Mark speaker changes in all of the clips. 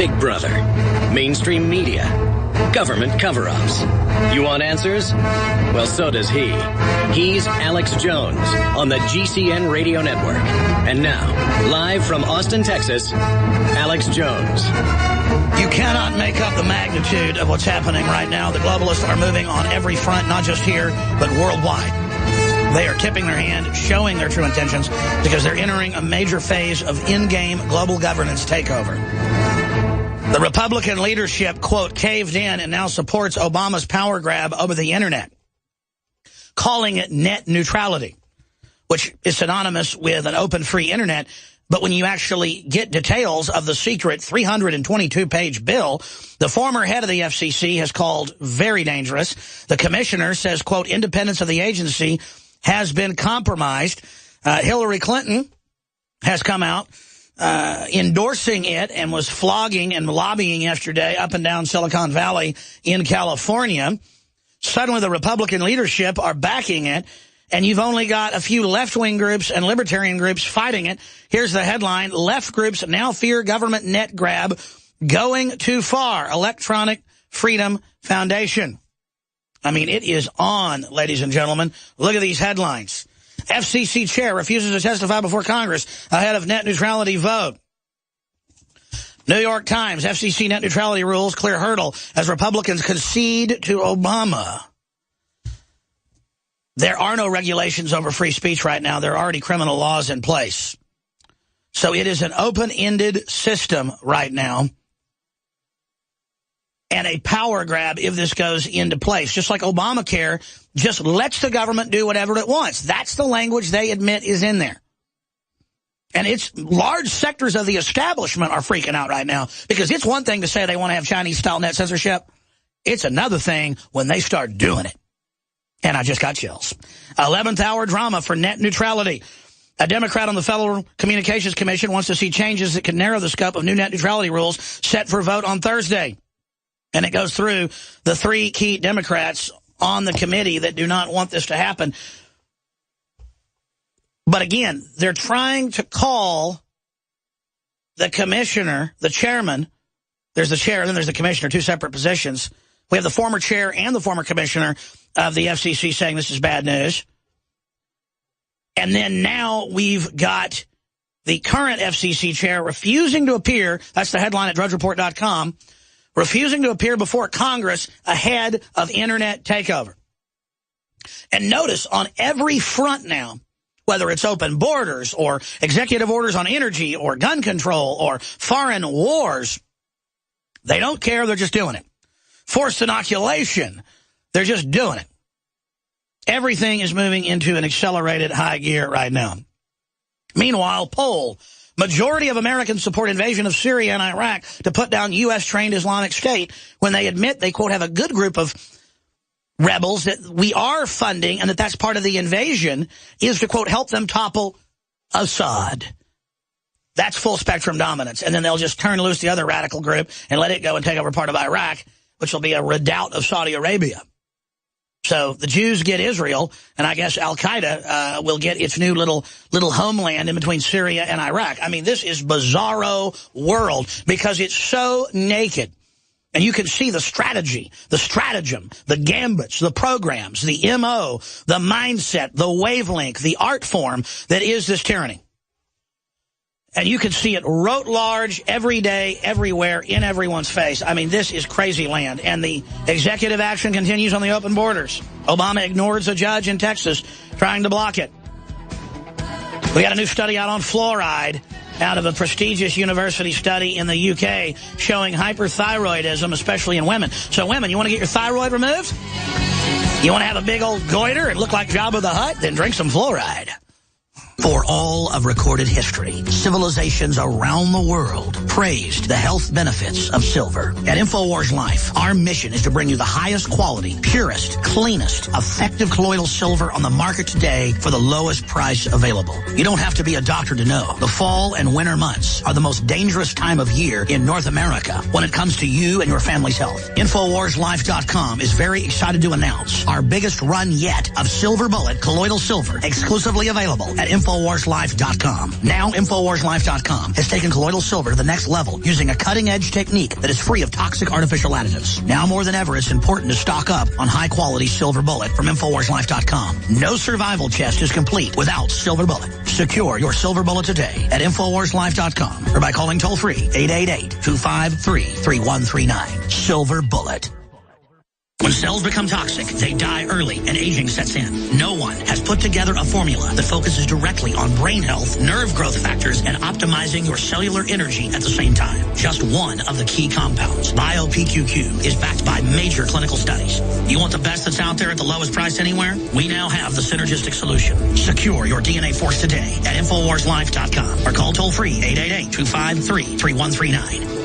Speaker 1: Big Brother, mainstream media, government cover-ups. You want answers? Well, so does he. He's Alex Jones on the GCN Radio Network. And now, live from Austin, Texas, Alex Jones.
Speaker 2: You cannot make up the magnitude of what's happening right now. The globalists are moving on every front, not just here, but worldwide. They are tipping their hand, showing their true intentions, because they're entering a major phase of in-game global governance takeover. The Republican leadership, quote, caved in and now supports Obama's power grab over the internet, calling it net neutrality, which is synonymous with an open, free internet. But when you actually get details of the secret 322-page bill, the former head of the FCC has called very dangerous. The commissioner says, quote, independence of the agency has been compromised. Hillary Clinton has come out endorsing it and was flogging and lobbying yesterday up and down Silicon Valley in California. Suddenly the Republican leadership are backing it, and you've only got a few left-wing groups and libertarian groups fighting it. Here's the headline: left groups now fear government net grab going too far. Electronic Freedom Foundation. I mean, it is on, ladies and gentlemen. Look at these headlines. FCC chair refuses to testify before Congress ahead of net neutrality vote. New York Times, FCC net neutrality rules clear hurdle as Republicans concede to Obama. There are no regulations over free speech right now. There are already criminal laws in place. So it is an open-ended system right now, and a power grab if this goes into place. Just like Obamacare just lets the government do whatever it wants. That's the language they admit is in there. And it's large sectors of the establishment are freaking out right now, because it's one thing to say they want to have Chinese-style net censorship. It's another thing when they start doing it. And I just got chills. 11th hour drama for net neutrality. A Democrat on the Federal Communications Commission wants to see changes that could narrow the scope of new net neutrality rules set for vote on Thursday. And it goes through the three key Democrats on the committee that do not want this to happen. But again, they're trying to call the commissioner, the chairman. There's the chair, and then there's the commissioner, two separate positions. We have the former chair and the former commissioner of the FCC saying this is bad news. And then now we've got the current FCC chair refusing to appear. That's the headline at drudgereport.com. Refusing to appear before Congress ahead of internet takeover. And notice on every front now, whether it's open borders or executive orders on energy or gun control or foreign wars, they don't care, they're just doing it. Forced inoculation, they're just doing it. Everything is moving into an accelerated high gear right now. Meanwhile, poll. Majority of Americans support invasion of Syria and Iraq to put down U.S.-trained Islamic State when they admit they, quote, have a good group of rebels that we are funding and that that's part of the invasion is to, quote, help them topple Assad. That's full-spectrum dominance. And then they'll just turn loose the other radical group and let it go and take over part of Iraq, which will be a redoubt of Saudi Arabia. So the Jews get Israel, and I guess Al-Qaeda will get its new little homeland in between Syria and Iraq. I mean, this is bizarro world because it's so naked. And you can see the strategy, the stratagem, the gambits, the programs, the MO, the mindset, the wavelength, the art form that is this tyranny. And you can see it wrote large every day, everywhere, in everyone's face. I mean, this is crazy land. And the executive action continues on the open borders. Obama ignores a judge in Texas trying to block it. We got a new study out on fluoride out of a prestigious university study in the UK showing hyperthyroidism, especially in women. So women, you want to get your thyroid removed? You want to have a big old goiter and look like Jabba the Hutt? Then drink some fluoride. For all of recorded history, civilizations around the world praised the health benefits of silver. At Infowars Life, our mission is to bring you the highest quality, purest, cleanest, effective colloidal silver on the market today for the lowest price available. You don't have to be a doctor to know. The fall and winter months are the most dangerous time of year in North America when it comes to you and your family's health. InfoWarsLife.com is very excited to announce our biggest run yet of Silver Bullet colloidal silver, exclusively available at Infowars InfoWarsLife.com. Now, InfoWarsLife.com has taken colloidal silver to the next level using a cutting-edge technique that is free of toxic artificial additives. Now more than ever, it's important to stock up on high-quality silver bullet from InfoWarsLife.com. No survival chest is complete without silver bullet. Secure your silver bullet today at InfoWarsLife.com or by calling toll-free 888-253-3139. Silver bullet. When cells become toxic, they die early and aging sets in. No one has put together a formula that focuses directly on brain health, nerve growth factors, and optimizing your cellular energy at the same time. Just one of the key compounds, BioPQQ, is backed by major clinical studies. You want the best that's out there at the lowest price anywhere? We now have the synergistic solution. Secure your DNA force today at InfoWarsLife.com or call toll-free 888-253-3139.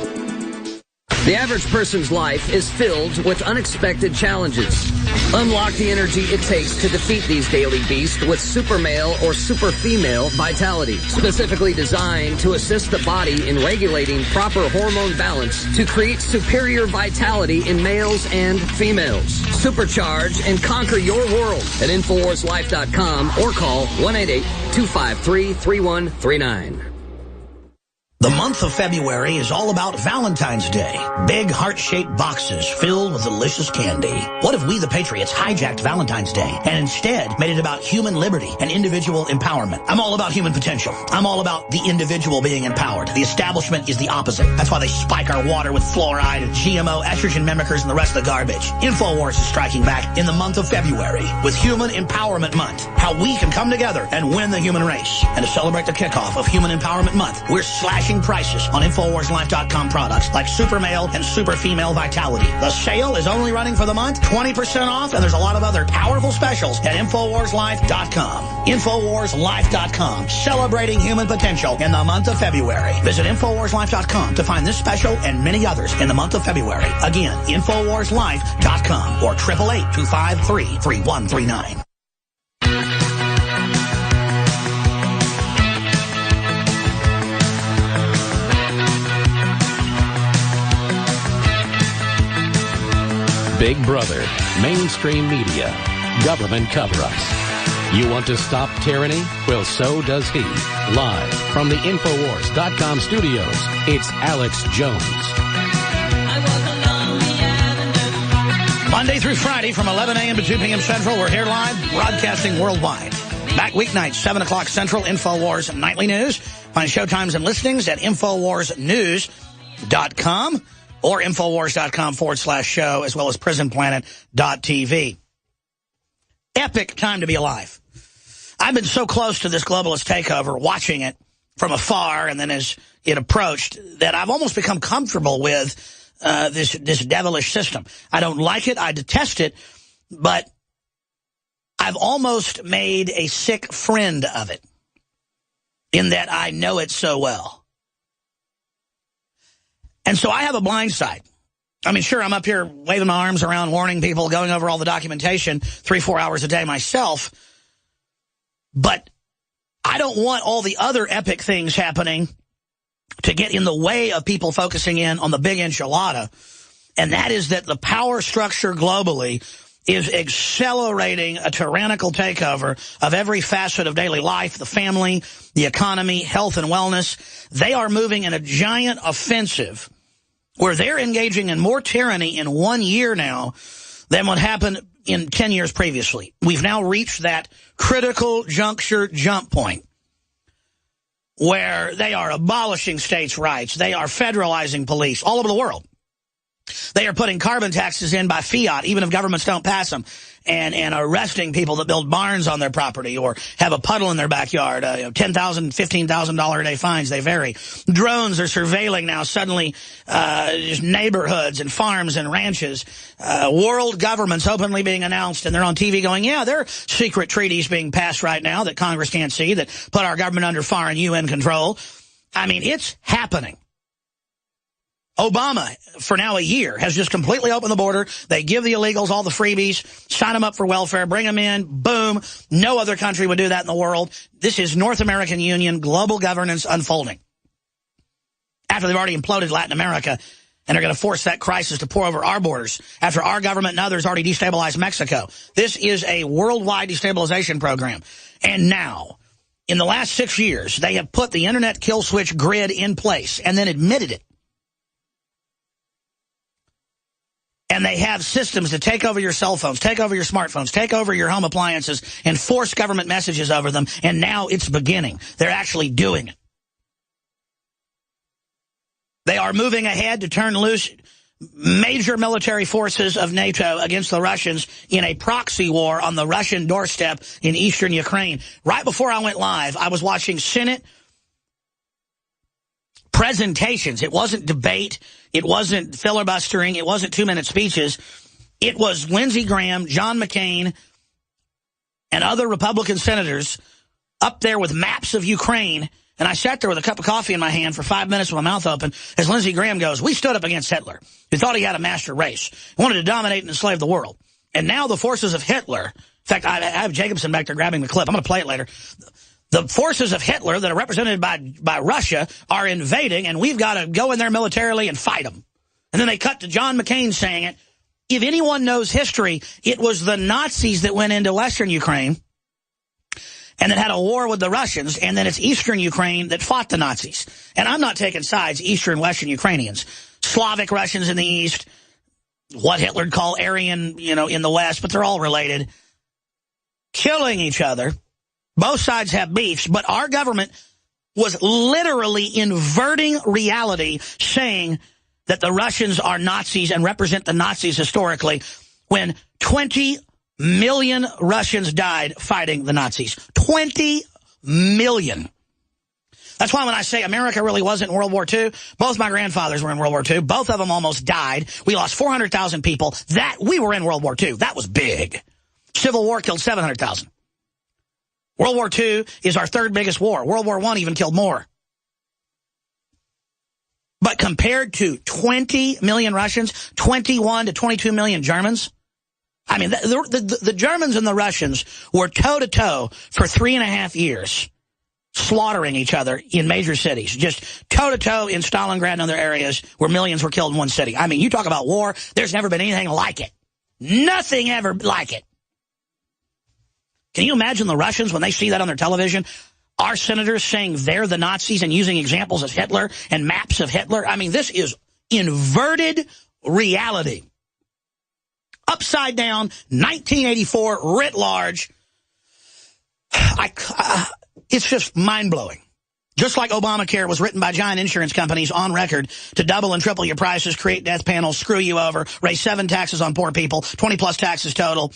Speaker 3: The average person's life is filled with unexpected challenges. Unlock the energy it takes to defeat these daily beasts with super male or super female vitality, specifically designed to assist the body in regulating proper hormone balance to create superior vitality in males and females. Supercharge and conquer your world at InfoWarsLife.com or call 1-888-253-3139.
Speaker 2: The month of February is all about Valentine's Day. Big heart-shaped boxes filled with delicious candy. What if we, the Patriots, hijacked Valentine's Day and instead made it about human liberty and individual empowerment? I'm all about human potential. I'm all about the individual being empowered. The establishment is the opposite. That's why they spike our water with fluoride and GMO, estrogen mimickers, and the rest of the garbage. Infowars is striking back in the month of February with Human Empowerment Month. How we can come together and win the human race. And to celebrate the kickoff of Human Empowerment Month, we're slashing prices on InfoWarsLife.com products like Super Male and Super Female Vitality. The sale is only running for the month, 20% off, and there's a lot of other powerful specials at InfoWarsLife.com. InfoWarsLife.com, celebrating human potential in the month of February. Visit InfoWarsLife.com to find this special and many others in the month of February. Again, InfoWarsLife.com or 888-253-3139.
Speaker 4: Big Brother, mainstream media, government cover-ups. You want to stop tyranny? Well, so does he. Live from the Infowars.com studios, it's Alex Jones.
Speaker 2: Monday through Friday from 11 a.m. to 2 p.m. Central, we're here live, broadcasting worldwide. Back weeknights, 7 o'clock Central, Infowars Nightly News. Find showtimes and listings at InfoWarsNews.com. or Infowars.com/show, as well as PrisonPlanet.tv. Epic time to be alive. I've been so close to this globalist takeover, watching it from afar, and then as it approached, that I've almost become comfortable with this devilish system. I don't like it, I detest it, but I've almost made a sick friend of it, in that I know it so well. And so I have a blind side. I mean, sure, I'm up here waving my arms around, warning people, going over all the documentation 3-4 hours a day myself. But I don't want all the other epic things happening to get in the way of people focusing in on the big enchilada. And that is that the power structure globally is accelerating a tyrannical takeover of every facet of daily life, the family, the economy, health and wellness. They are moving in a giant offensive where they're engaging in more tyranny in 1 year now than what happened in 10 years previously. We've now reached that critical juncture jump point where they are abolishing states' rights. They are federalizing police all over the world. They are putting carbon taxes in by fiat, even if governments don't pass them, and arresting people that build barns on their property or have a puddle in their backyard. $10,000, $15,000 a day fines, they vary. Drones are surveilling now suddenly just neighborhoods and farms and ranches. World governments openly being announced, and they're on TV going, yeah, there are secret treaties being passed right now that Congress can't see that put our government under foreign UN control. I mean, it's happening. Obama, for now a year, has just completely opened the border. They give the illegals all the freebies, sign them up for welfare, bring them in, boom. No other country would do that in the world. This is North American Union global governance unfolding. After they've already imploded Latin America and are going to force that crisis to pour over our borders, after our government and others already destabilized Mexico. This is a worldwide destabilization program. And now, in the last 6 years, they have put the internet kill switch grid in place and then admitted it. And they have systems to take over your cell phones, take over your smartphones, take over your home appliances, and force government messages over them. And now it's beginning. They're actually doing it. They are moving ahead to turn loose major military forces of NATO against the Russians in a proxy war on the Russian doorstep in eastern Ukraine. Right before I went live, I was watching Senate presentations. It wasn't debate. It wasn't filibustering. It wasn't 2-minute speeches. It was Lindsey Graham, John McCain, and other Republican senators up there with maps of Ukraine. And I sat there with a cup of coffee in my hand for 5 minutes with my mouth open as Lindsey Graham goes, we stood up against Hitler, who thought he had a master race, wanted to dominate and enslave the world. And now the forces of Hitler, in fact, I have Jacobson back there grabbing the clip. I'm going to play it later. The forces of Hitler that are represented by Russia are invading, and we've got to go in there militarily and fight them. And then they cut to John McCain saying it. If anyone knows history, it was the Nazis that went into Western Ukraine and then had a war with the Russians, and then it's Eastern Ukraine that fought the Nazis. And I'm not taking sides, Eastern Western Ukrainians. Slavic Russians in the East, what Hitler'd call Aryan, in the West, but they're all related. Killing each other. Both sides have beefs, but our government was literally inverting reality, saying that the Russians are Nazis and represent the Nazis historically, when 20 million Russians died fighting the Nazis. 20 million. That's why when I say America really wasn't in World War II, both my grandfathers were in World War II. Both of them almost died. We lost 400,000 people. We were in World War II. That was big. Civil War killed 700,000. World War II is our third biggest war. World War I even killed more. But compared to 20 million Russians, 21 to 22 million Germans, I mean, the Germans and the Russians were toe-to-toe for 3.5 years, slaughtering each other in major cities, just toe-to-toe in Stalingrad and other areas where millions were killed in one city. I mean, you talk about war, there's never been anything like it. Nothing ever like it. Can you imagine the Russians when they see that on their television? Our senators saying they're the Nazis and using examples of Hitler and maps of Hitler. I mean, this is inverted reality. Upside down, 1984, writ large. It's just mind-blowing. Just like Obamacare was written by giant insurance companies on record to double and triple your prices, create death panels, screw you over, raise 7 taxes on poor people, 20-plus taxes total.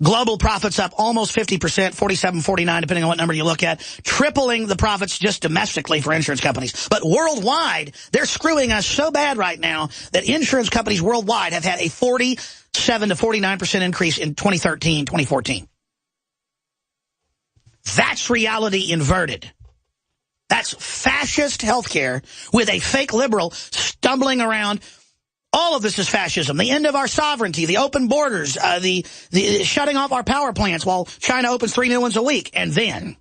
Speaker 2: Global profits up almost 50%, 47, 49, depending on what number you look at, tripling the profits just domestically for insurance companies. But worldwide, they're screwing us so bad right now that insurance companies worldwide have had a 47 to 49% increase in 2013, 2014. That's reality inverted. That's fascist healthcare with a fake liberal stumbling around. All of this is fascism. The end of our sovereignty, the open borders, the shutting off our power plants while China opens 3 new ones a week. And then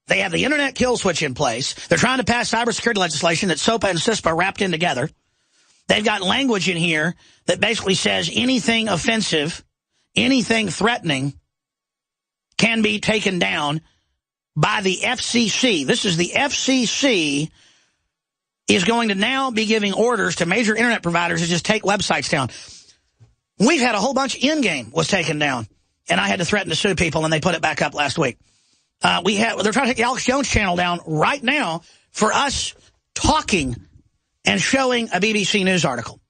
Speaker 2: they have the internet kill switch in place. They're trying to pass cybersecurity legislation that SOPA and CISPA wrapped in together. They've got language in here that basically says anything offensive, anything threatening can be taken down by the FCC. This is the FCC is going to now be giving orders to major internet providers to just take websites down. We've had a whole bunch. Endgame was taken down, and I had to threaten to sue people, and they put it back up last week. They're trying to take the Alex Jones channel down right now for us talking and showing a BBC News article.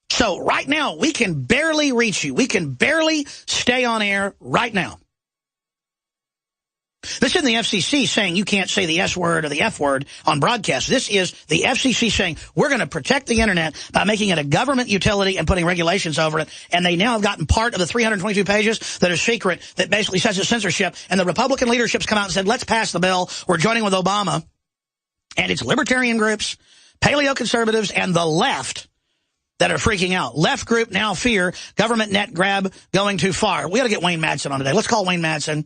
Speaker 2: So right now, we can barely reach you. We can barely stay on air right now. This isn't the FCC saying you can't say the S word or the F word on broadcast. This is the FCC saying we're going to protect the internet by making it a government utility and putting regulations over it. And they now have gotten part of the 322 pages that are secret that basically says it's censorship. And the Republican leadership's come out and said, let's pass the bill. We're joining with Obama. And it's libertarian groups, paleo-conservatives, and the left that are freaking out. Left group now fear government net grab going too far. We got to get Wayne Madsen on today. Let's call Wayne Madsen.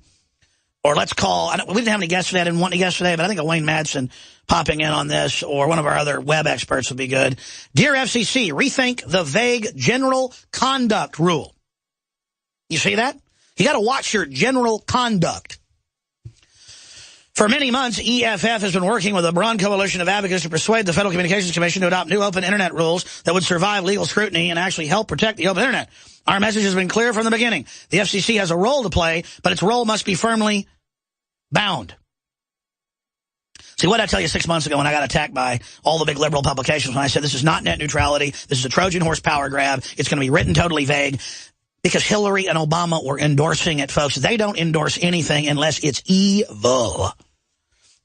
Speaker 2: Or let's call, we didn't have any guests today, I didn't want any guests today, but I think a Wayne Madsen popping in on this, or one of our other web experts would be good. Dear FCC, rethink the vague general conduct rule. You see that? You got to watch your general conduct. For many months, EFF has been working with a broad coalition of advocates to persuade the Federal Communications Commission to adopt new open internet rules that would survive legal scrutiny and actually help protect the open internet. Our message has been clear from the beginning. The FCC has a role to play, but its role must be firmly bound. See, what did I tell you 6 months ago when I got attacked by all the big liberal publications when I said this is not net neutrality, this is a Trojan horse power grab, it's going to be written totally vague, because Hillary and Obama were endorsing it, folks. They don't endorse anything unless it's evil.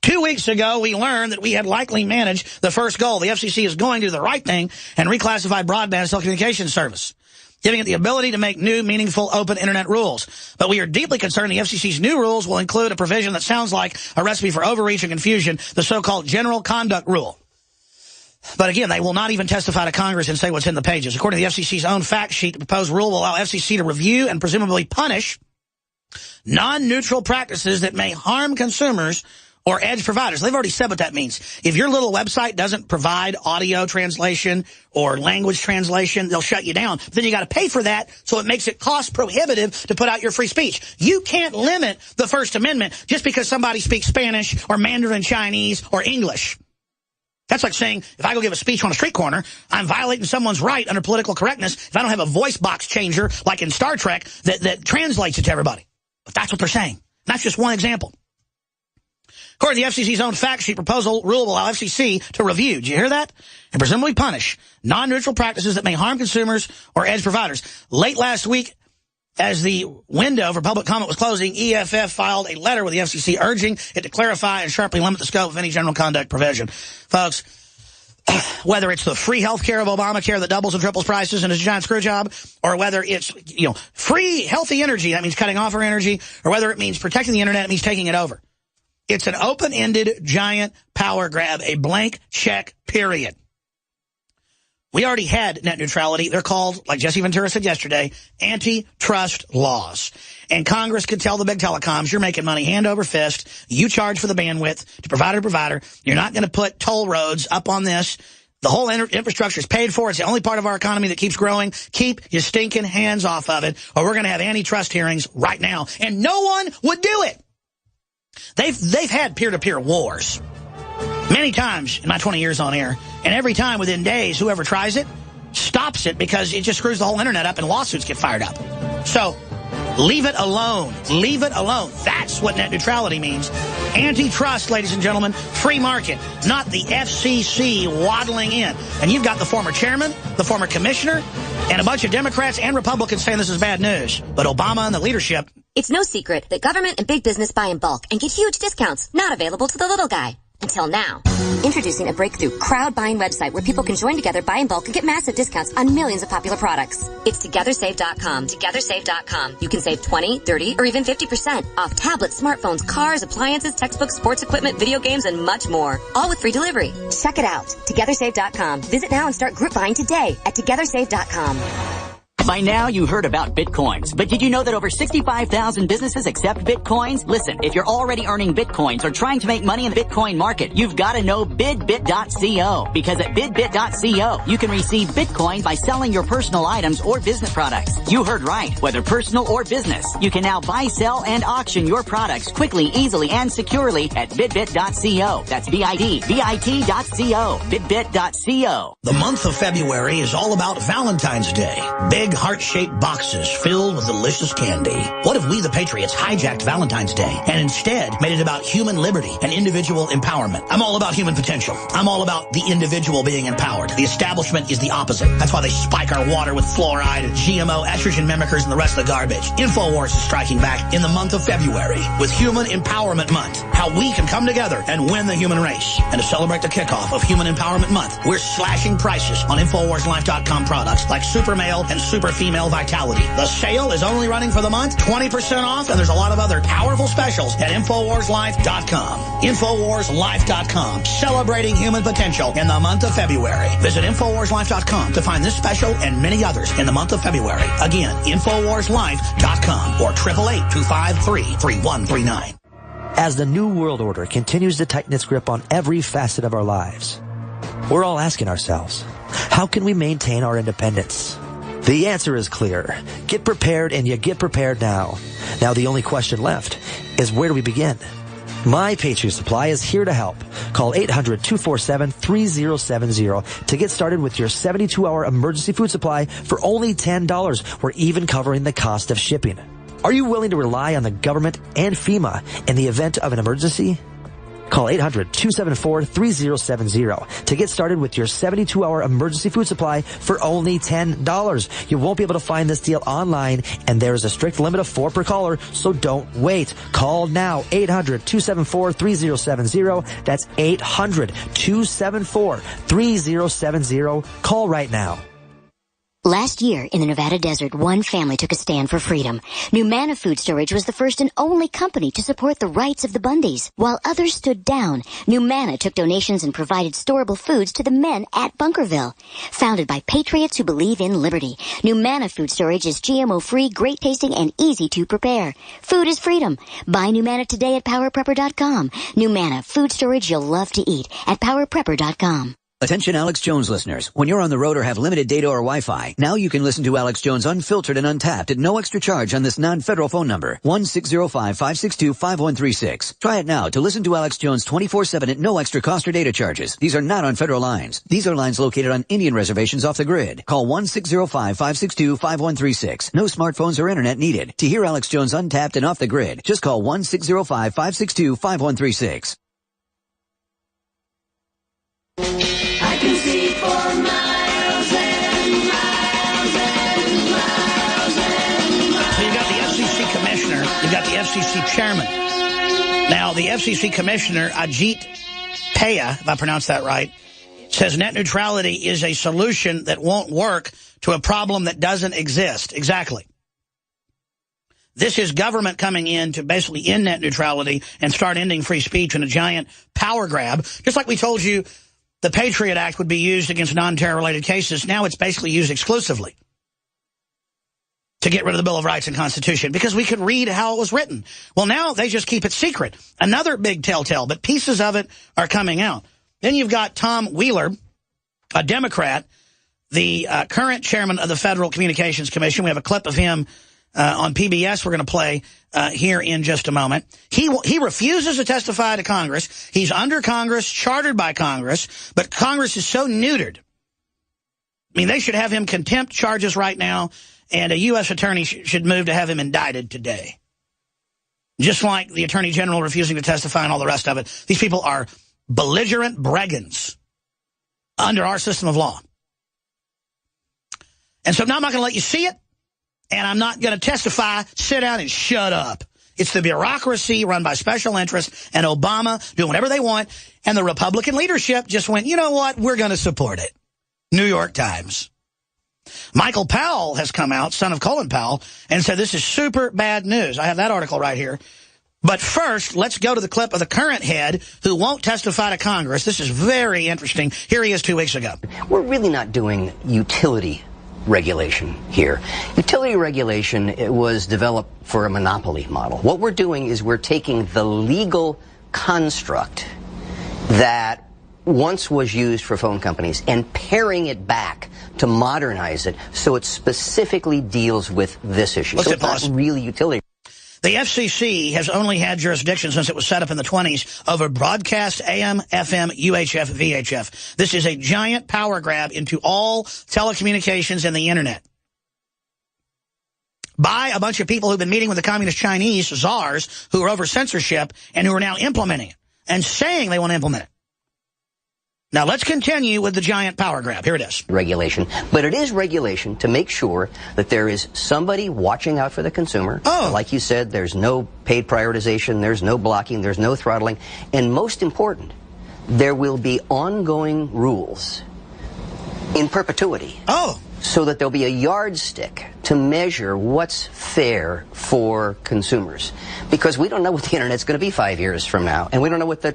Speaker 2: 2 weeks ago, we learned that we had likely managed the first goal. The FCC is going to do the right thing and reclassify broadband as a telecommunications service, giving it the ability to make new, meaningful, open internet rules. But we are deeply concerned the FCC's new rules will include a provision that sounds like a recipe for overreach and confusion, the so-called general conduct rule. But again, they will not even testify to Congress and say what's in the pages. According to the FCC's own fact sheet, the proposed rule will allow FCC to review and presumably punish non-neutral practices that may harm consumers or edge providers. They've already said what that means. If your little website doesn't provide audio translation or language translation, they'll shut you down. But then you got to pay for that, so it makes it cost prohibitive to put out your free speech. You can't limit the First Amendment just because somebody speaks Spanish or Mandarin Chinese or English. That's like saying, if I go give a speech on a street corner, I'm violating someone's right under political correctness if I don't have a voice box changer like in Star Trek that translates it to everybody. But that's what they're saying. That's just one example. According to the FCC's own fact sheet, proposal rule will allow FCC to review, did you hear that? And presumably punish non-neutral practices that may harm consumers or edge providers. Late last week, as the window for public comment was closing, EFF filed a letter with the FCC urging it to clarify and sharply limit the scope of any general conduct provision. Folks, whether it's the free health care of Obamacare that doubles and triples prices and is a giant screw job, or whether it's, free healthy energy, that means cutting off our energy, or whether it means protecting the internet, it means taking it over. It's an open-ended, giant power grab, a blank check, period. We already had net neutrality. They're called, like Jesse Ventura said yesterday, antitrust laws. And Congress could tell the big telecoms, you're making money hand over fist. You charge for the bandwidth to provider to provider. You're not going to put toll roads up on this. The whole infrastructure is paid for. It's the only part of our economy that keeps growing. Keep your stinking hands off of it, or we're going to have antitrust hearings right now. And no one would do it. They've had peer-to-peer wars many times in my 20 years on air, and every time within days, whoever tries it stops it because it just screws the whole internet up and lawsuits get fired up. So leave it alone. Leave it alone. That's what net neutrality means. Antitrust, ladies and gentlemen, free market, not the FCC waddling in. And you've got the former chairman, the former commissioner, and a bunch of Democrats and Republicans saying this is bad news. But Obama and the leadership...
Speaker 5: It's no secret that government and big business buy in bulk and get huge discounts not available to the little guy. Until now. Introducing a breakthrough crowd buying website where people can join together, buy in bulk, and get massive discounts on millions of popular products. It's TogetherSave.com. TogetherSave.com. You can save 20, 30, or even 50% off tablets, smartphones, cars, appliances, textbooks, sports equipment, video games, and much more. All with free delivery. Check it out. TogetherSave.com. Visit now and start group buying today at TogetherSave.com.
Speaker 6: By now, you heard about Bitcoins, but did you know that over 65,000 businesses accept Bitcoins? Listen, if you're already earning Bitcoins or trying to make money in the Bitcoin market, you've got to know bidbit.co, because at bidbit.co, you can receive Bitcoin by selling your personal items or business products. You heard right. Whether personal or business, you can now buy, sell, and auction your products quickly, easily, and securely at bidbit.co. That's bidbit.co. bidbit.co.
Speaker 2: The month of February is all about Valentine's Day. Big heart-shaped boxes filled with delicious candy. What if we, the Patriots, hijacked Valentine's Day and instead made it about human liberty and individual empowerment? I'm all about human potential. I'm all about the individual being empowered. The establishment is the opposite. That's why they spike our water with fluoride and GMO, estrogen mimickers, and the rest of the garbage. Infowars is striking back in the month of February with Human Empowerment Month. How we can come together and win the human race. And to celebrate the kickoff of Human Empowerment Month, we're slashing prices on InfoWarsLife.com products like Super Male and Super Female Vitality. The sale is only running for the month, 20% off, and there's a lot of other powerful specials at InfoWarsLife.com. InfoWarsLife.com, celebrating human potential in the month of February. Visit InfoWarsLife.com to find this special and many others in the month of February. Again, InfoWarsLife.com or 888-253-3139.
Speaker 7: As the New World Order continues to tighten its grip on every facet of our lives, we're all asking ourselves, how can we maintain our independence? The answer is clear. Get prepared, and you get prepared now. Now the only question left is, where do we begin? My Patriot Supply is here to help. Call 800-247-3070 to get started with your 72-hour emergency food supply for only $10. We're even covering the cost of shipping. Are you willing to rely on the government and FEMA in the event of an emergency? Call 800-274-3070 to get started with your 72-hour emergency food supply for only $10. You won't be able to find this deal online, and there is a strict limit of 4 per caller, so don't wait. Call now, 800-274-3070. That's 800-274-3070. Call right now.
Speaker 5: Last year, in the Nevada desert, one family took a stand for freedom. Numana Food Storage was the first and only company to support the rights of the Bundys. While others stood down, Numana took donations and provided storable foods to the men at Bunkerville. Founded by patriots who believe in liberty, Numana Food Storage is GMO-free, great-tasting, and easy to prepare. Food is freedom. Buy Numana today at PowerPrepper.com. Numana Food Storage you'll love to eat at PowerPrepper.com.
Speaker 6: Attention Alex Jones listeners. When you're on the road or have limited data or Wi-Fi, now you can listen to Alex Jones unfiltered and untapped at no extra charge on this non-federal phone number, 1-605-562-5136. Try it now to listen to Alex Jones 24/7 at no extra cost or data charges. These are not on federal lines. These are lines located on Indian reservations off the grid. Call 1-605-562-5136. No smartphones or internet needed. To hear Alex Jones untapped and off the grid, just call 1-605-562-5136.
Speaker 8: I can see for miles and miles and miles and miles.
Speaker 2: So you've got the FCC commissioner, you've got the FCC chairman. Now, the FCC commissioner, Ajit Pai, if I pronounced that right, says net neutrality is a solution that won't work to a problem that doesn't exist. Exactly. This is government coming in to basically end net neutrality and start ending free speech in a giant power grab. Just like we told you, the Patriot Act would be used against non-terror-related cases. Now it's basically used exclusively to get rid of the Bill of Rights and Constitution because we could read how it was written. Well, now they just keep it secret. Another big telltale, but pieces of it are coming out. Then you've got Tom Wheeler, a Democrat, the current chairman of the Federal Communications Commission. We have a clip of him on PBS we're going to play here in just a moment. He refuses to testify to Congress. He's under Congress, chartered by Congress, but Congress is so neutered. I mean, they should have him contempt charges right now, and a U.S. attorney should move to have him indicted today. Just like the Attorney General refusing to testify and all the rest of it. These people are belligerent brigands under our system of law. And so now I'm not going to let you see it. And I'm not going to testify, sit down and shut up. It's the bureaucracy run by special interests and Obama doing whatever they want. And the Republican leadership just went, you know what, we're going to support it. New York Times. Michael Powell has come out, son of Colin Powell, and said this is super bad news. I have that article right here. But first, let's go to the clip of the current head who won't testify to Congress. This is very interesting. Here he is 2 weeks ago.
Speaker 9: We're really not doing utility regulation here. Utility regulation, it was developed for a monopoly model. What we're doing is we're taking the legal construct that once was used for phone companies and paring it back to modernize it so it specifically deals with this issue. So it's not really utility.
Speaker 2: The FCC has only had jurisdiction since it was set up in the 20s over broadcast, AM, FM, UHF, VHF. This is a giant power grab into all telecommunications and the Internet. By a bunch of people who've been meeting with the communist Chinese czars who are over censorship and who are now implementing it and saying they want to implement it. Now, let's continue with the giant power grab. Here it is.
Speaker 9: Regulation. But it is regulation to make sure that there is somebody watching out for the consumer. Oh. Like you said, there's no paid prioritization, there's no blocking, there's no throttling. And most important, there will be ongoing rules in perpetuity.
Speaker 2: Oh.
Speaker 9: So that there'll be a yardstick to measure what's fair for consumers. Because we don't know what the Internet's going to be 5 years from now. And we don't know what the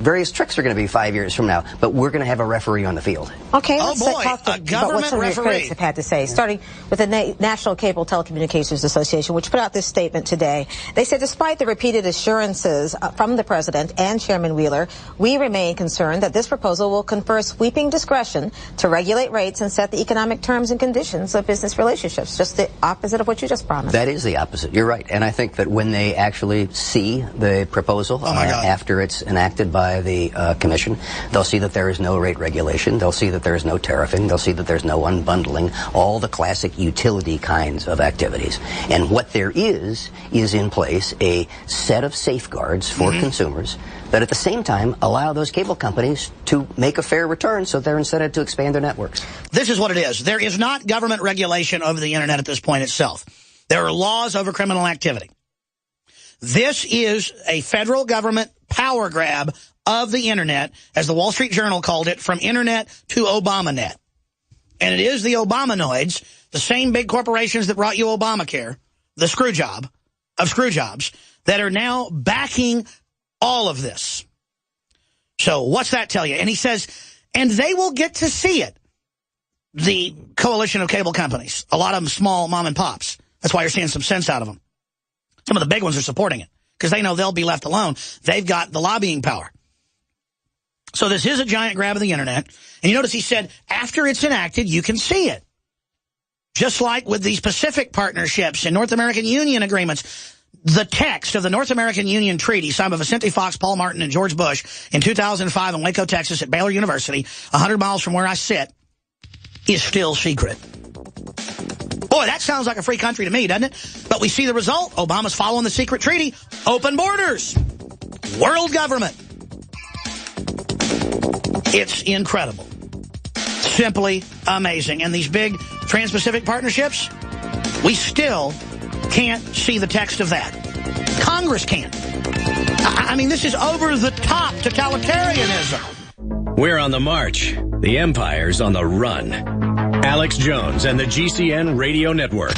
Speaker 9: various tricks are going to be 5 years from now, but we're going to have a referee on the field.
Speaker 10: Okay,
Speaker 2: Oh,
Speaker 10: let's
Speaker 2: boy,
Speaker 10: talk
Speaker 2: a
Speaker 10: about
Speaker 2: government
Speaker 10: what some of your
Speaker 2: referee.
Speaker 10: critics have had to say, starting with the National Cable Telecommunications Association, which put out this statement today. They said, despite the repeated assurances from the president and Chairman Wheeler, we remain concerned that this proposal will confer sweeping discretion to regulate rates and set the economic terms and conditions of business relationships. Just the opposite of what you just promised.
Speaker 9: That is the opposite. You're right. And I think that when they actually see the proposal after it's enacted by the commission, they'll see that there is no rate regulation. They'll see that there is no tariffing. They'll see that there's no unbundling, all the classic utility kinds of activities. And what there is in place a set of safeguards for consumers that at the same time allow those cable companies to make a fair return so they're incented to expand their networks.
Speaker 2: This is what it is. There is not government regulation over the internet at this point itself. There are laws over criminal activity. This is a federal government power grab of the internet, as the Wall Street Journal called it, from internet to Obamanet. And it is the Obamanoids, the same big corporations that brought you Obamacare, the screw job of screw jobs, that are now backing all of this. So what's that tell you? And he says, and they will get to see it. The coalition of cable companies, a lot of them small mom and pops. That's why you're seeing some sense out of them. Some of the big ones are supporting it because they know they'll be left alone. They've got the lobbying power. So this is a giant grab of the internet. And you notice he said, after it's enacted, you can see it. Just like with these Pacific partnerships and North American Union agreements, the text of the North American Union Treaty signed by Vicente Fox, Paul Martin, and George Bush in 2005 in Waco, Texas at Baylor University, 100 miles from where I sit, is still secret. Boy, that sounds like a free country to me, doesn't it? But we see the result. Obama's following the secret treaty. Open borders. World government. It's incredible. Simply amazing. And these big trans-Pacific partnerships, we still can't see the text of that. Congress can't. I mean, this is over-the-top totalitarianism.
Speaker 1: We're on the march. The empire's on the run. Alex Jones and the GCN Radio Network.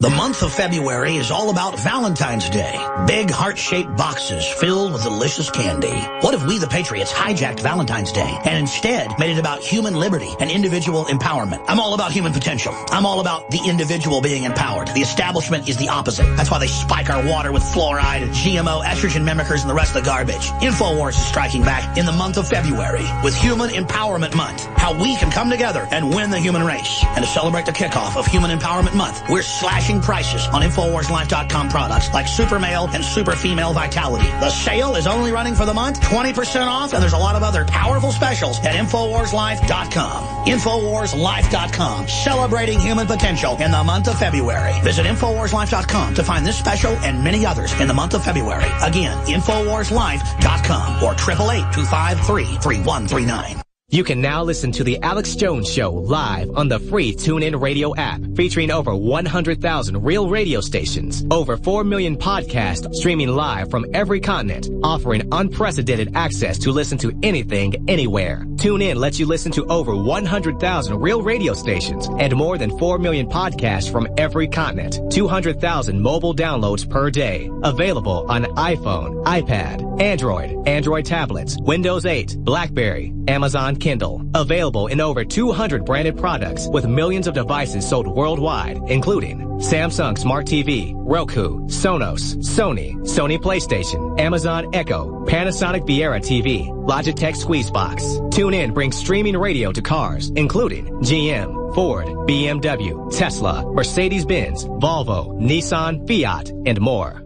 Speaker 2: The month of February is all about Valentine's Day. Big heart-shaped boxes filled with delicious candy. What if we, the Patriots, hijacked Valentine's Day and instead made it about human liberty and individual empowerment? I'm all about human potential. I'm all about the individual being empowered. The establishment is the opposite. That's why they spike our water with fluoride and GMO, estrogen mimickers, and the rest of the garbage. Infowars is striking back in the month of February with Human Empowerment Month. How we can come together and win the human race. And to celebrate the kickoff of Human Empowerment Month, we're slashing prices on InfoWarsLife.com products like Super Male and Super Female Vitality. The sale is only running for the month, 20% off, and there's a lot of other powerful specials at InfoWarsLife.com. InfoWarsLife.com, celebrating human potential in the month of February. Visit InfoWarsLife.com to find this special and many others in the month of February. Again, InfoWarsLife.com or 888-253-3139.
Speaker 11: You can now listen to The Alex Jones Show live on the free TuneIn Radio app, featuring over 100,000 real radio stations, over 4 million podcasts streaming live from every continent, offering unprecedented access to listen to anything, anywhere. TuneIn lets you listen to over 100,000 real radio stations and more than 4 million podcasts from every continent, 200,000 mobile downloads per day. Available on iPhone, iPad, Android tablets, Windows 8, BlackBerry, Amazon Kindle. Available in over 200 branded products with millions of devices sold worldwide, including Samsung Smart TV, Roku, Sonos, Sony PlayStation, Amazon Echo, Panasonic Viera TV, Logitech Squeezebox. TuneIn brings streaming radio to cars, including GM, Ford, BMW, Tesla, Mercedes-Benz, Volvo, Nissan, Fiat, and more.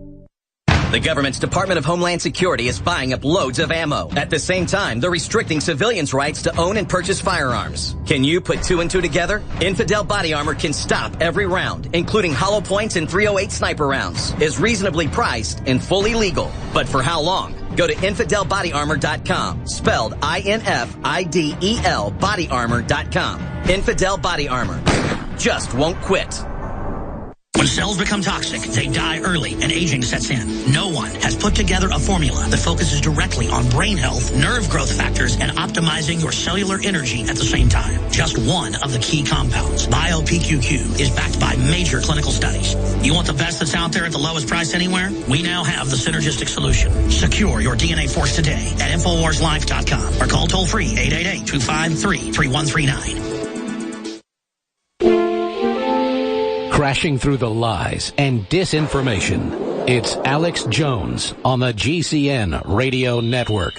Speaker 12: The government's Department of Homeland Security is buying up loads of ammo. At the same time, they're restricting civilians' rights to own and purchase firearms. Can you put two and two together? Infidel Body Armor can stop every round, including hollow points and .308 sniper rounds. Is reasonably priced and fully legal. But for how long? Go to InfidelBodyArmor.com, spelled INFIDEL bodyarmor.com. Infidel Body Armor. Just won't quit.
Speaker 2: When When cells become toxic, they die early and aging sets in. No one has put together a formula that focuses directly on brain health, nerve growth factors, and optimizing your cellular energy at the same time. Just one of the key compounds, BioPQQ, is backed by major clinical studies. You want the best that's out there at the lowest price anywhere? We now have the synergistic solution. Secure your DNA Force today at InfoWarsLife.com or call toll-free 888-253-3139.
Speaker 4: Crashing through the lies and disinformation. It's Alex Jones on the GCN Radio Network.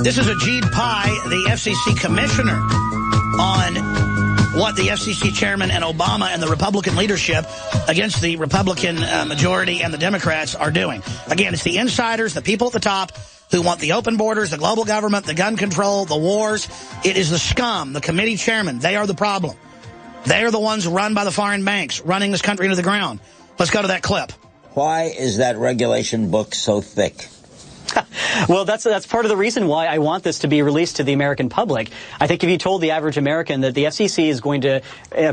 Speaker 2: This is Ajit Pai, the FCC commissioner, on what the FCC chairman and Obama and the Republican leadership against the Republican majority and the Democrats are doing. Again, it's the insiders, the people at the top who want the open borders, the global government, the gun control, the wars. It is the scum, the committee chairman. They are the problem. They are the ones run by the foreign banks, running this country into the ground. Let's go to that clip.
Speaker 13: Why is that regulation book so thick?
Speaker 14: Well, that's part of the reason why I want this to be released to the American public. I think if you told the average American that the FCC is going to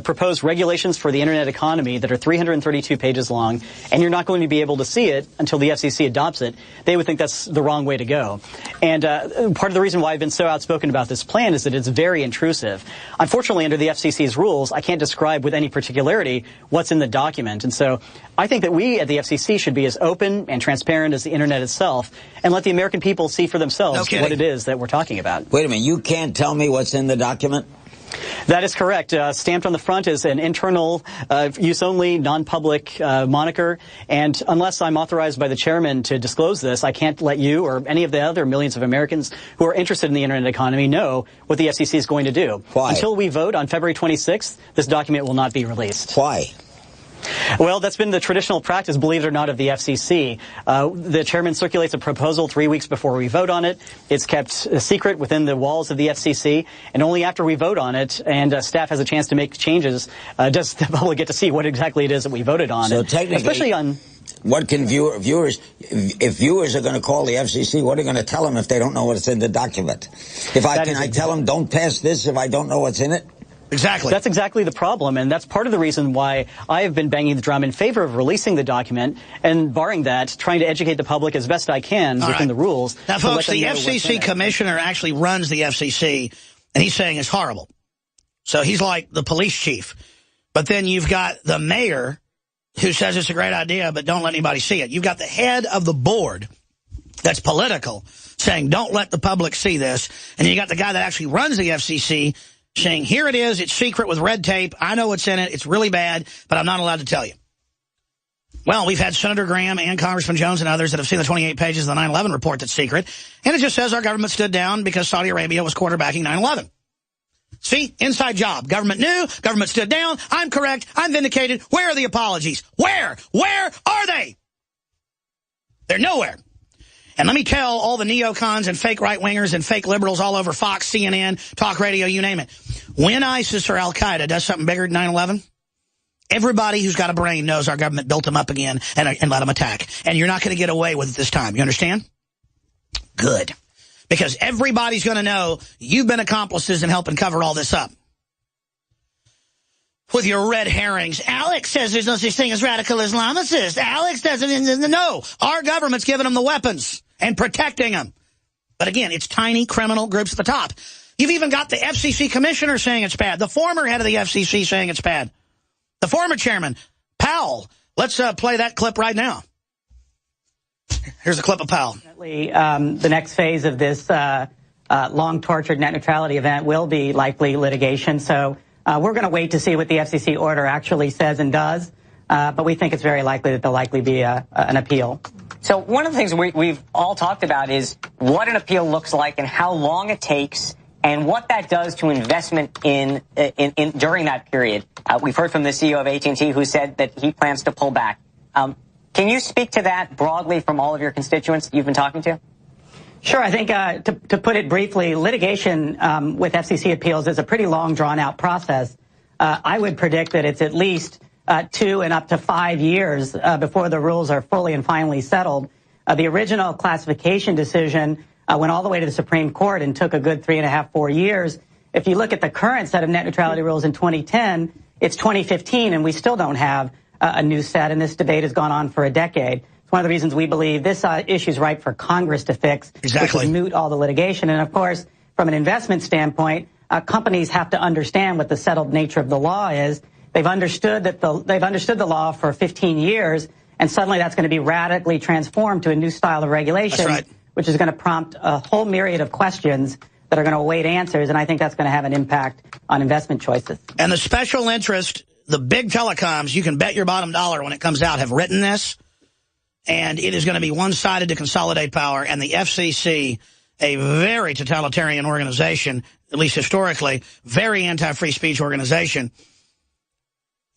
Speaker 14: propose regulations for the Internet economy that are 332 pages long, and you're not going to be able to see it until the FCC adopts it, they would think that's the wrong way to go. And part of the reason why I've been so outspoken about this plan is that it's very intrusive. Unfortunately, under the FCC's rules, I can't describe with any particularity what's in the document. And so I think that we at the FCC should be as open and transparent as the Internet itself, and let the American people see for themselves what it is that we're talking about.
Speaker 13: Wait a minute, you can't tell me what's in the document?
Speaker 14: That is correct. Stamped on the front is an internal, use-only, non-public moniker, and unless I'm authorized by the chairman to disclose this, I can't let you or any of the other millions of Americans who are interested in the Internet economy know what the FCC is going to do.
Speaker 13: Why?
Speaker 14: Until we vote on February 26th, this document will not be released.
Speaker 13: Why?
Speaker 14: Well, that's been the traditional practice, believe it or not, of the FCC. The chairman circulates a proposal 3 weeks before we vote on it. It's kept secret within the walls of the FCC, and only after we vote on it and staff has a chance to make changes does the public get to see what exactly it is that we voted on.
Speaker 13: So technically,
Speaker 14: especially on
Speaker 13: what can viewers, if viewers are going to call the FCC, what are you going to tell them if they don't know what's in the document? Can I tell them don't pass this if I don't know what's in it?
Speaker 2: Exactly.
Speaker 14: That's exactly the problem, and that's part of the reason why I have been banging the drum in favor of releasing the document, and barring that, trying to educate the public as best I can within the rules.
Speaker 2: Now, folks, the FCC commissioner actually runs the FCC, and he's saying it's horrible. So he's like the police chief. But then you've got the mayor who says it's a great idea, but don't let anybody see it. You've got the head of the board that's political saying don't let the public see this, and you got the guy that actually runs the FCC saying, here it is, it's secret with red tape, I know what's in it, it's really bad, but I'm not allowed to tell you. Well, we've had Senator Graham and Congressman Jones and others that have seen the 28 pages of the 9/11 report that's secret, and it just says our government stood down because Saudi Arabia was quarterbacking 9/11. See, inside job. Government knew, government stood down, I'm correct, I'm vindicated. Where are the apologies? Where? Where are they? They're nowhere. And let me tell all the neocons and fake right-wingers and fake liberals all over Fox, CNN, talk radio, you name it. When ISIS or Al-Qaeda does something bigger than 9/11, everybody who's got a brain knows our government built them up again and let them attack. And you're not going to get away with it this time. You understand? Good. Because everybody's going to know you've been accomplices in helping cover all this up. With your red herrings. Alex says there's no such thing as radical Islamicists. Alex doesn't. No. Our government's giving them the weapons and protecting them. But again, it's tiny criminal groups at the top. You've even got the FCC commissioner saying it's bad. The former head of the FCC saying it's bad. The former chairman, Powell. Let's play that clip right now. Here's a clip of Powell.
Speaker 15: The next phase of this long tortured net neutrality event will be likely litigation. So we're going to wait to see what the FCC order actually says and does. But we think it's very likely that there'll likely be an appeal.
Speaker 16: So one of the things we've all talked about is what an appeal looks like and how long it takes and what that does to investment in during that period. We've heard from the CEO of AT&T who said that he plans to pull back. Can you speak to that broadly from all of your constituents you've been talking to?
Speaker 15: Sure. I think to put it briefly, litigation with FCC appeals is a pretty long, drawn-out process. I would predict that it's at least 2 and up to 5 years before the rules are fully and finally settled. The original classification decision went all the way to the Supreme Court and took a good 3.5, 4 years. If you look at the current set of net neutrality rules in 2010, it's 2015, and we still don't have a new set, and this debate has gone on for a decade. It's one of the reasons we believe this issue is ripe for Congress to fix, which would moot all the litigation. And, of course, from an investment standpoint, companies have to understand what the settled nature of the law is. They've understood the law for 15 years, and suddenly that's going to be radically transformed to a new style of regulation, which is going to prompt a whole myriad of questions that are going to await answers, and I think that's going to have an impact on investment choices.
Speaker 2: And the special interest, the big telecoms, you can bet your bottom dollar when it comes out, have written this, and it is going to be one-sided to consolidate power, and the FCC, a very totalitarian organization, at least historically, very anti-free speech organization,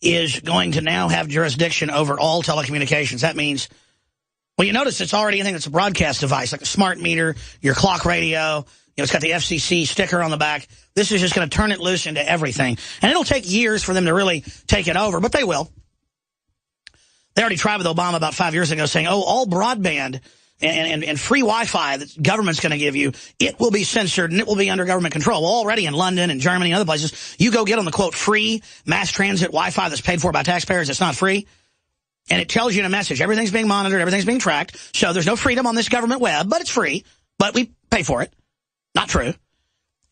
Speaker 2: is going to now have jurisdiction over all telecommunications. That means, well, you notice it's already anything that's a broadcast device, like a smart meter, your clock radio. You know, it's got the FCC sticker on the back. This is just going to turn it loose into everything. And it'll take years for them to really take it over, but they will. They already tried with Obama about 5 years ago saying, oh, all broadband and free Wi-Fi that the government's going to give you, it will be censored and it will be under government control. Well, already in London and Germany and other places, you go get on the, quote, free mass transit Wi-Fi that's paid for by taxpayers. It's not free. And it tells you in a message, everything's being monitored, everything's being tracked. So there's no freedom on this government web, but it's free. But we pay for it. Not true.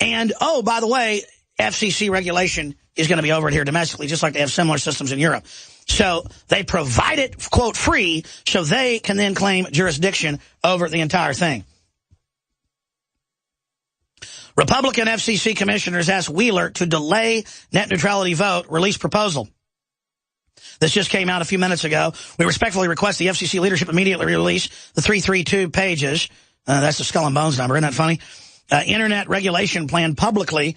Speaker 2: And, oh, by the way, FCC regulation is going to be over here domestically, just like they have similar systems in Europe. So they provide it, quote, free, so they can then claim jurisdiction over the entire thing. Republican FCC commissioners asked Wheeler to delay net neutrality vote, release proposal. This just came out a few minutes ago. We respectfully request the FCC leadership immediately release the 332 pages. That's the skull and bones number. Isn't that funny? Internet regulation plan publicly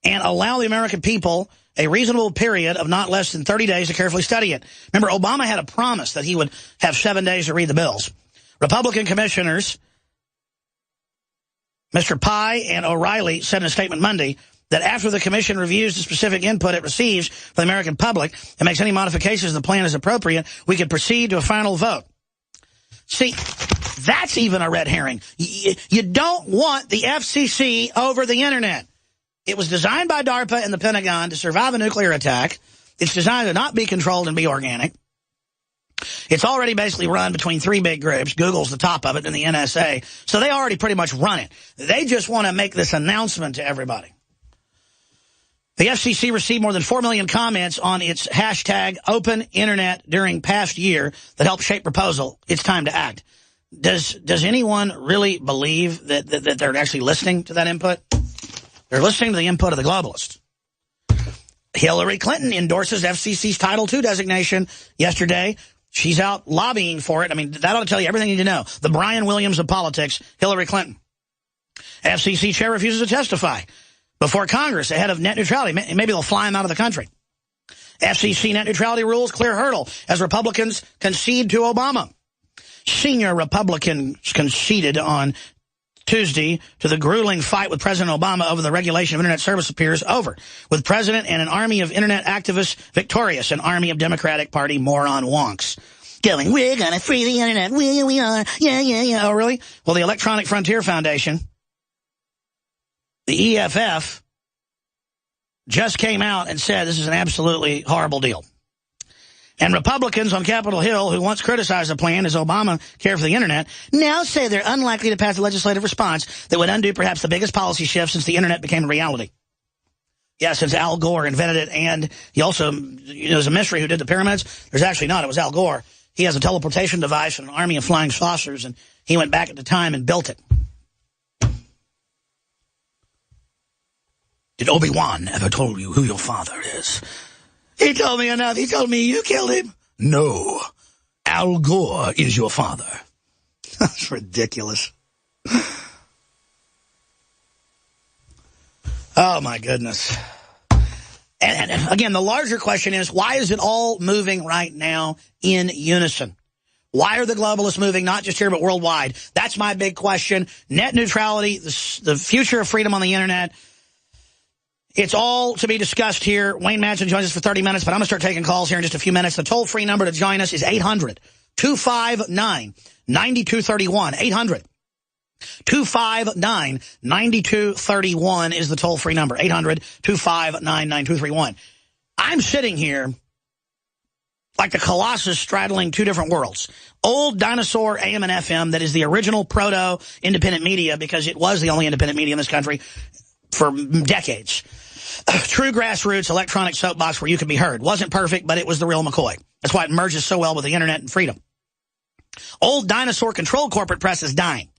Speaker 2: and allow the American people a reasonable period of not less than 30 days to carefully study it. Remember, Obama had a promise that he would have 7 days to read the bills. Republican commissioners, Mr. Pai and O'Reilly, said in a statement Monday that after the commission reviews the specific input it receives from the American public and makes any modifications to the plan as appropriate, we could proceed to a final vote. See, that's even a red herring. You don't want the FCC over the Internet. It was designed by DARPA and the Pentagon to survive a nuclear attack. It's designed to not be controlled and be organic. It's already basically run between three big groups. Google's the top of it and the NSA. So they already pretty much run it. They just want to make this announcement to everybody. The FCC received more than 4 million comments on its hashtag Open Internet during past year that helped shape proposal. It's time to act. Does anyone really believe that they're actually listening to that input? They're listening to the input of the globalists. Hillary Clinton endorses FCC's Title II designation yesterday. She's out lobbying for it. I mean, that ought to tell you everything you need to know. The Brian Williams of politics, Hillary Clinton. FCC chair refuses to testify before Congress ahead of net neutrality. Maybe they'll fly him out of the country. FCC net neutrality rules clear hurdle as Republicans concede to Obama. Senior Republicans conceded on Tuesday to the grueling fight with President Obama over the regulation of Internet service appears over, with President and an army of Internet activists victorious, an army of Democratic Party moron wonks going, we're going to free the Internet, we are, yeah. Oh, really? Well, the Electronic Frontier Foundation, the EFF, just came out and said this is an absolutely horrible deal. And Republicans on Capitol Hill, who once criticized the plan as Obama care for the Internet, now say they're unlikely to pass a legislative response that would undo perhaps the biggest policy shift since the Internet became a reality. Yeah, since Al Gore invented it, and he also, there's a mystery who did the pyramids. There's actually not. It was Al Gore. He has a teleportation device and an army of flying saucers, and he went back at the time and built it. Did Obi-Wan ever told you who your father is? He told me enough. He told me you killed him. No. Al Gore is your father. That's ridiculous. Oh, my goodness. And again, the larger question is, why is it all moving right now in unison? Why are the globalists moving, not just here, but worldwide? That's my big question. Net neutrality, the future of freedom on the Internet, It's all to be discussed here. Wayne Madsen joins us for 30 minutes, but I'm going to start taking calls here in just a few minutes. The toll-free number to join us is 800-259-9231. 800-259-9231 is the toll-free number. 800-259-9231. I'm sitting here like the Colossus straddling two different worlds. Old dinosaur AM and FM that is the original proto-independent media, because it was the only independent media in this country for decades. True grassroots electronic soapbox where you could be heard. Wasn't perfect, but it was the real McCoy. That's why it merges so well with the internet and freedom. Old dinosaur-controlled corporate press is dying.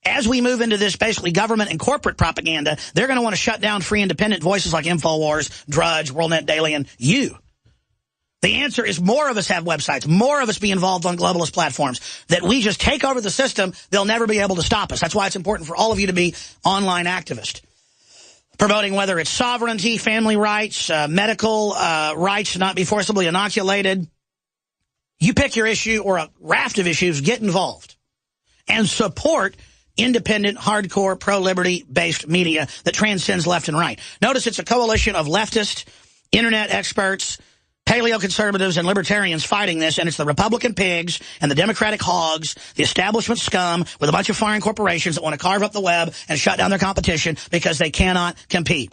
Speaker 2: As we move into this basically government and corporate propaganda, they're going to want to shut down free independent voices like Infowars, Drudge, WorldNet Daily, and you. The answer is more of us have websites, more of us be involved on globalist platforms, that we just take over the system, they'll never be able to stop us. That's why it's important for all of you to be online activists. Promoting whether it's sovereignty, family rights, medical rights to not be forcibly inoculated. You pick your issue or a raft of issues, get involved. And support independent, hardcore, pro-liberty-based media that transcends left and right. Notice it's a coalition of leftist, internet experts, paleo-conservatives, and libertarians fighting this, and it's the Republican pigs and the Democratic hogs, the establishment scum with a bunch of foreign corporations that want to carve up the web and shut down their competition because they cannot compete.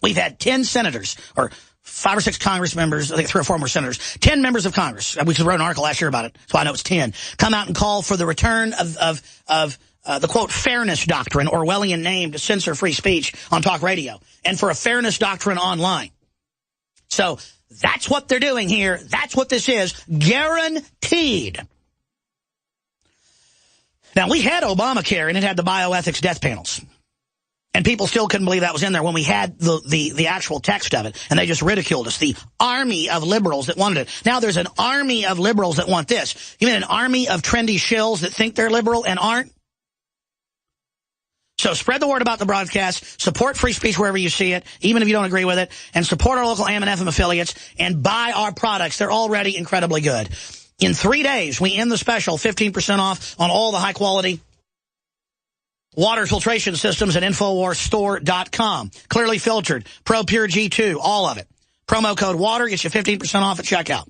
Speaker 2: We've had 10 senators, or 5 or 6 Congress members, I think 3 or 4 more senators, 10 members of Congress, we just wrote an article last year about it, so I know it's 10, come out and call for the return of the, quote, fairness doctrine, Orwellian name to censor free speech on talk radio, and for a fairness doctrine online. So that's what they're doing here. That's what this is. Guaranteed. Now, we had Obamacare, and it had the bioethics death panels. And people still couldn't believe that was in there when we had the actual text of it. And they just ridiculed us. The army of liberals that wanted it. Now there's an army of liberals that want this. You mean an army of trendy shills that think they're liberal and aren't? So spread the word about the broadcast, support free speech wherever you see it, even if you don't agree with it, and support our local AM and FM affiliates, and buy our products. They're already incredibly good. In 3 days, we end the special, 15% off on all the high-quality water filtration systems at InfoWarsStore.com. Clearly filtered, ProPure G2, all of it. Promo code WATER gets you 15% off at checkout.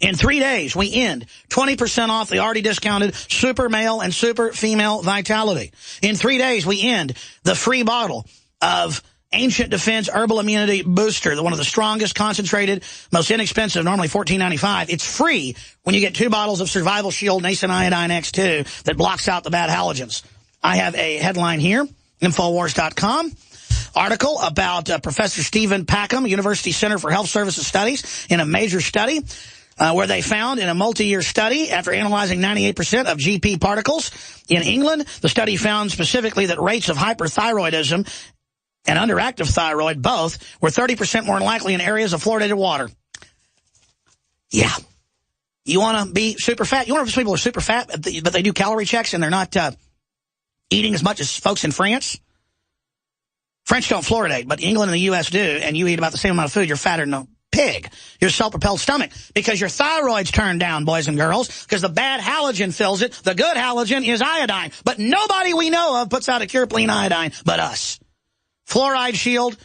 Speaker 2: In 3 days, we end 20% off the already discounted Super Male and Super Female Vitality. In 3 days, we end the free bottle of Ancient Defense Herbal Immunity Booster, one of the strongest, concentrated, most inexpensive, normally $14.95. It's free when you get 2 bottles of Survival Shield Nascent Iodine X2 that blocks out the bad halogens. I have a headline here, Infowars.com. Article about Professor Stephen Packham, University Center for Health Services Studies, in a major study where they found in a multi-year study, after analyzing 98% of GP particles in England, the study found specifically that rates of hyperthyroidism and underactive thyroid both were 30% more likely in areas of fluoridated water. Yeah. You want to be super fat? You want to people who are super fat, but they do calorie checks and they're not eating as much as folks in France? French don't fluoridate, but England and the U.S. do, and you eat about the same amount of food, you're fatter than a pig. Your self-propelled stomach, because your thyroid's turned down, boys and girls, because the bad halogen fills it. The good halogen is iodine, but nobody we know of puts out a Cureplein iodine but us. Fluoride Shield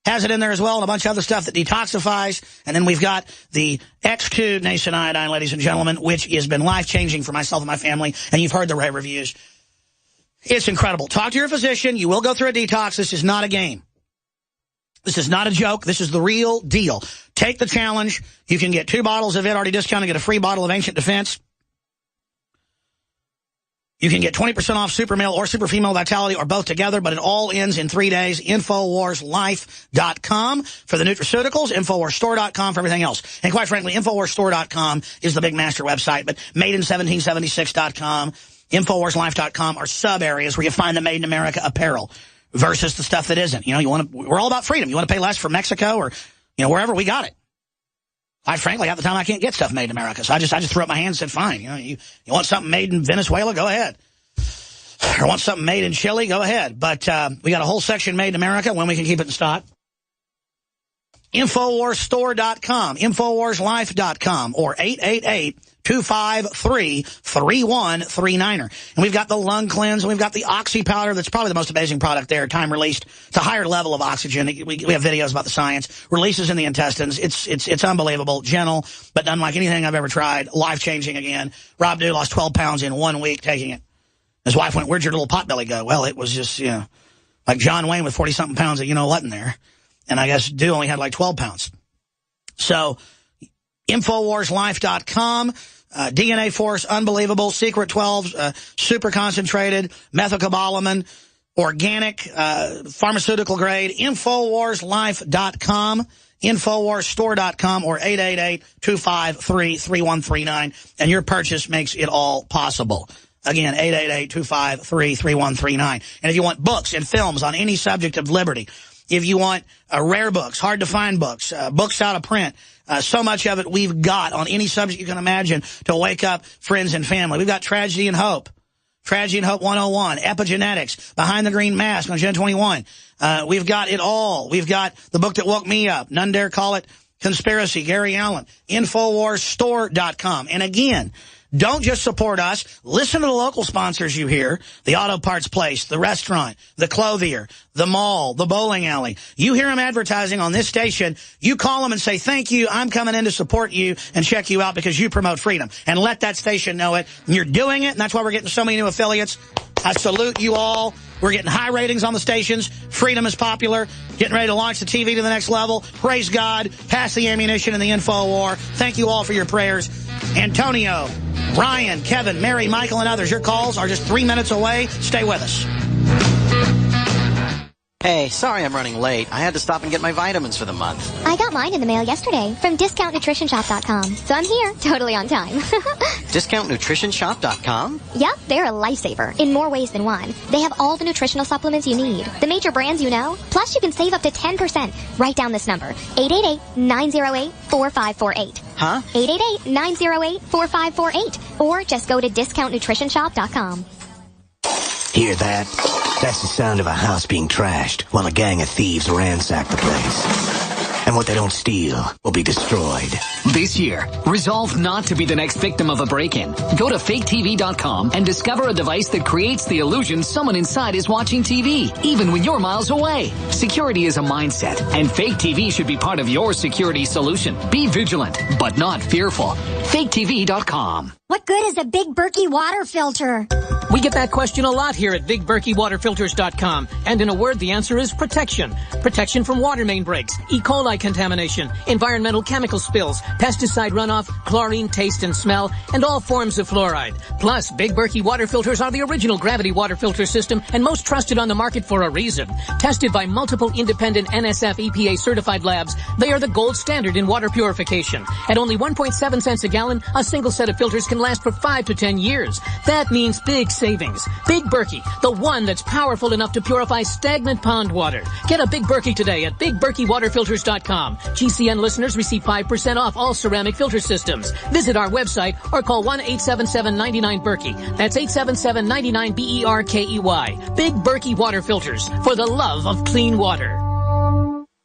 Speaker 2: has it in there as well, and a bunch of other stuff that detoxifies. And then we've got the X2 Nascent Iodine, ladies and gentlemen, which has been life-changing for myself and my family, and you've heard the rave reviews. It's incredible. Talk to your physician. You will go through a detox. This is not a game. This is not a joke. This is the real deal. Take the challenge. You can get 2 bottles of it already discounted, get a free bottle of Ancient Defense. You can get 20% off Super Male or Super Female Vitality or both together, but it all ends in 3 days. InfoWarsLife.com for the nutraceuticals, InfoWarsStore.com for everything else. And quite frankly, InfoWarsStore.com is the big master website, but Made-in-1776.com, InfoWarsLife.com are sub-areas where you find the Made in America apparel versus the stuff that isn't. You know, we're all about freedom. You want to pay less for Mexico or, you know, wherever, we got it. Quite frankly, half the time I can't get stuff made in America, so I just threw up my hands and said, fine. You know, you want something made in Venezuela, go ahead. Or want something made in Chile, go ahead. But we got a whole section made in America when we can keep it in stock. InfoWarsStore.com, InfoWarsLife.com, or 888-253-3139. And we've got the lung cleanse, and we've got the oxy powder. That's probably the most amazing product there, time released. It's a higher level of oxygen. We have videos about the science. Releases in the intestines. It's unbelievable. Gentle, but unlike anything I've ever tried. Life-changing again. Rob Dew lost 12 pounds in 1 week taking it. His wife went, "Where'd your little potbelly go?" Well, it was just, like John Wayne with 40-something pounds of you-know-what in there. And I guess Dew only had like 12 pounds. So, InfoWarsLife.com, DNA Force, unbelievable, Secret 12s, super concentrated, methylcobalamin, organic, pharmaceutical grade, InfoWarsLife.com, InfoWarsStore.com, or 888-253-3139. And your purchase makes it all possible. Again, 888-253-3139. And if you want books and films on any subject of liberty, if you want rare books, hard-to-find books, books out of print, so much of it we've got on any subject you can imagine to wake up friends and family. We've got Tragedy and Hope, Tragedy and Hope 101, Epigenetics, Behind the Green Mask on Gen 21. We've got it all. We've got the book that woke me up, None Dare Call It Conspiracy, Gary Allen, InfoWarsStore.com. And again, don't just support us. Listen to the local sponsors you hear. The auto parts place, the restaurant, the clothier, the mall, the bowling alley. You hear them advertising on this station. You call them and say, "Thank you. I'm coming in to support you and check you out because you promote freedom." And let that station know it. And you're doing it, and that's why we're getting so many new affiliates. I salute you all. We're getting high ratings on the stations. Freedom is popular. Getting ready to launch the TV to the next level. Praise God. Pass the ammunition in the info war. Thank you all for your prayers. Antonio, Ryan, Kevin, Mary, Michael, and others, your calls are just 3 minutes away. Stay with us.
Speaker 17: Hey, sorry I'm running late. I had to stop and get my vitamins for the month.
Speaker 18: I got mine in the mail yesterday from DiscountNutritionShop.com, so I'm here, totally on time.
Speaker 17: DiscountNutritionShop.com?
Speaker 18: Yep, they're a lifesaver in more ways than one. They have all the nutritional supplements you need, the major brands you know, plus you can save up to 10%. Write down this number, 888-908-4548.
Speaker 17: Huh?
Speaker 18: 888-908-4548. Or just go to DiscountNutritionShop.com.
Speaker 19: Hear that? That's the sound of a house being trashed while a gang of thieves ransack the place. And what they don't steal will be destroyed.
Speaker 20: This year, resolve not to be the next victim of a break-in. Go to faketv.com and discover a device that creates the illusion someone inside is watching TV, even when you're miles away. Security is a mindset, and Fake TV should be part of your security solution. Be vigilant, but not fearful. faketv.com.
Speaker 21: What good is a Big Berkey water filter?
Speaker 22: We get that question a lot here at BigBerkeyWaterFilters.com. And in a word, the answer is protection. Protection from water main breaks, E. coli contamination, environmental chemical spills, pesticide runoff, chlorine taste and smell, and all forms of fluoride. Plus, Big Berkey water filters are the original gravity water filter system and most trusted on the market for a reason. Tested by multiple independent NSF EPA certified labs, they are the gold standard in water purification. At only 1.7 cents a gallon, a single set of filters can last for 5 to 10 years. That means big savings. Big Berkey, the one that's powerful enough to purify stagnant pond water. Get a Big Berkey today at BigBerkeyWaterFilters.com. GCN listeners receive 5% off all ceramic filter systems. Visit our website or call 1-877-99-BERKEY. That's 877-99-BERKEY. Big Berkey Water Filters, for the love of clean water.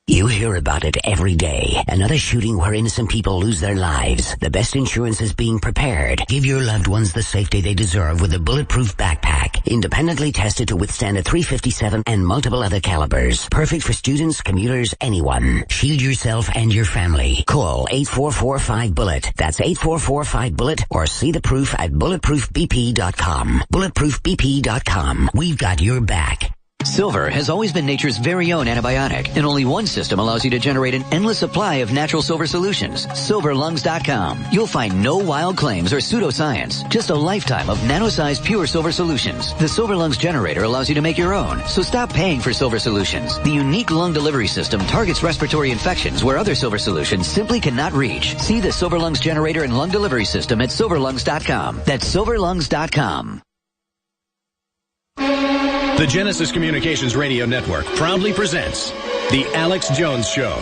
Speaker 19: You hear about it every day. Another shooting where innocent people lose their lives. The best insurance is being prepared. Give your loved ones the safety they deserve with a bulletproof backpack. Independently tested to withstand a .357 and multiple other calibers. Perfect for students, commuters, anyone. Shield yourself and your family. Call 8445-BULLET. That's 8445-BULLET, or see the proof at bulletproofbp.com. Bulletproofbp.com. We've got your back.
Speaker 23: Silver has always been nature's very own antibiotic, and only one system allows you to generate an endless supply of natural silver solutions. SilverLungs.com. You'll find no wild claims or pseudoscience, just a lifetime of nano-sized pure silver solutions. The Silver Lungs generator allows you to make your own, so stop paying for silver solutions. The unique lung delivery system targets respiratory infections where other silver solutions simply cannot reach. See the Silver Lungs generator and lung delivery system at SilverLungs.com. That's SilverLungs.com.
Speaker 4: The Genesis Communications Radio Network proudly presents The Alex Jones Show,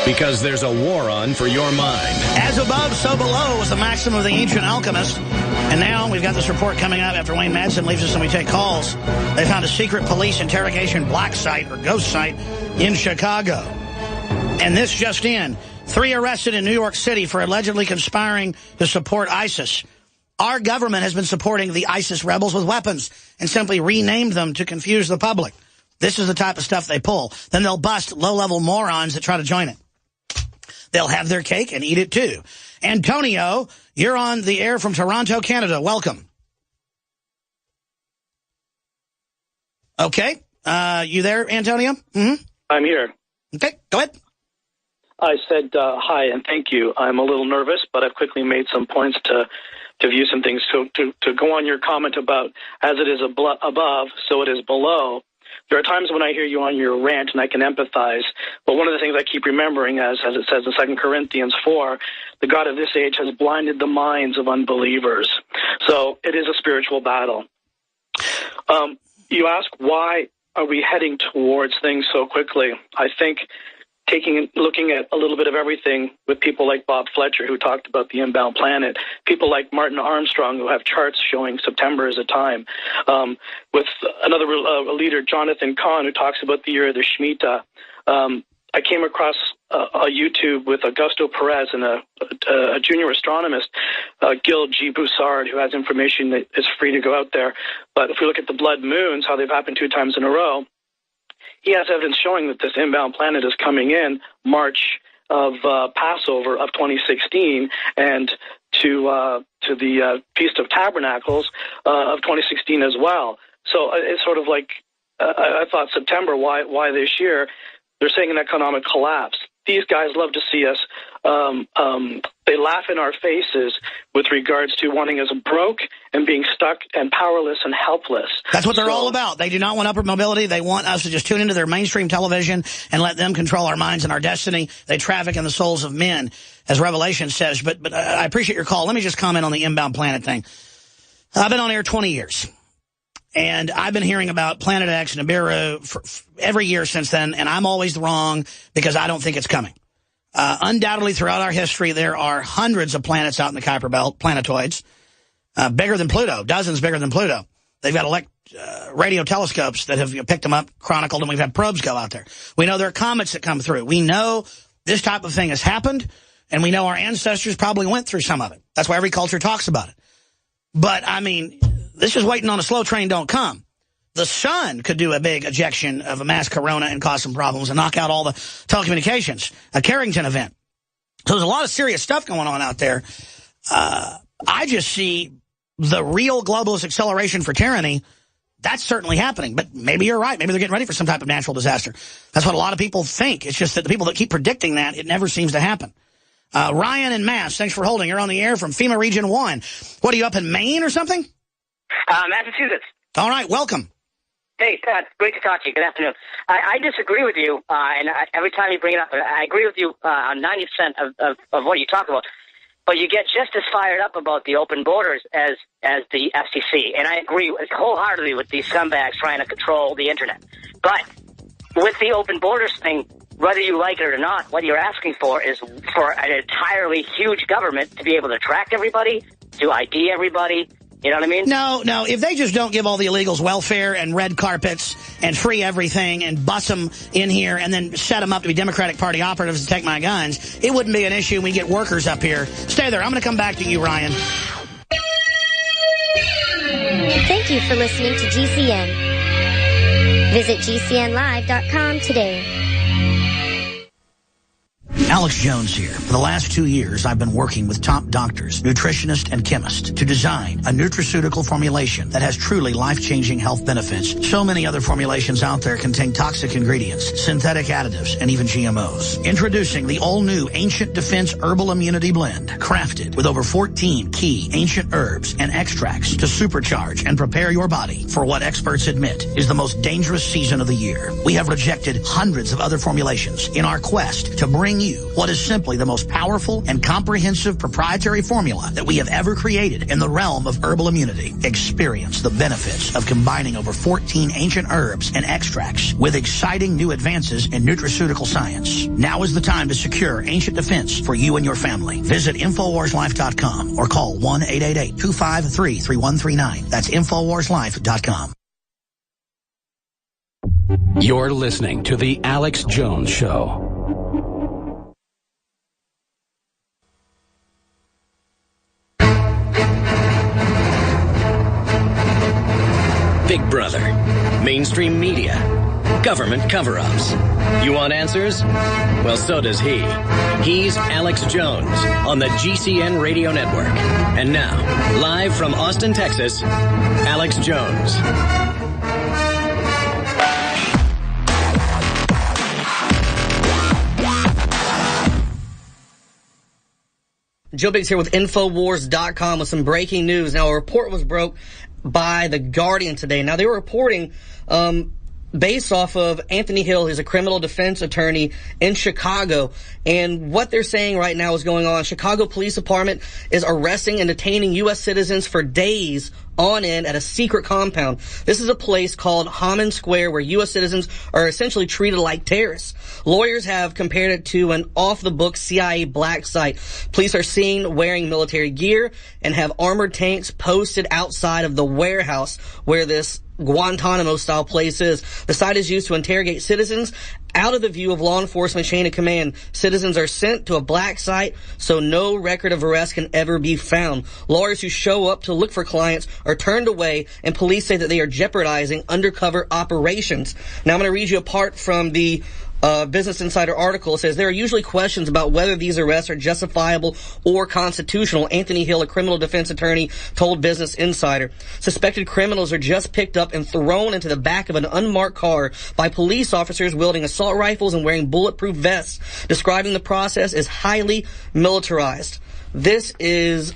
Speaker 4: because there's a war on for your mind.
Speaker 2: As above, so below was the maxim of the ancient alchemist. And now we've got this report coming up after Wayne Madsen leaves us and we take calls. They found a secret police interrogation black site or ghost site in Chicago. And this just in, 3 arrested in New York City for allegedly conspiring to support ISIS. Our government has been supporting the ISIS rebels with weapons and simply renamed them to confuse the public. This is the type of stuff they pull. Then they'll bust low-level morons that try to join it. They'll have their cake and eat it too. Antonio, you're on the air from Toronto, Canada. Welcome. Okay. You there, Antonio? Mm-hmm.
Speaker 3: I'm here.
Speaker 2: Okay, go ahead.
Speaker 3: I said hi and thank you. I'm a little nervous, but I've quickly made some points to view some things. So to go on your comment about as it is above, so it is below. There are times when I hear you on your rant and I can empathize, but one of the things I keep remembering, as it says in 2 Corinthians 4, the God of this age has blinded the minds of unbelievers. So it is a spiritual battle. You ask, why are we heading towards things so quickly? I think looking at a little bit of everything with people like Bob Fletcher, who talked about the inbound planet, people like Martin Armstrong, who have charts showing September as a time, with another leader, Jonathan Kahn, who talks about the year of the Shemitah. I came across a YouTube with Augusto Perez and a junior astronomist, Gil G. Broussard, who has information that is free to go out there. But if we look at the blood moons, how they've happened 2 times in a row, he has evidence showing that this inbound planet is coming in March of Passover of 2016 and to the Feast of Tabernacles of 2016 as well. So it's sort of like I thought September. Why this year? They're saying an economic collapse. These guys love to see us. They laugh in our faces with regards to wanting us broke and being stuck and powerless and helpless.
Speaker 2: That's what they're all about. They do not want upward mobility. They want us to just tune into their mainstream television and let them control our minds and our destiny. They traffic in the souls of men, as Revelation says. But I appreciate your call. Let me just comment on the inbound planet thing. I've been on air 20 years. And I've been hearing about Planet X and Nibiru for every year since then, and I'm always wrong because I don't think it's coming. Undoubtedly, throughout our history, there are hundreds of planets out in the Kuiper Belt, planetoids, bigger than Pluto, dozens bigger than Pluto. They've got radio telescopes that have picked them up, chronicled, and we've had probes go out there. We know there are comets that come through. We know this type of thing has happened, and we know our ancestors probably went through some of it. That's why every culture talks about it. But, I mean, this is waiting on a slow train don't come. The sun could do a big ejection of a mass corona and cause some problems and knock out all the telecommunications, a Carrington event. So there's a lot of serious stuff going on out there. I just see the real globalist acceleration for tyranny. That's certainly happening. But maybe you're right. Maybe they're getting ready for some type of natural disaster. That's what a lot of people think. It's just that the people that keep predicting that, it never seems to happen. Ryan in Mass, thanks for holding. You're on the air from FEMA Region 1. What, are you up in Maine or something?
Speaker 5: Massachusetts.
Speaker 2: All right, welcome.
Speaker 5: Hey, Scott, great to talk to you. Good afternoon. I disagree with you, and every time you bring it up, I agree with you on 90% of what you talk about. But you get just as fired up about the open borders as the FCC, and I agree wholeheartedly with these scumbags trying to control the internet. But with the open borders thing, whether you like it or not, what you're asking for is for an entirely huge government to be able to track everybody, to ID everybody. You know what I mean?
Speaker 2: No. If they just don't give all the illegals welfare and red carpets and free everything and bus them in here and then set them up to be Democratic Party operatives to take my guns, it wouldn't be an issue. We get workers up here. Stay there. I'm going to come back to you, Ryan.
Speaker 18: Thank you for listening to GCN. Visit GCNlive.com today.
Speaker 2: Alex Jones here. For the last 2 years, I've been working with top doctors, nutritionists, and chemists to design a nutraceutical formulation that has truly life-changing health benefits. So many other formulations out there contain toxic ingredients, synthetic additives, and even GMOs. Introducing the all-new Ancient Defense Herbal Immunity Blend, crafted with over 14 key ancient herbs and extracts to supercharge and prepare your body for what experts admit is the most dangerous season of the year. We have rejected hundreds of other formulations in our quest to bring you what is simply the most powerful and comprehensive proprietary formula that we have ever created in the realm of herbal immunity. Experience the benefits of combining over 14 ancient herbs and extracts with exciting new advances in nutraceutical science. Now is the time to secure Ancient Defense for you and your family. Visit InfoWarsLife.com or call 1-888-253-3139. That's InfoWarsLife.com.
Speaker 4: You're listening to The Alex Jones Show.
Speaker 1: Brother, mainstream media, government cover-ups. You want answers? Well, so does he. He's Alex Jones on the GCN Radio Network. And now, live from Austin, Texas, Alex Jones.
Speaker 6: Joe Biggs here with Infowars.com with some breaking news. Now, a report was broke by The Guardian today. Now, they were reporting based off of Anthony Hill, who's a criminal defense attorney in Chicago. And what they're saying right now is going on. Chicago Police Department is arresting and detaining U.S. citizens for days on end at a secret compound. This is a place called Hammond Square where U.S. citizens are essentially treated like terrorists. Lawyers have compared it to an off-the-book CIA black site. Police are seen wearing military gear and have armored tanks posted outside of the warehouse where this Guantanamo-style place is. The site is used to interrogate citizens out of the view of law enforcement chain of command. Citizens are sent to a black site so no record of arrest can ever be found. Lawyers who show up to look for clients are turned away, and police say that they are jeopardizing undercover operations. Now I'm going to read you a part from the Business Insider article. It says, there are usually questions about whether these arrests are justifiable or constitutional. Anthony Hill, a criminal defense attorney, told Business Insider. Suspected criminals are just picked up and thrown into the back of an unmarked car by police officers wielding assault rifles and wearing bulletproof vests, describing the process as highly militarized. This is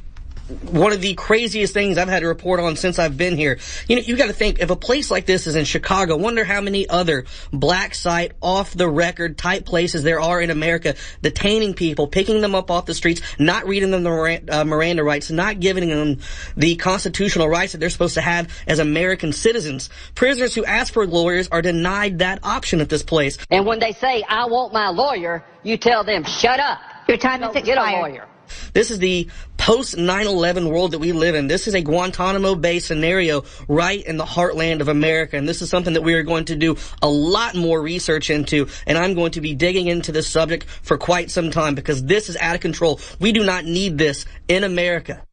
Speaker 6: one of the craziest things I've had to report on since I've been here. You know, you got to think, if a place like this is in Chicago, wonder how many other black site, off-the-record type places there are in America, detaining people, picking them up off the streets, not reading them the Miranda rights, not giving them the constitutional rights that they're supposed to have as American citizens. Prisoners who ask for lawyers are denied that option at this place.
Speaker 7: And when they say, I want my lawyer, you tell them, shut up. Your time is expired. Get a lawyer.
Speaker 6: This is the post-9/11 world that we live in. This is a Guantanamo-based scenario right in the heartland of America, and this is something that we are going to do a lot more research into, and I'm going to be digging into this subject for quite some time because this is out of control. We do not need this in America.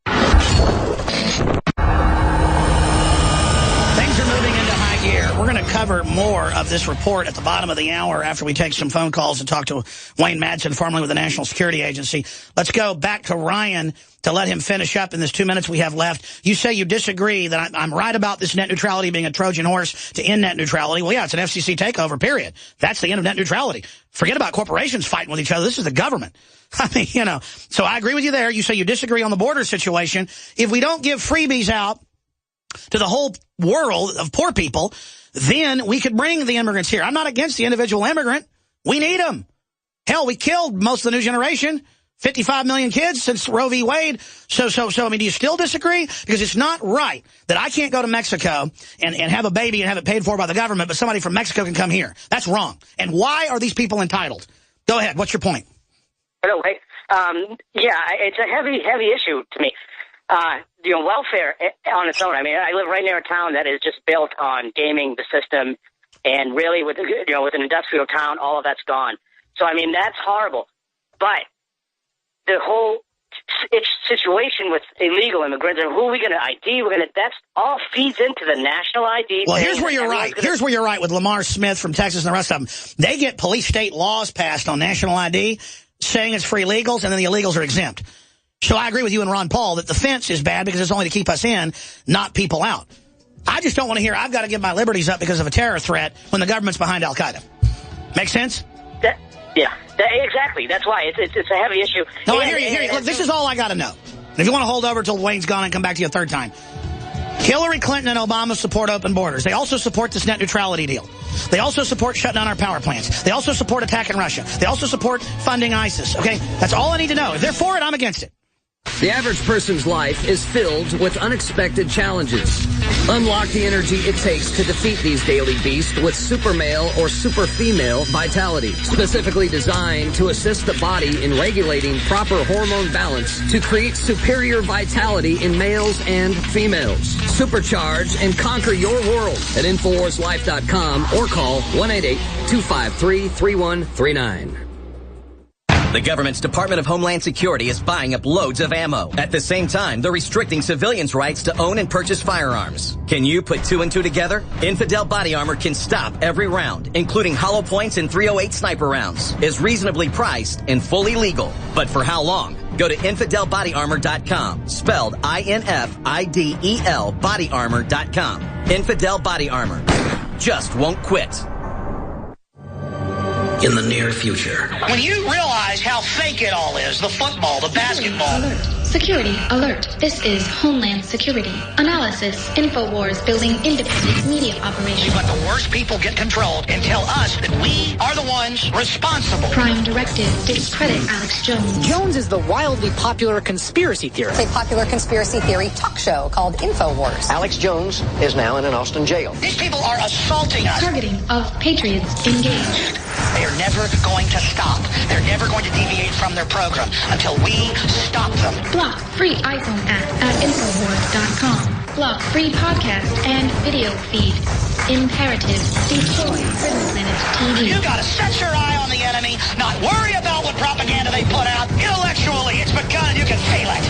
Speaker 2: We're going to cover more of this report at the bottom of the hour after we take some phone calls and talk to Wayne Madsen, formerly with the National Security Agency. Let's go back to Ryan to let him finish up in this 2 minutes we have left. You say you disagree that I'm right about this net neutrality being a Trojan horse to end net neutrality. Well, yeah, it's an FCC takeover, period. That's the end of net neutrality. Forget about corporations fighting with each other. This is the government. I mean, you know, so I agree with you there. You say you disagree on the border situation. If we don't give freebies out to the whole world of poor people, then we could bring the immigrants here. I'm not against the individual immigrant. We need them. Hell, we killed most of the new generation, 55 million kids since Roe v. Wade. So, I mean, do you still disagree? Because it's not right that I can't go to Mexico and have a baby and have it paid for by the government, but somebody from Mexico can come here. That's wrong. And why are these people entitled? Go ahead. What's your point?
Speaker 5: Yeah, it's a heavy issue to me. Welfare on its own. I mean, I live right near a town that is just built on gaming the system, and really with an industrial town, all of that's gone. So, I mean, that's horrible. But the whole situation with illegal immigrants and who are we going to ID, that's all feeds into the national ID.
Speaker 2: Well, here's where you're right. Here's where you're right with Lamar Smith from Texas and the rest of them. They get police state laws passed on national ID saying it's for illegals, and then the illegals are exempt. So I agree with you and Ron Paul that the fence is bad because it's only to keep us in, not people out. I just don't want to hear I've got to give my liberties up because of a terror threat when the government's behind Al-Qaeda. Make sense?
Speaker 5: Exactly. That's why it's a heavy issue.
Speaker 2: No, I hear you. Look, this is all I got to know. If you want to hold over until Wayne's gone and come back to you a third time. Hillary Clinton and Obama support open borders. They also support this net neutrality deal. They also support shutting down our power plants. They also support attacking Russia. They also support funding ISIS. Okay? That's all I need to know. If they're for it, I'm against it.
Speaker 8: The average person's life is filled with unexpected challenges. Unlock the energy it takes to defeat these daily beasts with super male or super female vitality, specifically designed to assist the body in regulating proper hormone balance to create superior vitality in males and females. Supercharge and conquer your world at InfoWarsLife.com or call 1-888-253-3139.
Speaker 12: The government's Department of Homeland Security is buying up loads of ammo. At the same time, they're restricting civilians' rights to own and purchase firearms. Can you put two and two together? Infidel Body Armor can stop every round, including hollow points and .308 sniper rounds. Is reasonably priced and fully legal. But for how long? Go to InfidelBodyArmor.com, spelled INFIDEL bodyarmor.com. Infidel Body Armor. Just won't quit.
Speaker 2: In the near future.
Speaker 9: When you realize how fake it all is, the football, the basketball.
Speaker 10: Alert. Security alert. This is Homeland Security. Analysis. Infowars building independent media operation.
Speaker 9: You let the worst people get control and tell us that we are the ones responsible.
Speaker 10: Prime directive. Discredit Alex Jones.
Speaker 11: Jones is the wildly popular conspiracy theorist.
Speaker 24: It's a popular conspiracy theory talk show called Infowars.
Speaker 11: Alex Jones is now in an Austin jail.
Speaker 9: These people are assaulting us.
Speaker 10: Targeting of patriots engaged.
Speaker 9: They are never going to stop. They're never going to deviate from their program until we stop them.
Speaker 10: Block free iPhone app at Infowars.com. Block free podcast and video feed. Imperative. Destroy Prison Planet TV.
Speaker 9: You gotta set your eye on the enemy, not worry about what propaganda they put out. Intellectually, it's begun and you can feel it.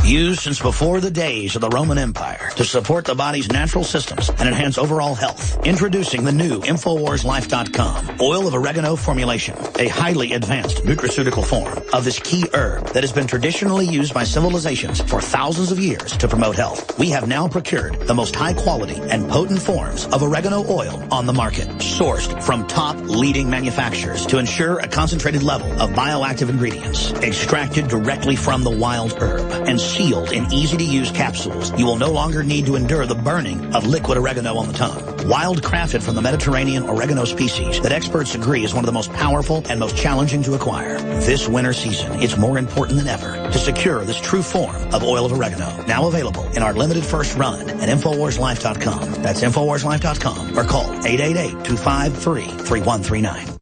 Speaker 2: Used since before the days of the Roman Empire to support the body's natural systems and enhance overall health. Introducing the new InfoWarsLife.com oil of oregano formulation, a highly advanced nutraceutical form of this key herb that has been traditionally used by civilizations for thousands of years to promote health. We have now procured the most high quality and potent forms of oregano oil on the market, sourced from top leading manufacturers to ensure a concentrated level of bioactive ingredients, extracted directly from the wild herb and sealed in easy-to-use capsules. You will no longer need to endure the burning of liquid oregano on the tongue. Wild crafted from the Mediterranean oregano species that experts agree is one of the most powerful and most challenging to acquire. This winter season, it's more important than ever to secure this true form of oil of oregano. Now available in our limited first run at InfoWarsLife.com. That's InfoWarsLife.com or call 888-253-3139.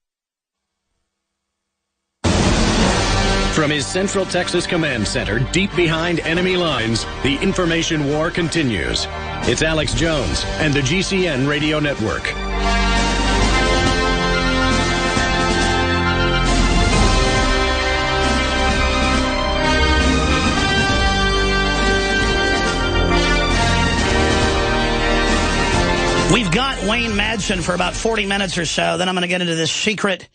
Speaker 4: From his Central Texas Command Center, deep behind enemy lines, the information war continues. It's Alex Jones and the GCN Radio Network.
Speaker 2: We've got Wayne Madsen for about 40 minutes or so. Then I'm going to get into this secret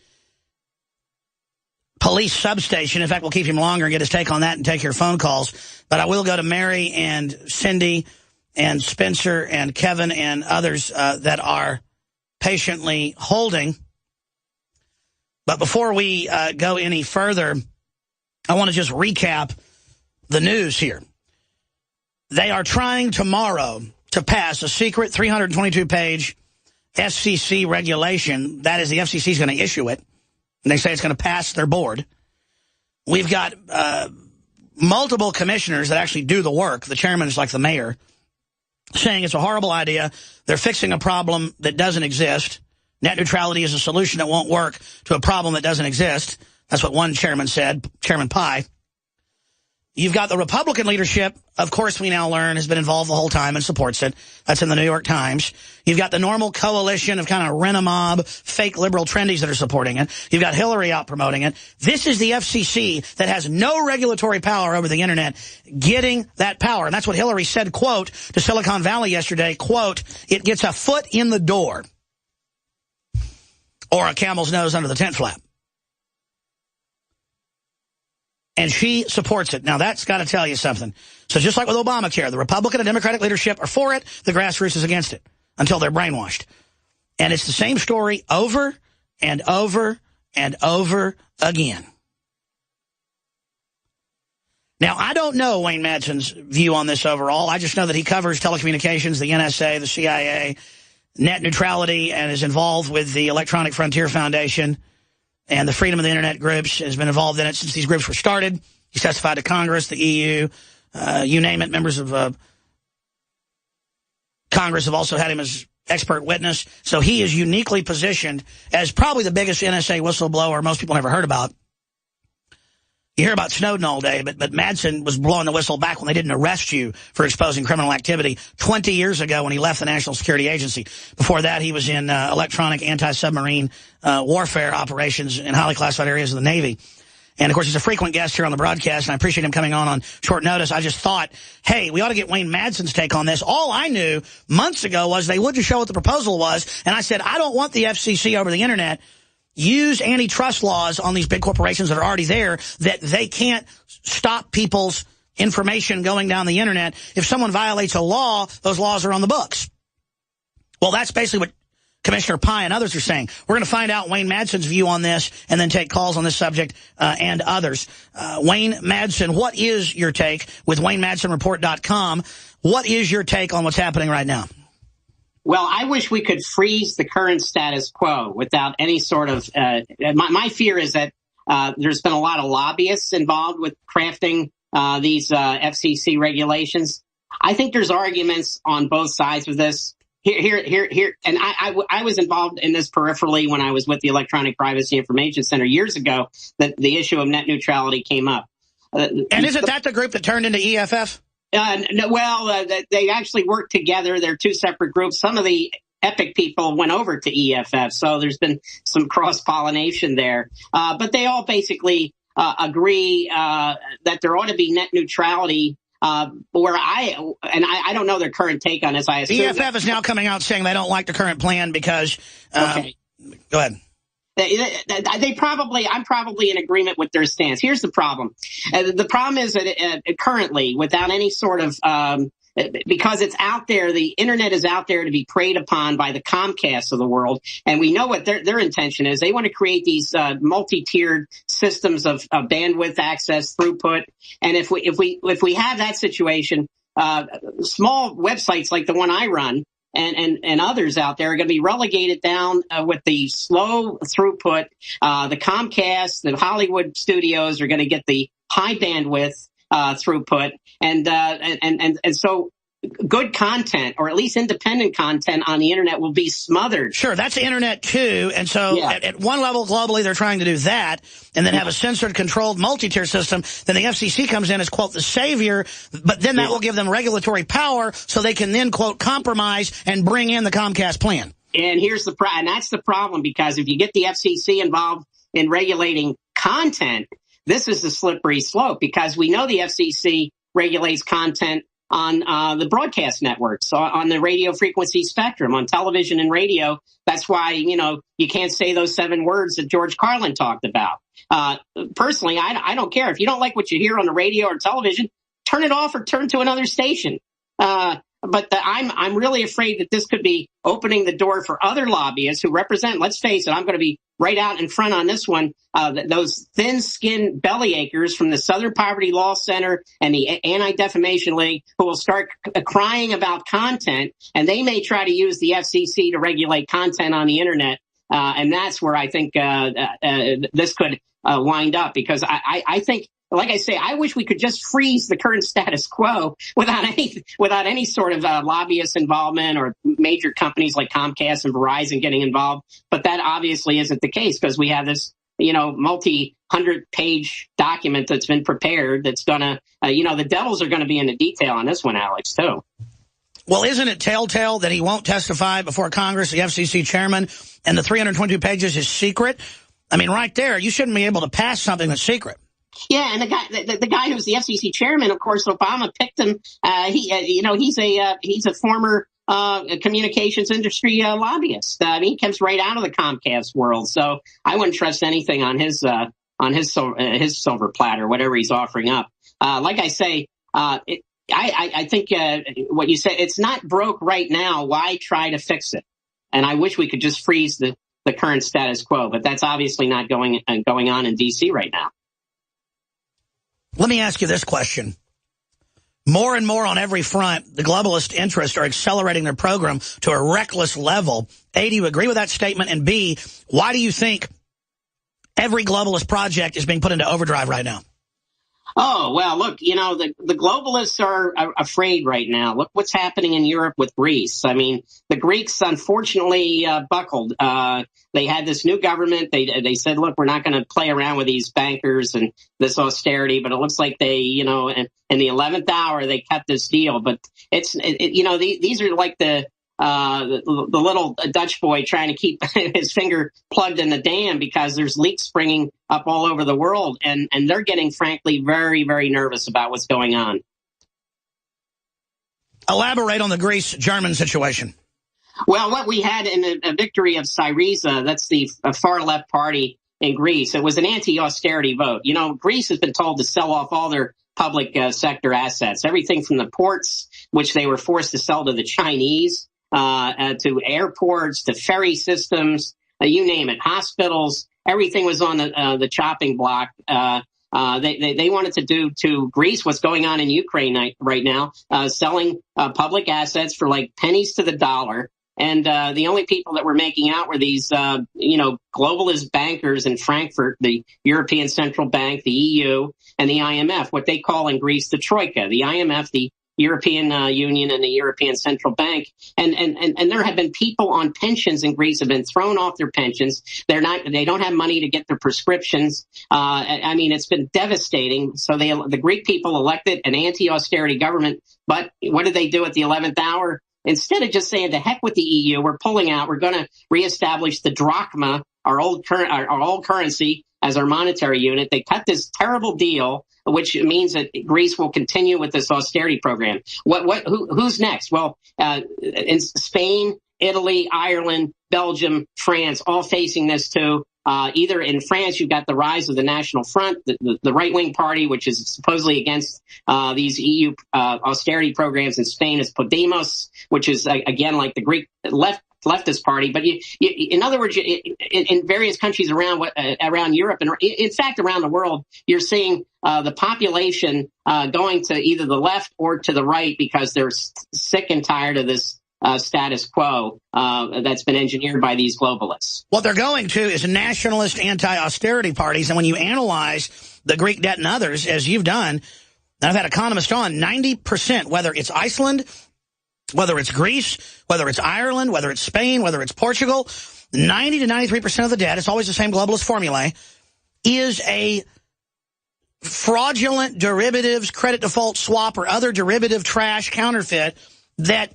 Speaker 2: police substation. In fact, we'll keep him longer and get his take on that and take your phone calls. But I will go to Mary and Cindy and Spencer and Kevin and others that are patiently holding. But before we go any further, I want to just recap the news here. They are trying tomorrow to pass a secret 322-page FCC regulation. That is, the FCC is going to issue it. And they say it's going to pass their board. We've got multiple commissioners that actually do the work. The chairman is like the mayor, saying it's a horrible idea. They're fixing a problem that doesn't exist. Net neutrality is a solution that won't work to a problem that doesn't exist. That's what one chairman said, Chairman Pai. You've got the Republican leadership, of course we now learn, has been involved the whole time and supports it. That's in the New York Times. You've got the normal coalition of kind of rent-a-mob, fake liberal trendies that are supporting it. You've got Hillary out promoting it. This is the FCC that has no regulatory power over the Internet getting that power. And that's what Hillary said, quote, to Silicon Valley yesterday, quote, it gets a foot in the door. Or a camel's nose under the tent flap. And she supports it. Now, that's got to tell you something. So just like with Obamacare, the Republican and Democratic leadership are for it. The grassroots is against it until they're brainwashed. And it's the same story over and over and over again. Now, I don't know Wayne Madsen's view on this overall. I just know that he covers telecommunications, the NSA, the CIA, net neutrality, and is involved with the Electronic Frontier Foundation and the Freedom of the Internet groups, has been involved in it since these groups were started. He's testified to Congress, the EU, you name it. Members of Congress have also had him as expert witness. So he is uniquely positioned as probably the biggest NSA whistleblower most people never heard about. You hear about Snowden all day, but Madsen was blowing the whistle back when they didn't arrest you for exposing criminal activity 20 years ago when he left the National Security Agency. Before that, he was in electronic anti-submarine warfare operations in highly classified areas of the Navy. And, of course, he's a frequent guest here on the broadcast, and I appreciate him coming on short notice. I just thought, hey, we ought to get Wayne Madsen's take on this. All I knew months ago was they wouldn't show what the proposal was, and I said, I don't want the FCC over the Internet use antitrust laws on these big corporations that are already there, that they can't stop people's information going down the Internet. If someone violates a law, those laws are on the books. Well, that's basically what Commissioner Pai and others are saying. We're going to find out Wayne Madsen's view on this and then take calls on this subject and others. Wayne Madsen, what is your take with WayneMadsenReport.com? What is your take on what's happening right now?
Speaker 13: Well, I wish we could freeze the current status quo without any sort of my fear is that there's been a lot of lobbyists involved with crafting these FCC regulations. I think there's arguments on both sides of this. Here, and I was involved in this peripherally when I was with the Electronic Privacy Information Center years ago. That the issue of net neutrality came up.
Speaker 2: And isn't that the group that turned into EFF?
Speaker 13: No, well, they actually work together. They're two separate groups. Some of the Epic people went over to EFF, so there's been some cross-pollination there. But they all basically agree that there ought to be net neutrality. Where I don't know their current take on this. I assume
Speaker 2: EFF is now coming out saying they don't like the current plan because.
Speaker 13: Okay.
Speaker 2: Go ahead.
Speaker 13: I'm probably in agreement with their stance. Here's the problem. The problem is that currently, without any sort of, because it's out there, the Internet is out there to be preyed upon by the Comcasts of the world. And we know what their intention is. They want to create these multi-tiered systems of bandwidth access, throughput. And if we have that situation, small websites like the one I run, and others out there are going to be relegated down with the slow throughput. The Comcast, the Hollywood studios are going to get the high bandwidth throughput, and so good content, or at least independent content on the Internet, will be smothered.
Speaker 2: Sure, that's the Internet too. And so at one level globally, they're trying to do that and then have a censored, controlled multi-tier system. Then the FCC comes in as, quote, the savior, but then that will give them regulatory power so they can then, quote, compromise and bring in the Comcast plan.
Speaker 13: And here's and that's the problem, because if you get the FCC involved in regulating content, this is the slippery slope, because we know the FCC regulates content on the broadcast networks, on the radio frequency spectrum, on television and radio. That's why, you can't say those 7 words that George Carlin talked about. Personally, I don't care. If you don't like what you hear on the radio or television, turn it off or turn to another station. But I'm really afraid that this could be opening the door for other lobbyists who represent, let's face it, I'm going to be right out in front on this one, those thin-skinned bellyachers from the Southern Poverty Law Center and the Anti-Defamation League, who will start crying about content, and they may try to use the FCC to regulate content on the Internet. And that's where I think this could wind up, because I think, like I say, I wish we could just freeze the current status quo without any sort of lobbyist involvement or major companies like Comcast and Verizon getting involved. But that obviously isn't the case, because we have this, multi-100-page document that's been prepared that's going to, the devils are going to be in the detail on this one, Alex, too.
Speaker 2: Well, isn't it telltale that he won't testify before Congress, the FCC chairman, and the 322 pages is secret? I mean, right there, you shouldn't be able to pass something that's secret.
Speaker 13: Yeah, and the guy who's the FCC chairman, of course, Obama picked him. He's a former communications industry lobbyist. He comes right out of the Comcast world, so I wouldn't trust anything on his silver platter, whatever he's offering up. Like I say, I think what you said, it's not broke right now. Why try to fix it? And I wish we could just freeze the current status quo, but that's obviously not going on in D.C. right now.
Speaker 2: Let me ask you this question. More and more on every front, the globalist interests are accelerating their program to a reckless level. A, do you agree with that statement? And B, why do you think every globalist project is being put into overdrive right now?
Speaker 13: Oh, well, look, the globalists are afraid right now. Look what's happening in Europe with Greece. I mean, the Greeks, unfortunately, buckled. They had this new government. They said, look, we're not going to play around with these bankers and this austerity. But it looks like they, in the 11th hour, they cut this deal. But these are like the little Dutch boy trying to keep his finger plugged in the dam because there's leaks springing up all over the world. And they're getting, frankly, very, very nervous about what's going on.
Speaker 2: Elaborate on the Greece-German situation.
Speaker 13: Well, what we had in a victory of Syriza, that's the far-left party in Greece, it was an anti-austerity vote. Greece has been told to sell off all their public sector assets, everything from the ports, which they were forced to sell to the Chinese, to airports, to ferry systems, you name it, hospitals, everything was on the chopping block. They wanted to do to Greece what's going on in Ukraine right now, selling public assets for like pennies to the dollar. And the only people that were making out were these, globalist bankers in Frankfurt, the European Central Bank, the EU, and the IMF, what they call in Greece the Troika, the IMF, the European Union, and the European Central Bank. And there have been people on pensions in Greece have been thrown off their pensions. They don't have money to get their prescriptions. I mean, it's been devastating. So the Greek people elected an anti-austerity government. But what did they do at the 11th hour? Instead of just saying, to heck with the EU, we're pulling out, we're going to reestablish the drachma, our old currency, as our monetary unit. They cut this terrible deal, which means that Greece will continue with this austerity program. Who's next? Well, in Spain, Italy, Ireland, Belgium, France, all facing this too. Either in France, you've got the rise of the National Front, the right-wing party, which is supposedly against these EU austerity programs. In Spain, is Podemos, which is, again, like the Greek leftist party. But in other words, in various countries around Europe and in fact around the world, you're seeing the population going to either the left or to the right because they're sick and tired of this status quo that's been engineered by these globalists.
Speaker 2: What they're going to is nationalist anti-austerity parties. And when you analyze the Greek debt and others, as you've done, and I've had economists on, 90%, whether it's Iceland, whether it's Greece, whether it's Ireland, whether it's Spain, whether it's Portugal, 90 to 93% of the debt, it's always the same globalist formulae, is a fraudulent derivatives, credit default swap, or other derivative trash counterfeit that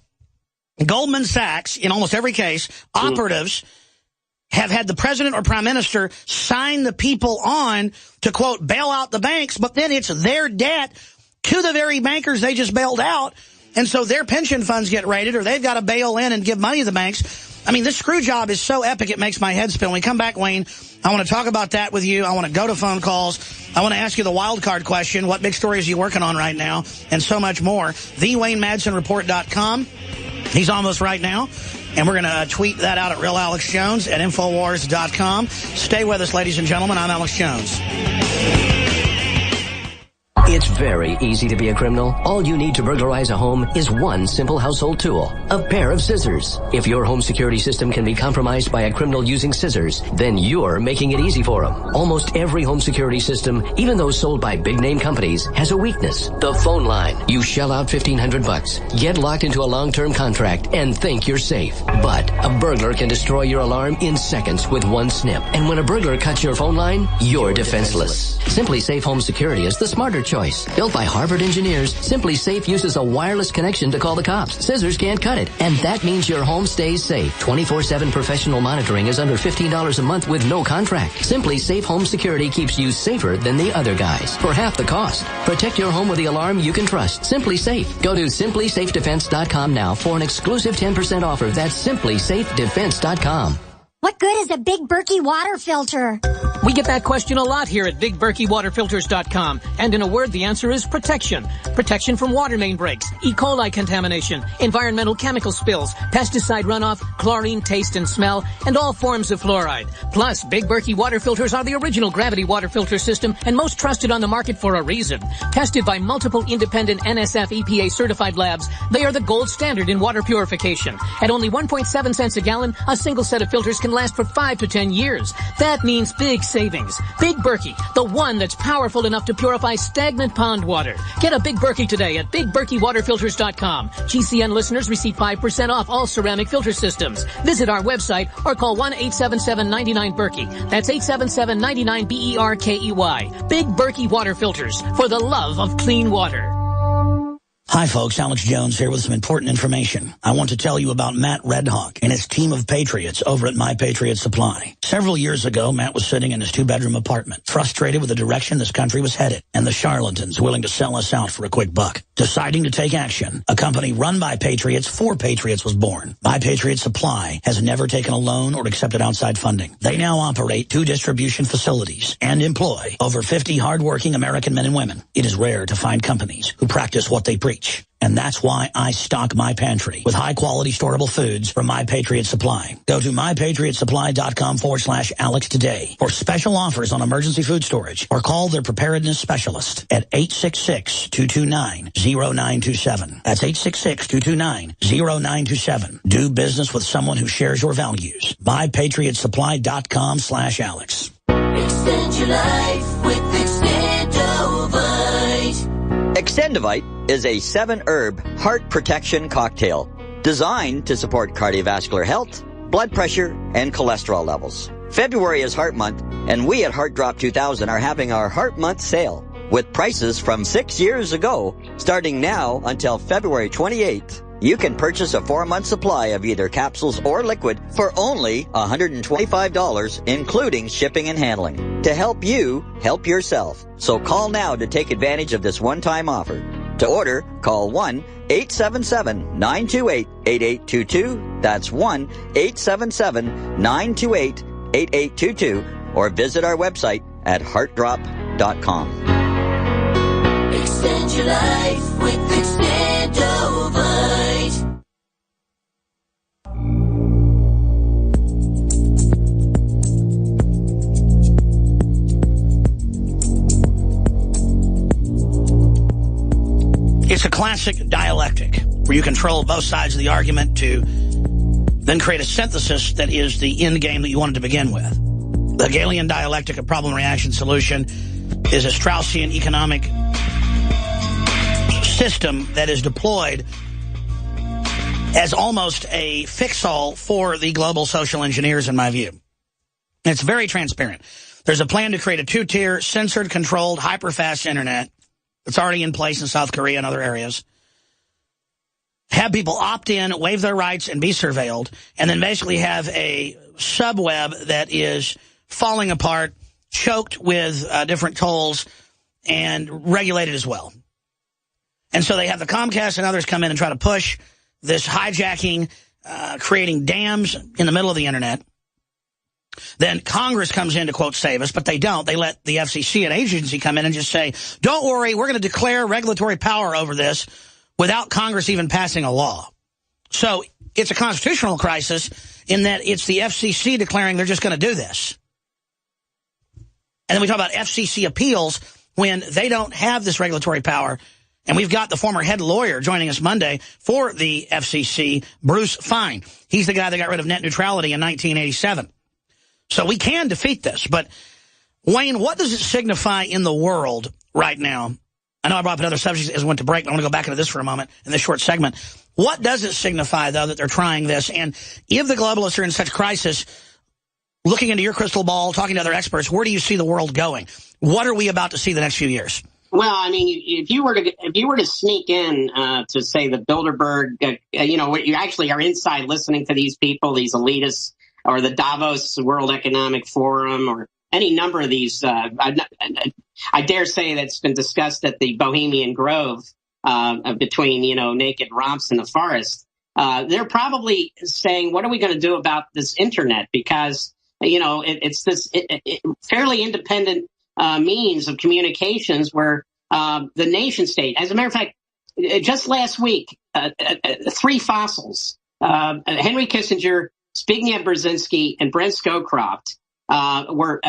Speaker 2: Goldman Sachs, in almost every case, operatives have had the president or prime minister sign the people on to, quote, bail out the banks, but then it's their debt to the very bankers they just bailed out, and so their pension funds get raided, or they've got to bail in and give money to the banks. I mean, this screw job is so epic it makes my head spin. When we come back, Wayne, I want to talk about that with you. I want to go to phone calls. I want to ask you the wild card question. What big stories are you working on right now? And so much more. TheWayneMadsenReport.com. He's almost right now. And we're going to tweet that out at Real Alex Jones at Infowars.com. Stay with us, ladies and gentlemen. I'm Alex Jones.
Speaker 14: It's very easy to be a criminal. All you need to burglarize a home is one simple household tool, a pair of scissors. If your home security system can be compromised by a criminal using scissors, then you're making it easy for them. Almost every home security system, even those sold by big-name companies, has a weakness. The phone line. You shell out $1,500, get locked into a long-term contract, and think you're safe. But a burglar can destroy your alarm in seconds with one snip. And when a burglar cuts your phone line, you're defenseless. Simply Safe Home Security is the smarter choice. Built by Harvard engineers, Simply Safe uses a wireless connection to call the cops. Scissors can't cut it, and that means your home stays safe. 24/7 professional monitoring is under $15 a month with no contract. Simply Safe Home Security keeps you safer than the other guys for half the cost. Protect your home with the alarm you can trust. Simply Safe. Go to simplysafedefense.com now for an exclusive 10% offer. That's simplysafedefense.com.
Speaker 21: What good is a Big Berkey water filter?
Speaker 22: We get that question a lot here at BigBerkeyWaterFilters.com. And in a word, the answer is protection. Protection from water main breaks, E. coli contamination, environmental chemical spills, pesticide runoff, chlorine taste and smell, and all forms of fluoride. Plus, Big Berkey water filters are the original gravity water filter system and most trusted on the market for a reason. Tested by multiple independent NSF EPA certified labs, they are the gold standard in water purification. At only 1.7 cents a gallon, a single set of filters can last for 5 to 10 years. That means big savings. Big Berkey, the one that's powerful enough to purify stagnant pond water. Get a Big Berkey today at BigBerkeyWaterFilters.com. GCN listeners receive 5% off all ceramic filter systems. Visit our website or call 1-877-99-BERKEY. That's 877-99-BERKEY. Big Berkey Water Filters, for the love of clean water.
Speaker 2: Hi, folks. Alex Jones here with some important information. I want to tell you about Matt Redhawk and his team of patriots over at My Patriot Supply. Several years ago, Matt was sitting in his two-bedroom apartment, frustrated with the direction this country was headed and the charlatans willing to sell us out for a quick buck. Deciding to take action, a company run by patriots for patriots was born. My Patriot Supply has never taken a loan or accepted outside funding. They now operate 2 distribution facilities and employ over 50 hardworking American men and women. It is rare to find companies who practice what they preach. And that's why I stock my pantry with high-quality storable foods from My Patriot Supply. Go to mypatriotsupply.com/Alex today for special offers on emergency food storage, or call their preparedness specialist at 866-229-0927. That's 866-229-0927. Do business with someone who shares your values. mypatriotsupply.com/Alex.
Speaker 15: Extend your life with Extendovite.
Speaker 16: Extendovite is a 7-herb heart protection cocktail designed to support cardiovascular health, blood pressure, and cholesterol levels. February is Heart Month, and we at Heart Drop 2000 are having our Heart Month sale with prices from 6 years ago, starting now until February 28th. You can purchase a 4-month supply of either capsules or liquid for only $125, including shipping and handling, to help you help yourself. So call now to take advantage of this one-time offer. To order, call 1-877-928-8822. That's 1-877-928-8822. Or visit our website at heartdrop.com.
Speaker 15: Extend your life with Extendovite.
Speaker 2: It's a classic dialectic where you control both sides of the argument to then create a synthesis that is the end game that you wanted to begin with. The Hegelian dialectic of problem, reaction, solution is a Straussian economic system that is deployed as almost a fix-all for the global social engineers, in my view. And it's very transparent. There's a plan to create a 2-tier, censored, controlled, hyper-fast internet. It's already in place in South Korea and other areas. Have people opt in, waive their rights, and be surveilled, and then basically have a subweb that is falling apart, choked with different tolls, and regulated as well. And so they have the Comcast and others come in and try to push this hijacking, creating dams in the middle of the internet. Then Congress comes in to, quote, save us, but they don't. They let the FCC, an agency, come in and just say, don't worry, we're going to declare regulatory power over this without Congress even passing a law. So it's a constitutional crisis in that it's the FCC declaring they're just going to do this. And then we talk about FCC appeals when they don't have this regulatory power. And we've got the former head lawyer joining us Monday for the FCC, Bruce Fine. He's the guy that got rid of net neutrality in 1987. So we can defeat this. But, Wayne, what does it signify in the world right now? I know I brought up another subject as we went to break, but I want to go back into this for a moment in this short segment. What does it signify, though, that they're trying this? And if the globalists are in such crisis, looking into your crystal ball, talking to other experts, where do you see the world going? What are we about to see the next few years?
Speaker 13: Well, I mean, if you were to sneak in to say the Bilderberg, you actually are inside listening to these people, these elitists, or the Davos World Economic Forum, or any number of these. I dare say that's been discussed at the Bohemian Grove between, naked romps in the forest. They're probably saying, what are we going to do about this internet? Because, it's this fairly independent means of communications where the nation state, as a matter of fact, just last week, 3 fossils, Henry Kissinger, Zbigniew Brzezinski, and Brent Scowcroft were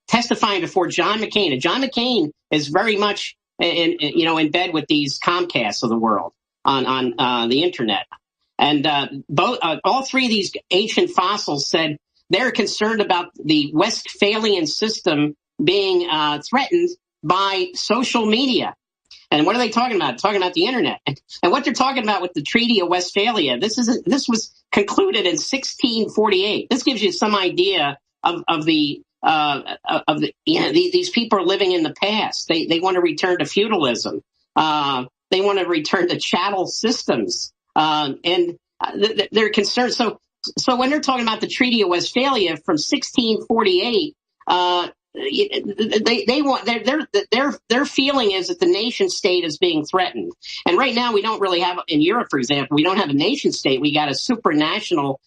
Speaker 13: testifying before John McCain. And John McCain is very much in bed with these Comcasts of the world on the internet. And all 3 of these ancient fossils said they're concerned about the Westphalian system being threatened by social media. And what are they talking about? Talking about the internet. And what they're talking about with the Treaty of Westphalia, this was concluded in 1648. This gives you some idea of the these people are living in the past. They want to return to feudalism. They want to return to chattel systems. And they're concerned. So when they're talking about the Treaty of Westphalia from 1648, their feeling is that the nation state is being threatened. And right now we don't really have, in Europe, for example, we don't have a nation state. We got a supranational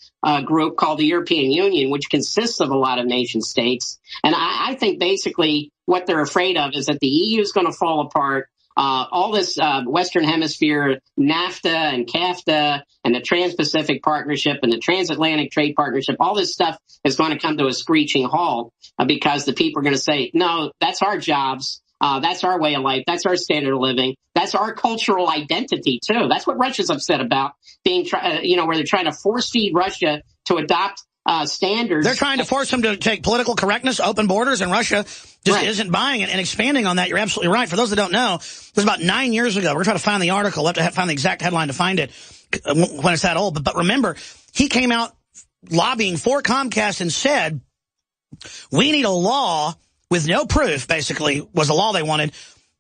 Speaker 13: group called the European Union, which consists of a lot of nation states. And I think basically what they're afraid of is that the EU is going to fall apart. All this Western Hemisphere, NAFTA and CAFTA and the Trans-Pacific Partnership and the Transatlantic Trade Partnership, all this stuff is going to come to a screeching halt because the people are going to say, no, that's our jobs. That's our way of life. That's our standard of living. That's our cultural identity, too. That's what Russia's upset about, where they're trying to force feed Russia to adopt standards.
Speaker 2: They're trying to force them to take political correctness, open borders, and Russia just isn't buying it. And expanding on that, you're absolutely right. For those that don't know, it was about 9 years ago. We're trying to find the article. We'll have to find the exact headline to find it when it's that old. But remember, he came out lobbying for Comcast and said, we need a law with no proof, basically, was the law they wanted,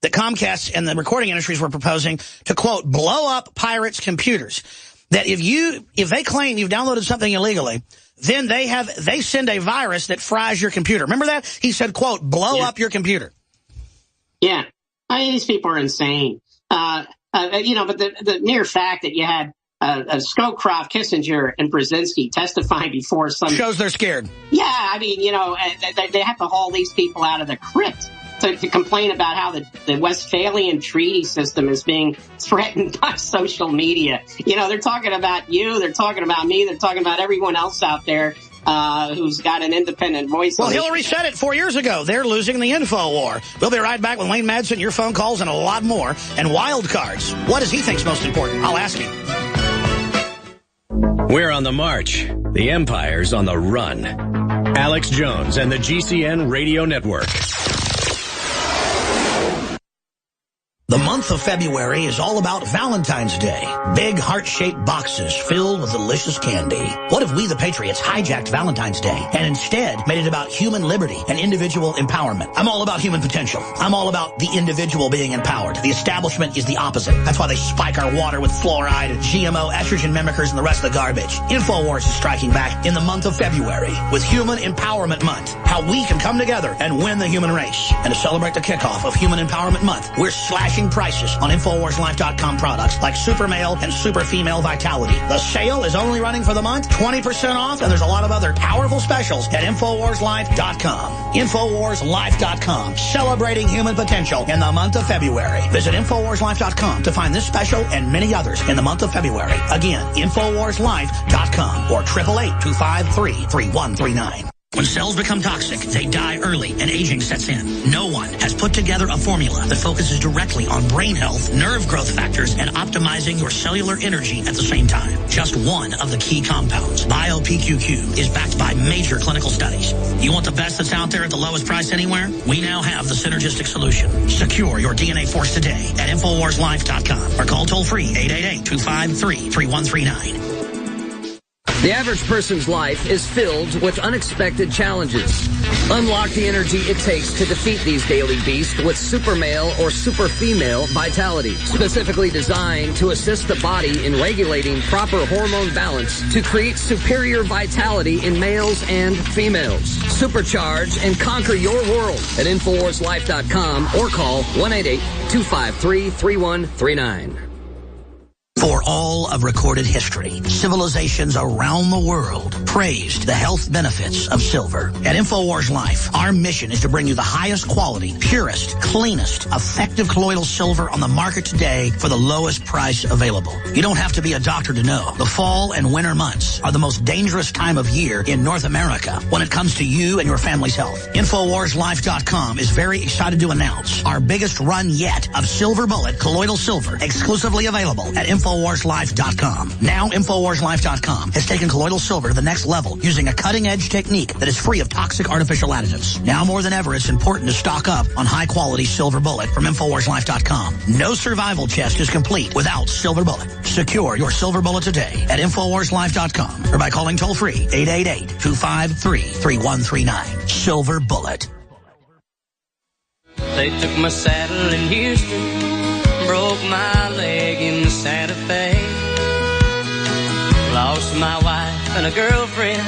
Speaker 2: that Comcast and the recording industries were proposing to, quote, blow up pirates' computers. That if they claim you've downloaded something illegally, then they send a virus that fries your computer. Remember that? He said, quote, blow up your computer.
Speaker 13: Yeah. I mean, these people are insane. But the mere fact that you had Scowcroft, Kissinger, and Brzezinski testifying before some...
Speaker 2: shows they're scared.
Speaker 13: Yeah, I mean, they have to haul these people out of the crypt to complain about how the Westphalian treaty system is being threatened by social media. They're talking about you, they're talking about me, they're talking about everyone else out there who's got an independent voice.
Speaker 2: Well, Hillary said it 4 years ago. They're losing the info war. We'll be right back with Wayne Madsen, your phone calls, and a lot more. And wild cards. What does he think's most important? I'll ask him.
Speaker 1: We're on the march. The empire's on the run. Alex Jones and the GCN Radio Network.
Speaker 2: The month of February is all about Valentine's Day. Big heart-shaped boxes filled with delicious candy. What if we, the Patriots, hijacked Valentine's Day and instead made it about human liberty and individual empowerment? I'm all about human potential. I'm all about the individual being empowered. The establishment is the opposite. That's why they spike our water with fluoride and GMO, estrogen mimickers, and the rest of the garbage. Infowars is striking back in the month of February with Human Empowerment Month. How we can come together and win the human race. And to celebrate the kickoff of Human Empowerment Month, we're slashing prices on InfoWarsLife.com products like Super Male and Super Female Vitality. The sale is only running for the month, 20% off, and there's a lot of other powerful specials at InfoWarsLife.com. InfoWarsLife.com, celebrating human potential in the month of February. Visit InfoWarsLife.com to find this special and many others in the month of February. Again, InfoWarsLife.com or 888-253-3139. When cells become toxic, they die early and aging sets in. No one has put together a formula that focuses directly on brain health, nerve growth factors, and optimizing your cellular energy at the same time. Just one of the key compounds, BioPQQ, is backed by major clinical studies. You want the best that's out there at the lowest price anywhere? We now have the synergistic solution. Secure your DNA force today at InfoWarsLife.com or call toll-free 888-253-3139.
Speaker 8: The average person's life is filled with unexpected challenges. Unlock the energy it takes to defeat these daily beasts with super male or super female vitality, specifically designed to assist the body in regulating proper hormone balance to create superior vitality in males and females. Supercharge and conquer your world at InfoWarsLife.com or call 1-888-253-3139.
Speaker 2: For all of recorded history, civilizations around the world praised the health benefits of silver. At InfoWars Life, our mission is to bring you the highest quality, purest, cleanest, effective colloidal silver on the market today for the lowest price available. You don't have to be a doctor to know. The fall and winter months are the most dangerous time of year in North America when it comes to you and your family's health. InfoWarsLife.com is very excited to announce our biggest run yet of Silver Bullet colloidal silver, exclusively available at InfoWarsLife.com. InfoWarsLife.com. Now, InfoWarsLife.com has taken colloidal silver to the next level using a cutting-edge technique that is free of toxic artificial additives. Now more than ever, it's important to stock up on high-quality silver bullet from InfoWarsLife.com. No survival chest is complete without silver bullet. Secure your silver bullet today at InfoWarsLife.com or by calling toll-free 888-253-3139. Silver Bullet.
Speaker 17: They took my saddle in Houston, broke my leg in Santa Fe, lost my wife and a girlfriend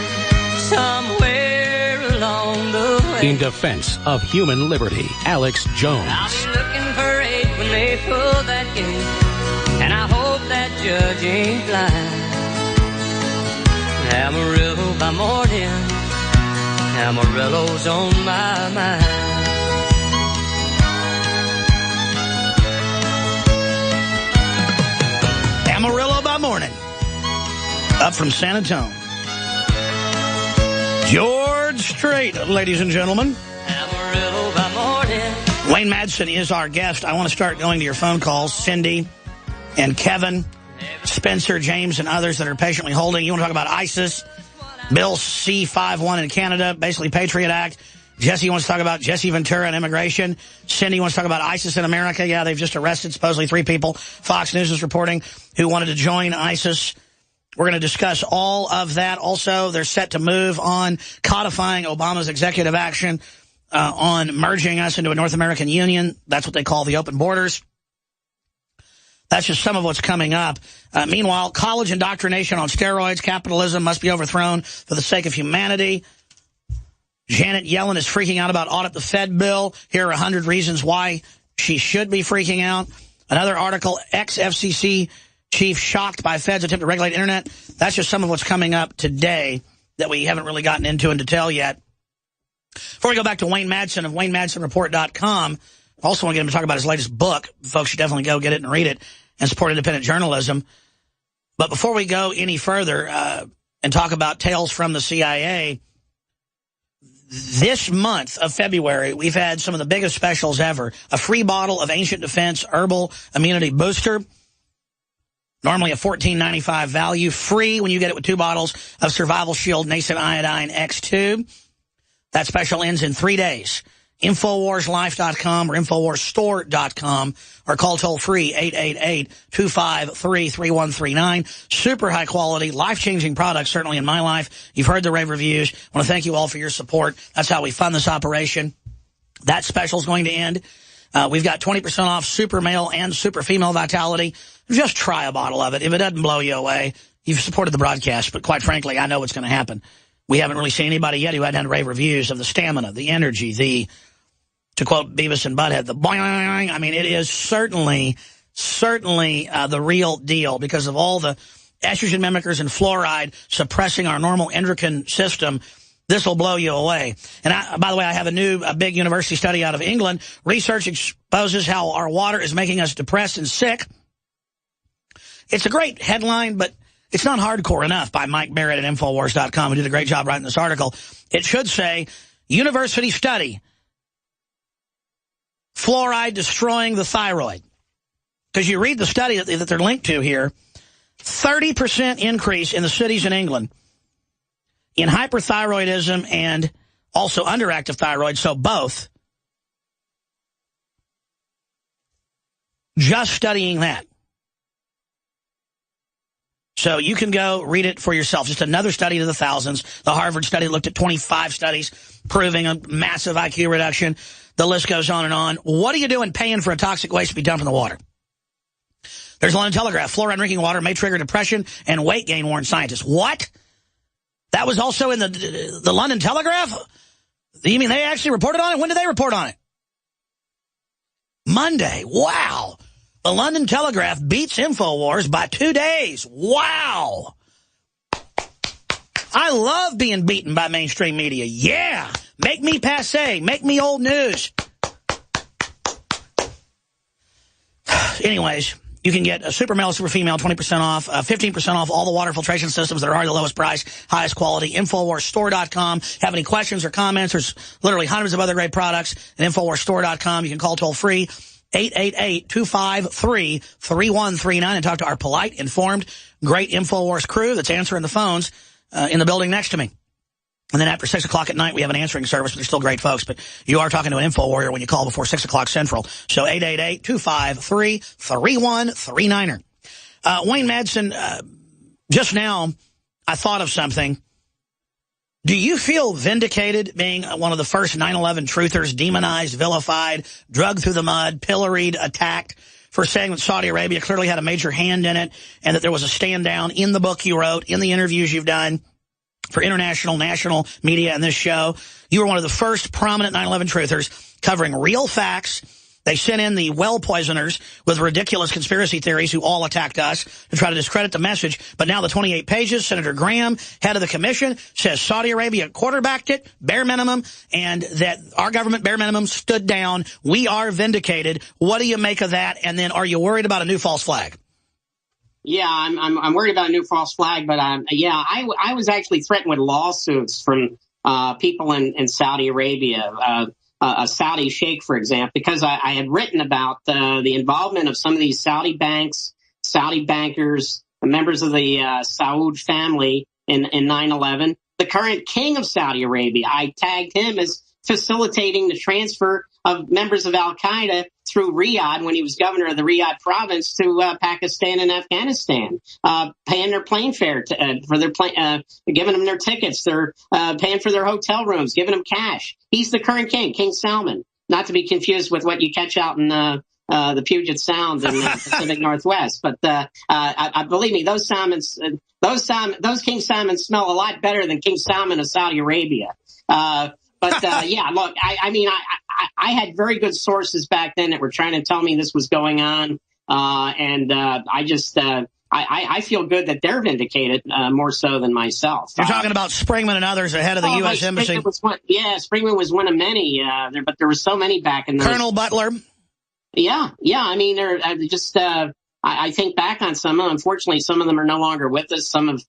Speaker 17: somewhere along the way.
Speaker 4: In defense of human liberty, Alex Jones.
Speaker 17: I'll be looking for aid when they pull that gate, and I hope that judge ain't blind. Amarillo by morning, Amarillo's on my mind.
Speaker 2: Amarillo by morning. Up from San Antonio. George Strait, ladies and gentlemen.
Speaker 17: Amarillo by morning.
Speaker 2: Wayne Madsen is our guest. I want to start going to your phone calls. Cindy and Kevin, Spencer, James, and others that are patiently holding. You want to talk about ISIS, Bill C-51 in Canada, basically Patriot Act. Jesse wants to talk about Jesse Ventura and immigration. Cindy wants to talk about ISIS in America. Yeah, they've just arrested supposedly 3 people. Fox News is reporting who wanted to join ISIS. We're going to discuss all of that. Also, they're set to move on codifying Obama's executive action on merging us into a North American Union. That's what they call the open borders. That's just some of what's coming up. Meanwhile, college indoctrination on steroids, capitalism must be overthrown for the sake of humanity. Janet Yellen is freaking out about audit the Fed bill. Here are 100 reasons why she should be freaking out. Another article, ex-FCC chief shocked by Fed's attempt to regulate internet. That's just some of what's coming up today that we haven't really gotten into in detail yet. Before we go back to Wayne Madsen of WayneMadsenReport.com, I also want to get him to talk about his latest book. Folks should definitely go get it and read it and support independent journalism. But before we go any further and talk about tales from the CIA, this month of February, we've had some of the biggest specials ever. A free bottle of Ancient Defense Herbal Immunity Booster. Normally a $14.95 value. Free when you get it with 2 bottles of Survival Shield Nascent Iodine X2. That special ends in 3 days. InfoWarsLife.com or InfoWarsStore.com or call toll-free 888-253-3139. Super high quality, life-changing products, certainly in my life. You've heard the rave reviews. I want to thank you all for your support. That's how we fund this operation. That special is going to end. We've got 20% off super male and super female vitality. Just try a bottle of it. If it doesn't blow you away, you've supported the broadcast, but quite frankly, I know what's going to happen. We haven't really seen anybody yet who hadn't had rave reviews of the stamina, the energy, to quote Beavis and Butthead, the boing. I mean, it is certainly the real deal because of all the estrogen mimickers and fluoride suppressing our normal endocrine system. This will blow you away. And by the way, I have a big university study out of England. Research exposes how our water is making us depressed and sick. It's a great headline, but it's not hardcore enough by Mike Barrett at Infowars.com, who did a great job writing this article. It should say, university study, fluoride destroying the thyroid. Because you read the study that they're linked to here, 30% increase in the cities in England in hyperthyroidism and also underactive thyroid, so both. Just studying that. So you can go read it for yourself. Just another study to the thousands. The Harvard study looked at 25 studies proving a massive IQ reduction. The list goes on and on. What are you doing paying for a toxic waste to be dumped in the water? There's London Telegraph. Fluoride in drinking water may trigger depression and weight gain, warn scientists. What? That was also in the London Telegraph? You mean they actually reported on it? When did they report on it? Monday. Wow. The London Telegraph beats Infowars by 2 days. Wow. I love being beaten by mainstream media. Yeah. Make me passé. Make me old news. Anyways, you can get a super male, super female, 20% off, 15% off all the water filtration systems that are the lowest price, highest quality. InfoWarsStore.com. Have any questions or comments? There's literally hundreds of other great products at InfoWarsStore.com. You can call toll free 888-253-3139 and talk to our polite, informed, great InfoWars crew that's answering the phones in the building next to me. And then after 6 o'clock at night, we have an answering service, but they're still great folks. But you are talking to an InfoWarrior when you call before 6 o'clock Central. So 888-253-3139. Wayne Madsen, just now I thought of something. Do you feel vindicated being one of the first 9/11 truthers, demonized, vilified, drugged through the mud, pilloried, attacked for saying that Saudi Arabia clearly had a major hand in it and that there was a stand down in the book you wrote, in the interviews you've done for international, national media and this show? You were one of the first prominent 9/11 truthers covering real facts. They sent in the well poisoners with ridiculous conspiracy theories who all attacked us to try to discredit the message. But now the 28 pages, Senator Graham, head of the commission, says Saudi Arabia quarterbacked it, bare minimum, and that our government, bare minimum, stood down. We are vindicated. What do you make of that? And then are you worried about a new false flag?
Speaker 13: Yeah, I'm worried about a new false flag. But I was actually threatened with lawsuits from people in Saudi Arabia. A Saudi sheikh, for example, because I had written about the involvement of some of these Saudi banks, Saudi bankers, members of the Saud family in 9/11. The current king of Saudi Arabia, I tagged him as facilitating the transfer of members of Al-Qaeda through Riyadh when he was governor of the Riyadh province to Pakistan and Afghanistan, paying their plane fare for their plane, giving them their tickets, they're paying for their hotel rooms, giving them cash. He's the current king, King Salman, not to be confused with what you catch out in the Puget Sound in the Pacific Northwest. But I believe me, those King Salmons smell a lot better than King Salman of Saudi Arabia. Yeah, look, I had very good sources back then that were trying to tell me this was going on. I feel good that they're vindicated more so than myself.
Speaker 2: You're talking about Springman and others ahead of the U.S. Embassy.
Speaker 13: Springman was one of many, but there were so many back in those.
Speaker 2: Colonel Butler.
Speaker 13: Yeah. I mean, they're just, I think back on some of them. Unfortunately, some of them are no longer with us. Some have,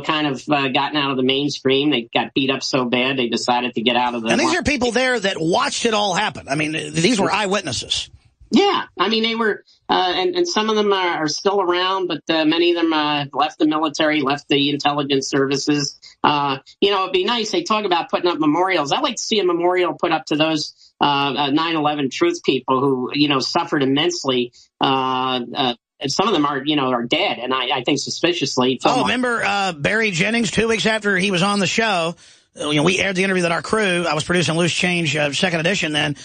Speaker 13: kind of gotten out of the mainstream. They got beat up so bad they decided to get out of the.
Speaker 2: And these are people there that watched it all happen. I mean, these were eyewitnesses.
Speaker 13: Yeah, I mean, they were, and some of them are still around, but many of them left the military, left the intelligence services. It'd be nice. They talk about putting up memorials. I'd like to see a memorial put up to those 9/11 truth people who, suffered immensely. Some of them are dead, and I think suspiciously.
Speaker 2: Remember Barry Jennings 2 weeks after he was on the show? We aired the interview that our crew. I was producing Loose Change second edition then,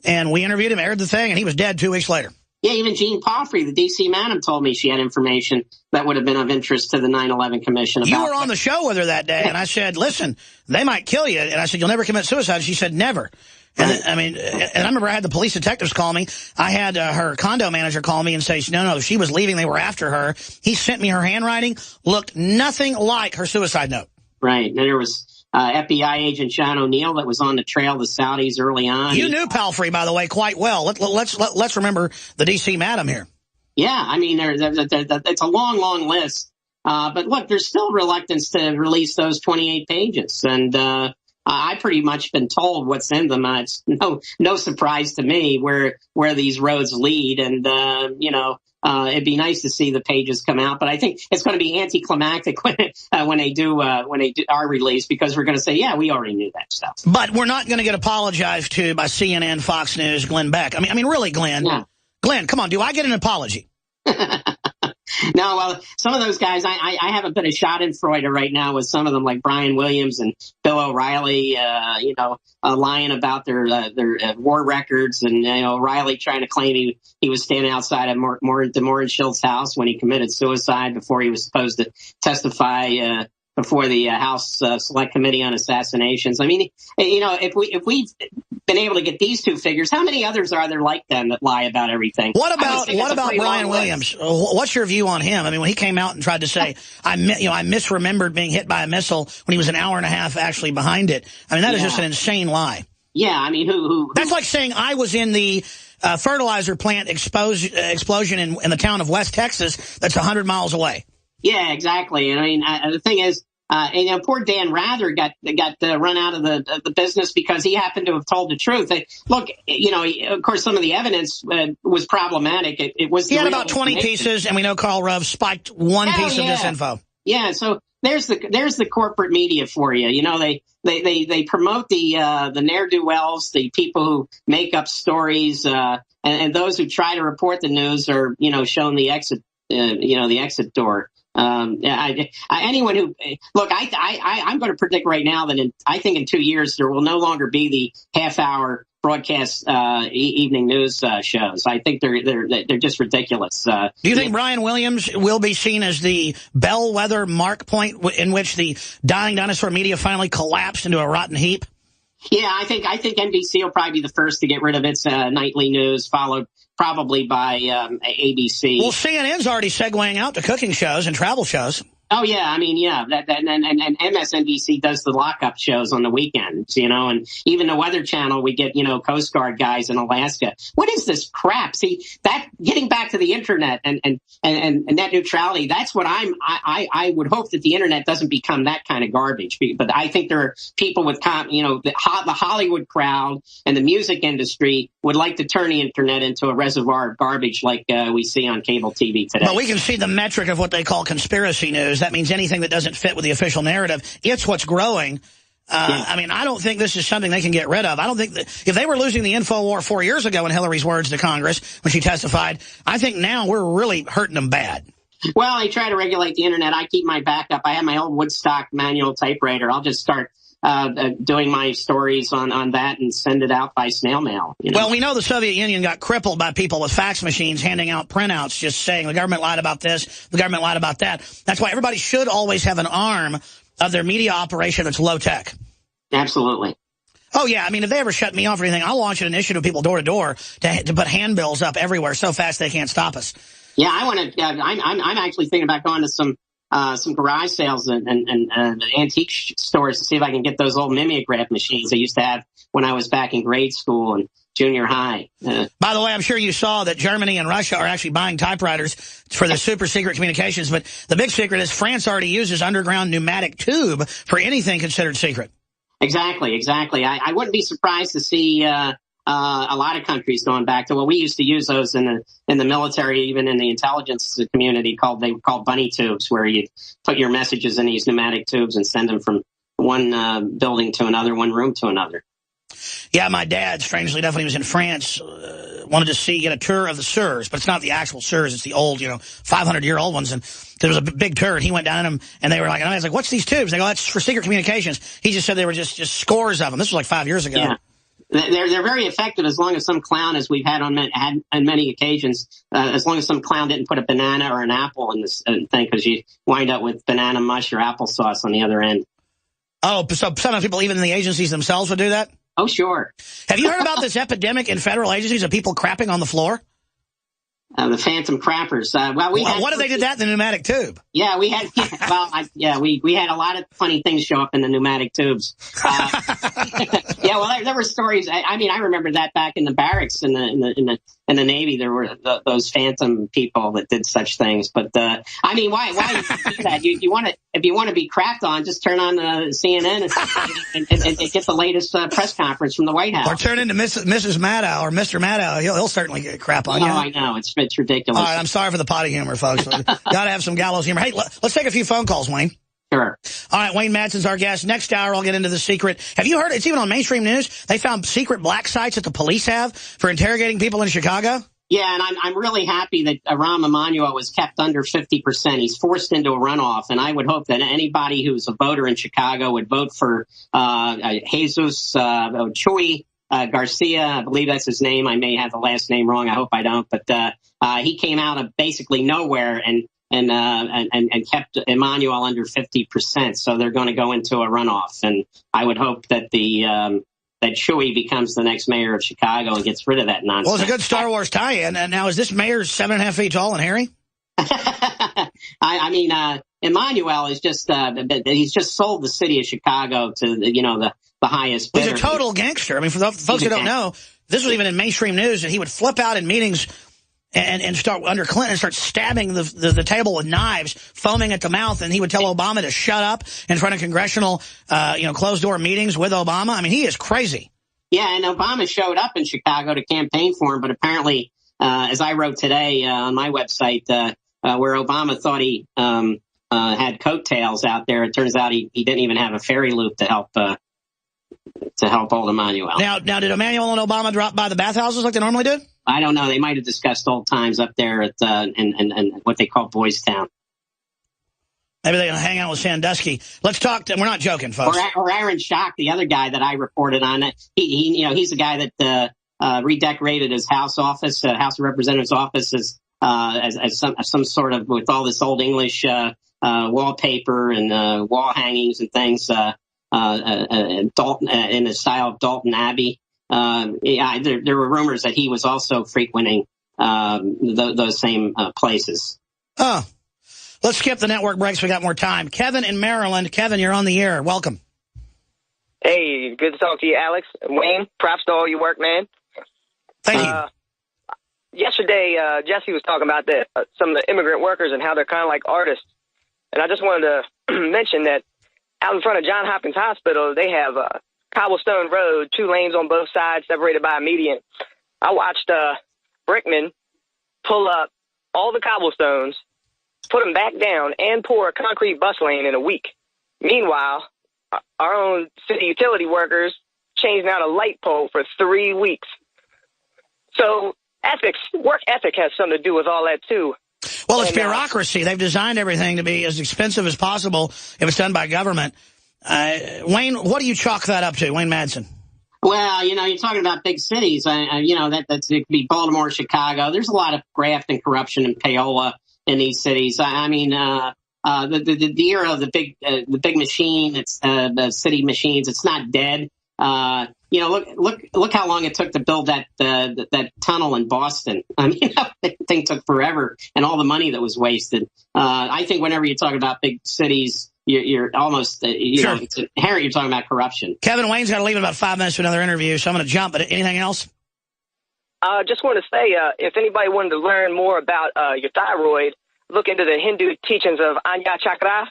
Speaker 2: and we interviewed him, aired the thing, and he was dead 2 weeks later.
Speaker 13: Yeah, even Jean Palfrey, the D.C. madam, told me she had information that would have been of interest to the 9/11 Commission.
Speaker 2: You were on the show with her that day, and I said, "Listen, they might kill you," and I said, "You'll never commit suicide." She said, "Never." And I remember I had the police detectives call me. I had her condo manager call me and say, no, she was leaving. They were after her. He sent me her handwriting. Looked nothing like her suicide note.
Speaker 13: Right. And there was FBI agent John O'Neill that was on the trail of the Saudis early on.
Speaker 2: You knew Palfrey, by the way, quite well. Let's remember the D.C. madam here.
Speaker 13: Yeah, I mean, it's a long list. But look, there's still reluctance to release those 28 pages. And I pretty much been told what's in them. It's no surprise to me where these roads lead, and it'd be nice to see the pages come out. But I think it's going to be anticlimactic when they do our release, because we're going to say, yeah, we already knew that stuff.
Speaker 2: But we're not going to get apologized to by CNN, Fox News, Glenn Beck. I mean, really, Glenn. Yeah. Glenn, come on, do I get an apology?
Speaker 13: No, well, some of those guys, I have a bit of schadenfreude right now with some of them, like Brian Williams and Bill O'Reilly, lying about their war records, and O'Reilly trying to claim he was standing outside of Morin Schildt's house when he committed suicide before he was supposed to testify before the House Select Committee on Assassinations. I mean, if we've been able to get these two figures, how many others are there like them that lie about everything?
Speaker 2: What about Brian Williams? What's your view on him? I mean, when he came out and tried to say, I misremembered being hit by a missile when he was an hour and a half actually behind it. I mean, that is just an insane lie.
Speaker 13: Yeah, I mean, who?
Speaker 2: That's like saying I was in the fertilizer plant explosion in the town of West Texas that's 100 miles away.
Speaker 13: Yeah, exactly. I mean, the thing is, And poor Dan Rather got run out of the business because he happened to have told the truth. Look, of course, some of the evidence was problematic. It was
Speaker 2: he had about 20 pieces, and we know Karl Rove spiked one piece of disinfo.
Speaker 13: Yeah, so there's the corporate media for you. They promote the ne'er-do-wells, the people who make up stories, and those who try to report the news are shown the exit door. Anyone who look, I'm going to predict right now that I think in 2 years there will no longer be the half-hour broadcast evening news shows. I think they're just ridiculous. Do
Speaker 2: you think Brian Williams will be seen as the bellwether mark point in which the dying dinosaur media finally collapsed into a rotten heap?
Speaker 13: Yeah, I think NBC will probably be the first to get rid of its nightly news, followed probably by ABC.
Speaker 2: Well, CNN's already segueing out to cooking shows and travel shows.
Speaker 13: Oh yeah, I mean, yeah, and MSNBC does the lockup shows on the weekends, and even the Weather Channel, we get Coast Guard guys in Alaska. What is this crap? See, that getting back to the internet and net neutrality, that's what I would hope that the internet doesn't become that kind of garbage. But I think there are people with the Hollywood crowd and the music industry would like to turn the internet into a reservoir of garbage like we see on cable TV today.
Speaker 2: But we can see the metric of what they call conspiracy news. That means anything that doesn't fit with the official narrative. It's what's growing. I mean, I don't think this is something they can get rid of. I don't think that if they were losing the info war 4 years ago in Hillary's words to Congress when she testified, I think now we're really hurting them bad.
Speaker 13: Well, I try to regulate the internet. I keep my backup. I have my old Woodstock manual typewriter. I'll just start doing my stories on that and send it out by snail mail.
Speaker 2: Well, we know the Soviet Union got crippled by people with fax machines handing out printouts just saying the government lied about this, the government lied about that. That's why everybody should always have an arm of their media operation that's low tech.
Speaker 13: Absolutely.
Speaker 2: Oh, yeah. I mean, if they ever shut me off or anything, I'll launch an initiative, people door to door, to put handbills up everywhere so fast they can't stop us.
Speaker 13: Yeah, I want to. I'm actually thinking about going to some garage sales and antique stores to see if I can get those old mimeograph machines I used to have when I was back in grade school and junior high.
Speaker 2: By the way, I'm sure you saw that Germany and Russia are actually buying typewriters for their super secret communications. But the big secret is France already uses underground pneumatic tube for anything considered secret.
Speaker 13: Exactly. I wouldn't be surprised to see a lot of countries going back to, well, we used to use those in the military, even in the intelligence community, they were called bunny tubes, where you put your messages in these pneumatic tubes and send them from one building to another, one room to another.
Speaker 2: Yeah, my dad, strangely enough, when he was in France, wanted to get a tour of the SURs, but it's not the actual SURs, it's the old, 500-year-old ones. And there was a big tour, and he went down in them, and they were like, and I was like, what's these tubes? They go, that's for secret communications. He just said they were just scores of them. This was like 5 years ago.
Speaker 13: Yeah. They're very effective as long as some clown, as we've had on many occasions, as long as some clown didn't put a banana or an apple in this thing, because you wind up with banana mush or applesauce on the other end.
Speaker 2: Oh, so some of the people, even in the agencies themselves, would do that?
Speaker 13: Oh, sure.
Speaker 2: Have you heard about this epidemic in federal agencies of people crapping on the floor?
Speaker 13: The phantom crappers.
Speaker 2: What if they did that in the pneumatic tube?
Speaker 13: Yeah, we had. We had a lot of funny things show up in the pneumatic tubes. Yeah, well, there were stories. I mean, I remember that back in the barracks in the Navy, there were those phantom people that did such things. But I mean, why do that? You want to, if you want to be crapped on, just turn on CNN and get the latest press conference from the White House,
Speaker 2: or turn into Mrs. Maddow or Mr. Maddow. He'll certainly get crap on you.
Speaker 13: Oh, I know, it's ridiculous.
Speaker 2: All right, I'm sorry for the potty humor, folks. Got to have some gallows humor. Hey, let's take a few phone calls, Wayne.
Speaker 13: Sure.
Speaker 2: All right, Wayne Madsen's our guest. Next hour, I'll get into the secret. Have you heard? It's even on mainstream news. They found secret black sites that the police have for interrogating people in Chicago.
Speaker 13: Yeah, and I'm really happy that Rahm Emanuel was kept under 50%. He's forced into a runoff, and I would hope that anybody who's a voter in Chicago would vote for Jesus Chuy Garcia. I believe that's his name. I may have the last name wrong. I hope I don't. But he came out of basically nowhere and kept Emanuel under 50%. So they're going to go into a runoff, and I would hope that that Chuy becomes the next mayor of Chicago and gets rid of that nonsense.
Speaker 2: Well, it's a good Star Wars tie-in. And now, is this mayor 7.5 feet tall and hairy?
Speaker 13: I mean, Emanuel is just he's just sold the city of Chicago to the highest bidder.
Speaker 2: He's a total gangster. I mean, for the folks who don't know, this was even in mainstream news, and he would flip out in meetings and start under Clinton, start stabbing the table with knives, foaming at the mouth, and he would tell Obama to shut up in front of congressional, closed-door meetings with Obama. I mean, he is crazy. Yeah, and Obama showed up in Chicago to campaign for him, but apparently, as I wrote today on my website, where Obama thought he had coattails out there, it turns out he didn't even have a ferry loop to help old Emmanuel. Now, did Emmanuel and Obama drop by the bathhouses like they normally did? I don't know. They might have discussed old times up there at in what they call Boys Town. Maybe they're going to hang out with Sandusky. Let's talk. We're not joking, folks. Or Aaron Schock, the other guy that I reported on. He's the guy that redecorated his House office, House of Representatives office, as some sort of, with all this old English wallpaper and wall hangings and things. Dalton, in the style of Dalton Abbey. There were rumors that he was also frequenting those same places. Oh. Let's skip the network breaks. We got more time. Kevin in Maryland. Kevin, you're on the air. Welcome.
Speaker 3: Hey, good to talk to you, Alex. Wayne, props to all your work, man.
Speaker 2: Thank you.
Speaker 3: Yesterday, Jesse was talking about some of the immigrant workers and how they're kind of like artists. And I just wanted to mention that out in front of Johns Hopkins Hospital, they have a cobblestone road, 2 lanes on both sides, separated by a median. I watched Brickman pull up all the cobblestones, put them back down, and pour a concrete bus lane in a week. Meanwhile, our own city utility workers changed out a light pole for 3 weeks. So work ethic has something to do with all that, too. Well, it's bureaucracy. They've designed everything to be as expensive as possible if it's done by government. Wayne, what do you chalk that up to, Wayne Madsen? Well, you're talking about big cities. It could be Baltimore, Chicago. There's a lot of graft and corruption and payola in these cities. The era of the big machine, it's the city machines. It's not dead. Look how long it took to build that tunnel in Boston. I mean, that thing took forever, and all the money that was wasted. I think whenever you talk about big cities, you're almost, sure. It's inherent. You're talking about corruption. Kevin, Wayne's got to leave in about 5 minutes to another interview, so I'm going to jump. But anything else? Just want to say, if anybody wanted to learn more about your thyroid, look into the Hindu teachings of Anya Chakra,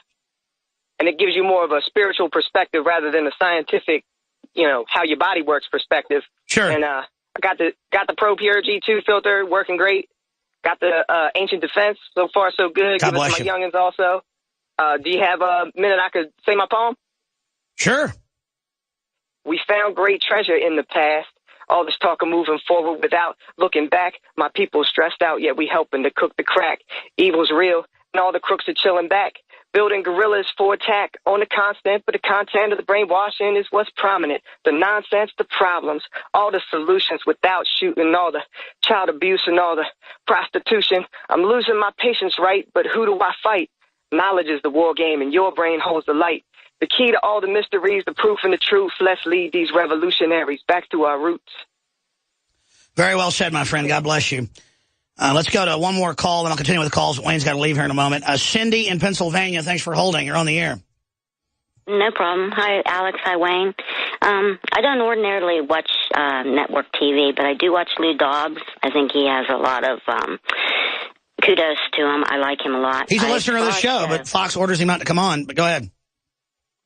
Speaker 3: and it gives you more of a spiritual perspective rather than a scientific, how your body works perspective. Sure. And I got the Pro Pure G2 filter working great. Got the Ancient Defense. So far, so good. God bless you. Give it to my youngins also. Do you have a minute I could say my poem? Sure. We found great treasure in the past. All this talk of moving forward without looking back. My people stressed out, yet we helping to cook the crack. Evil's real, and all the crooks are chilling back. Building guerrillas for attack on the constant, but the content of the brainwashing is what's prominent. The nonsense, the problems, all the solutions without shooting, all the child abuse and all the prostitution. I'm losing my patience, right? But who do I fight? Knowledge is the war game, and your brain holds the light. The key to all the mysteries, the proof and the truth. Let's lead these revolutionaries back to our roots. Very well said, my friend. God bless you. Let's go to one more call, and I'll continue with the calls. Wayne's got to leave here in a moment. Cindy in Pennsylvania, thanks for holding. You're on the air.
Speaker 19: No problem. Hi, Alex. Hi, Wayne. I don't ordinarily watch network TV, but I do watch Lou Dobbs. I think he has a lot of kudos to him. I like him a lot. He's a listener of the show, but Fox orders him not to come on. But go ahead.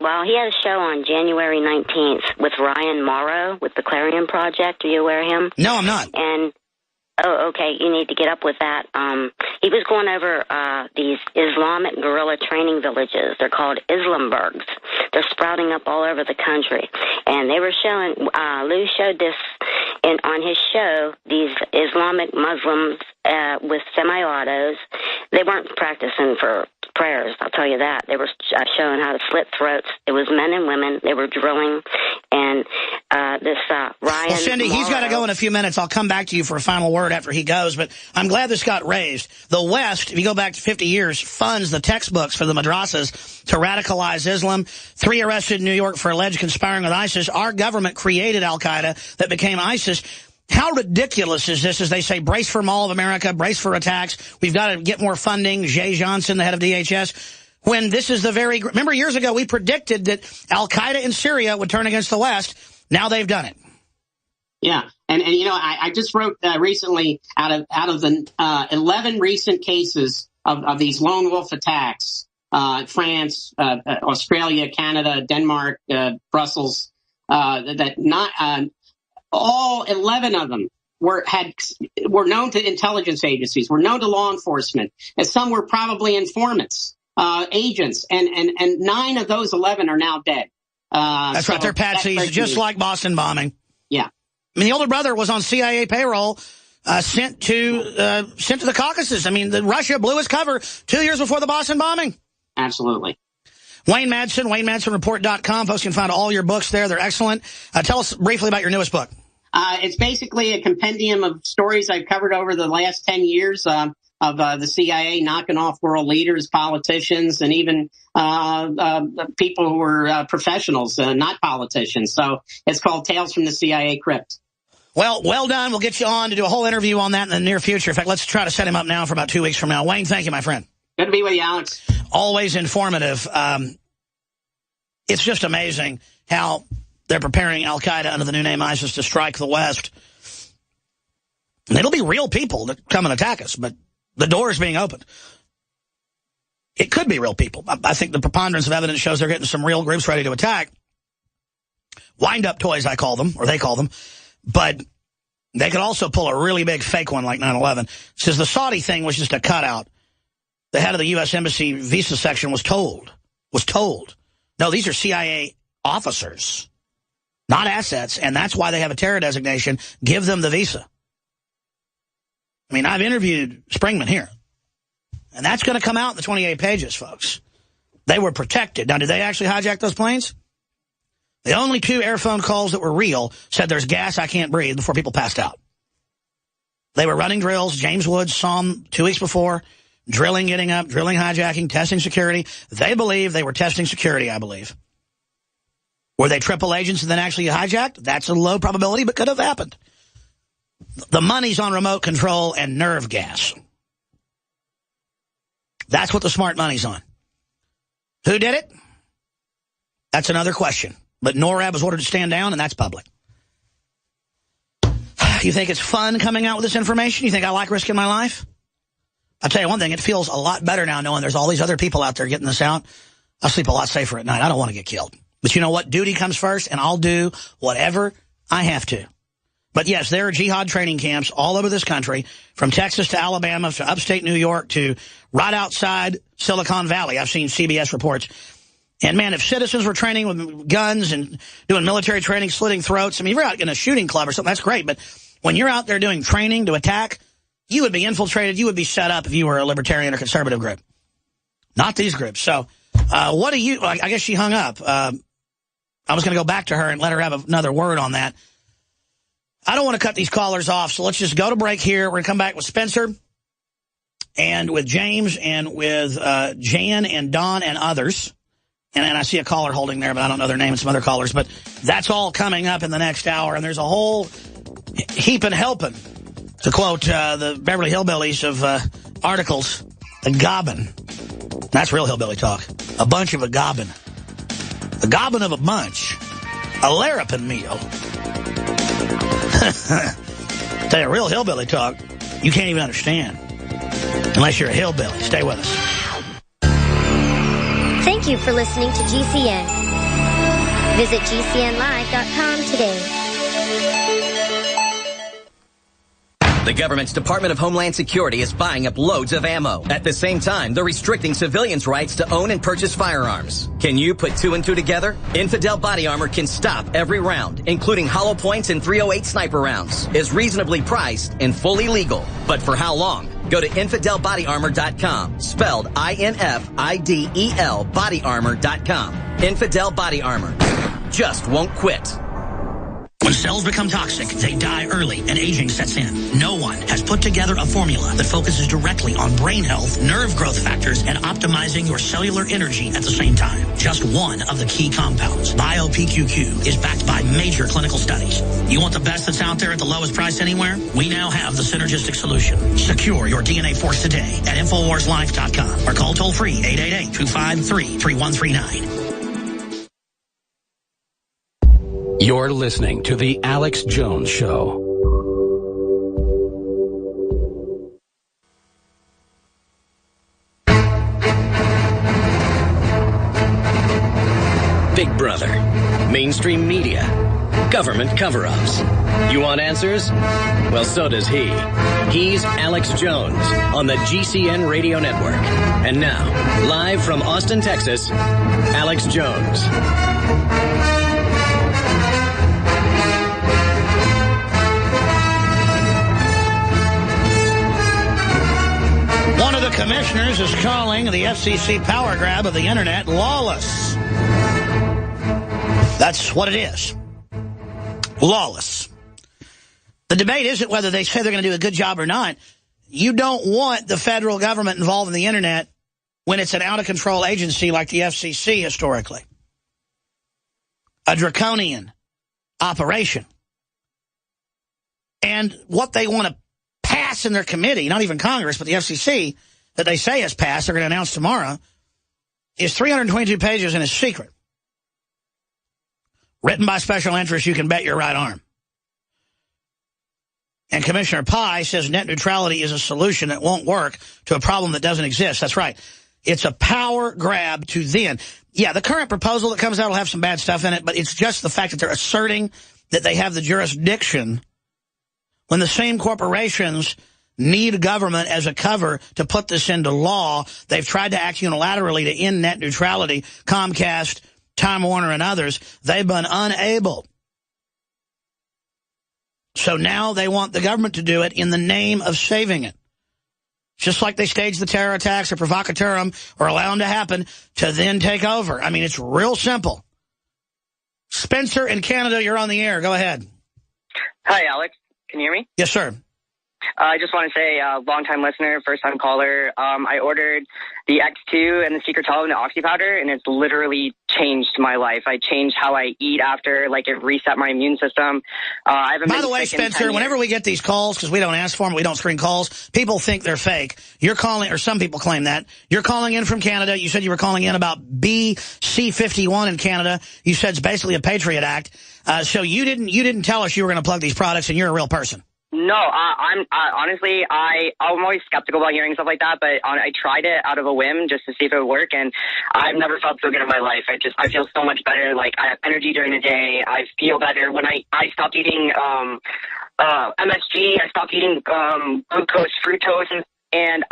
Speaker 19: Well, he had a show on January 19th with Ryan Morrow with the Clarion Project. Are you aware of him? No, I'm not. And oh, okay. You need to get up with that. He was going over these Islamic guerrilla training villages. They're called Islambergs. They're sprouting up all over the country. And they were showing, Lou showed this on his show, these Islamic Muslims with semi-autos. They weren't practicing for prayers, I'll tell you that. They were showing how to slit throats. It was men and women. They were drilling. And this Ryan Well, Cindy, he's got to go in a few minutes. I'll come back to you for a final word after he goes. But I'm glad this got raised. The West, if you go back to 50 years, funds the textbooks for the madrasas to radicalize Islam. 3 arrested in New York for alleged conspiring with ISIS. Our government created al-Qaeda that became ISIS. How ridiculous is this, as they say, brace for Mall of America, brace for attacks. We've got to get more funding. Jay Johnson, the head of DHS. When this is the very... Remember, years ago, we predicted that al-Qaeda in Syria would turn against the West. Now they've done it.
Speaker 13: Yeah, and you know, I just wrote recently out of the 11 recent cases of these lone wolf attacks, France, Australia, Canada, Denmark, Brussels, that not all 11 of them were known to intelligence agencies, were known to law enforcement, and some were probably informants, agents, and 9 of those 11 are now dead.
Speaker 2: That's right, they're patsies, just like Boston bombing.
Speaker 13: Yeah.
Speaker 2: I mean, the older brother was on CIA payroll, sent to the Caucasus. I mean, Russia blew his cover 2 years before the Boston bombing.
Speaker 13: Absolutely.
Speaker 2: Wayne Madsen, WayneMadsenReport.com. Folks can find all your books there. They're excellent. Tell us briefly about your newest book.
Speaker 13: It's basically a compendium of stories I've covered over the last 10 years of the CIA knocking off world leaders, politicians, and even people who were professionals, not politicians. So it's called Tales from the CIA Crypt.
Speaker 2: Well done. We'll get you on to do a whole interview on that in the near future. In fact, let's try to set him up now for about 2 weeks from now. Wayne, thank you, my friend.
Speaker 13: Good to be with you, Alex.
Speaker 2: Always informative. It's just amazing how they're preparing al-Qaeda under the new name ISIS to strike the West. And it'll be real people that come and attack us, but the door is being opened. It could be real people. I think the preponderance of evidence shows they're getting some real groups ready to attack. Wind-up toys, I call them, or they call them. But they could also pull a really big fake one like 9/11. Says the Saudi thing was just a cutout. The head of the U.S. Embassy visa section was told, no, these are CIA officers, not assets, and that's why they have a terror designation. Give them the visa. I mean, I've interviewed Springman here, and that's going to come out in the 28 pages, folks. They were protected. Now, did they actually hijack those planes? The only 2 airphone calls that were real said there's gas, I can't breathe, before people passed out. They were running drills. James Woods saw them 2 weeks before. Drilling, getting up, drilling, hijacking, testing security. They believe they were testing security, I believe. Were they triple agents and then actually hijacked? That's a low probability, but could have happened. The money's on remote control and nerve gas. That's what the smart money's on. Who did it? That's another question. But NORAD was ordered to stand down, and that's public. You think it's fun coming out with this information? You think I like risking my life? I'll tell you one thing, it feels a lot better now knowing there's all these other people out there getting this out. I'll sleep a lot safer at night. I don't want to get killed. But you know what? Duty comes first, and I'll do whatever I have to. But yes, there are jihad training camps all over this country, from Texas to Alabama to upstate New York to right outside Silicon Valley. I've seen CBS reports. And man, if citizens were training with guns and doing military training, slitting throats, I mean, if you're out in a shooting club or something, that's great. But when you're out there doing training to attack, you would be infiltrated. You would be set up if you were a libertarian or conservative group. Not these groups. So what do you, I guess she hung up. I was going to go back to her and let her have another word on that. I don't want to cut these callers off, so let's just go to break here. We're going to come back with Spencer and with James and with Jan and Don and others. And I see a caller holding there, but I don't know their name and some other callers. But that's all coming up in the next hour. And there's a whole heaping helping, to quote the Beverly Hillbillies of articles, a gobbin. That's real hillbilly talk. A bunch of a gobbin. A gobbin of a bunch. A larrapin meal. Tell you, real hillbilly talk, you can't even understand. Unless you're a hillbilly. Stay with us.
Speaker 7: Thank you for listening to GCN. Visit GCNlive.com today.
Speaker 12: The government's Department of Homeland Security is buying up loads of ammo. At the same time, they're restricting civilians' rights to own and purchase firearms. Can you put 2 and 2 together? Infidel Body Armor can stop every round, including hollow points and .308 sniper rounds. Is reasonably priced and fully legal. But for how long? Go to InfidelBodyArmor.com, spelled INFIDEL bodyarmor.com. Infidel Body Armor. Just won't quit.
Speaker 2: When cells become toxic, they die early and aging sets in. No one has put together a formula that focuses directly on brain health, nerve growth factors, and optimizing your cellular energy at the same time. Just one of the key compounds, BioPQQ, is backed by major clinical studies. You want the best that's out there at the lowest price anywhere? We now have the synergistic solution. Secure your DNA force today at InfoWarsLife.com or call toll-free 888-253-3139.
Speaker 4: You're listening to The Alex Jones Show.
Speaker 1: Big Brother, mainstream media, government cover-ups. You want answers? Well, so does he. He's Alex Jones on the GCN Radio Network. And now, live from Austin, Texas, Alex Jones.
Speaker 2: One of the commissioners is calling the FCC power grab of the internet lawless. That's what it is. Lawless. The debate isn't whether they say they're going to do a good job or not. You don't want the federal government involved in the internet when it's an out-of-control agency like the FCC historically. A draconian operation. And what they want to pass in their committee, not even Congress, but the FCC, that they say has passed, they're going to announce tomorrow, is 322 pages and is secret. Written by special interests, you can bet your right arm. And Commissioner Pai says net neutrality is a solution that won't work to a problem that doesn't exist. That's right. It's a power grab to then. Yeah, the current proposal that comes out will have some bad stuff in it, but it's just the fact that they're asserting that they have the jurisdiction when the same corporations need government as a cover to put this into law. They've tried to act unilaterally to end net neutrality. Comcast, Time Warner, and others, they've been unable. So now they want the government to do it in the name of saving it. Just like they staged the terror attacks or provocateurum or allow them to happen to then take over. I mean, it's real simple. Spencer in Canada, you're on the air. Go ahead.
Speaker 6: Hi, Alex. Can you hear me?
Speaker 2: Yes, sir.
Speaker 6: I just want to say, long-time listener, first-time caller, I ordered the X2 and the Secret and the Oxy powder, and it's literally changed my life. I changed how I eat after, like it reset my immune system. By the way,
Speaker 2: Spencer, whenever we get these calls, because we don't ask for them, we don't screen calls, people think they're fake. You're calling, or some people claim that. You're calling in from Canada. You said you were calling in about BC-51 in Canada. You said it's basically a Patriot Act. So you didn't tell us you were going to plug these products, and you're a real person.
Speaker 6: No, I'm honestly, I'm always skeptical about hearing stuff like that, but I tried it out of a whim just to see if it would work, and I've never felt so good in my life. I feel so much better. Like, I have energy during the day. I feel better when I stopped eating MSG. I stopped eating glucose, fructose, and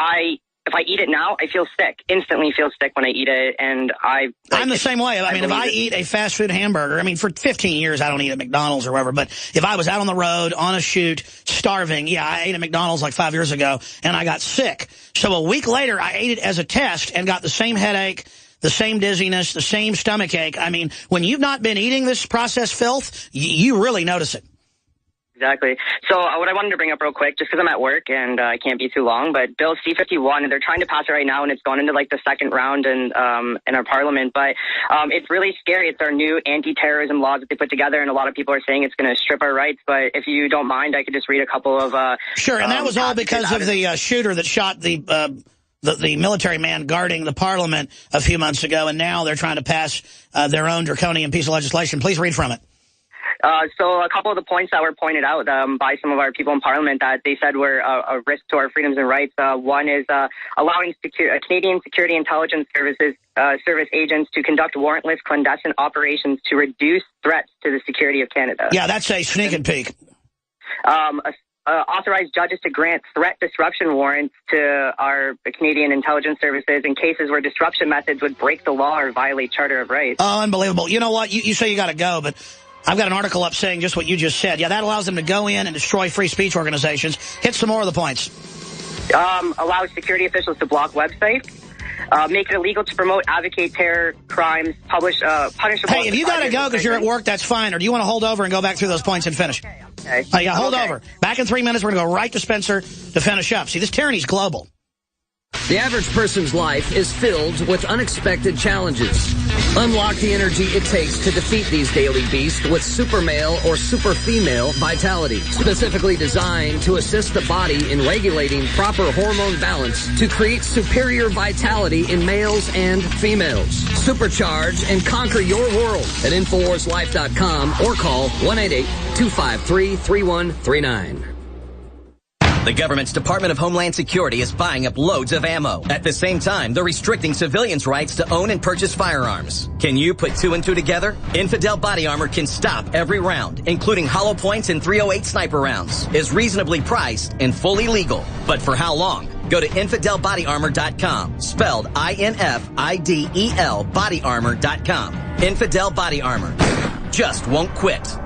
Speaker 6: if I eat it now, I feel sick. Instantly feel sick when I eat it, and I'm
Speaker 2: the same way. I mean, if I eat a fast food hamburger, I mean, for 15 years I don't eat at McDonald's or wherever, but if I was out on the road, on a shoot, starving, yeah, I ate at McDonald's like 5 years ago, and I got sick. So a week later, I ate it as a test and got the same headache, the same dizziness, the same stomach ache. I mean, when you've not been eating this processed filth, you really notice it.
Speaker 6: Exactly. So what I wanted to bring up real quick, just because I'm at work and I can't be too long, but Bill C-51, they're trying to pass it right now, and it's gone into like the second round in our parliament. But it's really scary. It's our new anti-terrorism laws that they put together, and a lot of people are saying it's going to strip our rights. But if you don't mind, I could just read a couple of
Speaker 2: sure, and that was all because of the shooter that shot the military man guarding the parliament a few months ago, and now they're trying to pass their own draconian piece of legislation. Please read from it.
Speaker 6: So a couple of the points that were pointed out by some of our people in Parliament that they said were a risk to our freedoms and rights. One is allowing Canadian Security Intelligence Service agents to conduct warrantless clandestine operations to reduce threats to the security of Canada.
Speaker 2: Yeah, that's a sneak and peek.
Speaker 6: Authorize judges to grant threat disruption warrants to our Canadian intelligence services in cases where disruption methods would break the law or violate Charter of Rights.
Speaker 2: Oh, unbelievable. You know what? You say you got to go, but I've got an article up saying just what you just said. Yeah, that allows them to go in and destroy free speech organizations. Hit some more of the points.
Speaker 6: Allows security officials to block websites. Make it illegal to promote, advocate terror crimes, punishable.
Speaker 2: Hey, if you got to go because you're at work, that's fine. Or do you want to hold over and go back through those points and finish?
Speaker 6: Okay.
Speaker 2: Yeah, hold over. Back in 3 minutes, we're going to go right to Spencer to finish up. See, this tyranny's global.
Speaker 8: The average person's life is filled with unexpected challenges. Unlock the energy it takes to defeat these daily beasts with super male or super female vitality, specifically designed to assist the body in regulating proper hormone balance to create superior vitality in males and females. Supercharge and conquer your world at InfoWarsLife.com or call 1-888-253-3139.
Speaker 12: The government's Department of Homeland Security is buying up loads of ammo. At the same time, they're restricting civilians' rights to own and purchase firearms. Can you put two and two together? Infidel Body Armor can stop every round, including hollow points and .308 sniper rounds. Is reasonably priced and fully legal. But for how long? Go to InfidelBodyArmor.com, spelled I-N-F-I-D-E-L, bodyarmor.com. Infidel Body Armor. Just won't quit.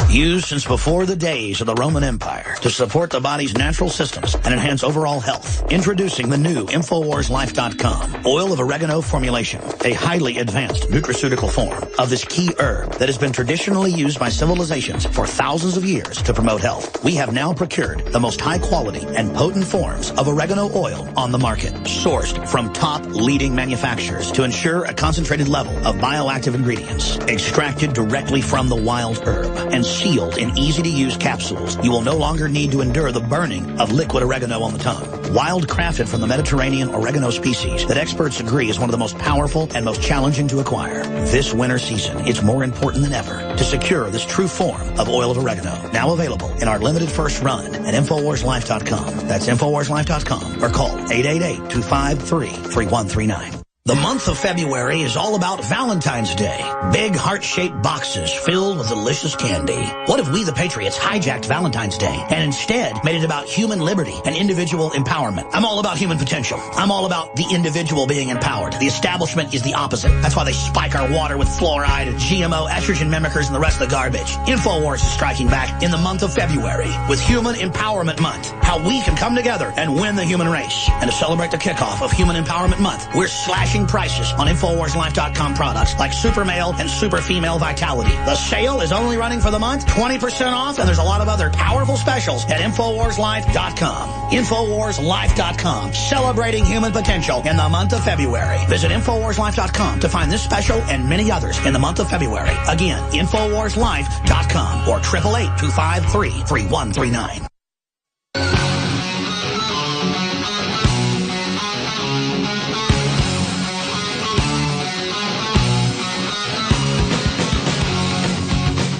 Speaker 2: Used since before the days of the Roman Empire to support the body's natural systems and enhance overall health. Introducing the new InfoWarsLife.com oil of oregano formulation, a highly advanced nutraceutical form of this key herb that has been traditionally used by civilizations for thousands of years to promote health. We have now procured the most high quality and potent forms of oregano oil on the market, sourced from top leading manufacturers to ensure a concentrated level of bioactive ingredients, extracted directly from the wild herb and sealed in easy-to-use capsules. You will no longer need to endure the burning of liquid oregano on the tongue. Wild crafted from the Mediterranean oregano species that experts agree is one of the most powerful and most challenging to acquire. This winter season, it's more important than ever to secure this true form of oil of oregano. Now available in our limited first run at InfoWarsLife.com. That's InfoWarsLife.com or call 888-253-3139. The month of February is all about Valentine's Day. Big heart-shaped boxes filled with delicious candy. What if we, the Patriots, hijacked Valentine's Day and instead made it about human liberty and individual empowerment? I'm all about human potential. I'm all about the individual being empowered. The establishment is the opposite. That's why they spike our water with fluoride and GMO, estrogen mimickers, and the rest of the garbage. Infowars is striking back in the month of February with Human Empowerment Month. How we can come together and win the human race. And to celebrate the kickoff of Human Empowerment Month, we're slashing prices on InfoWarsLife.com products like Super Male and Super Female Vitality. The sale is only running for the month, 20% off, and there's a lot of other powerful specials at InfoWarsLife.com. InfoWarsLife.com, celebrating human potential in the month of February. Visit InfoWarsLife.com to find this special and many others in the month of February. Again, InfoWarsLife.com or 888-253-3139.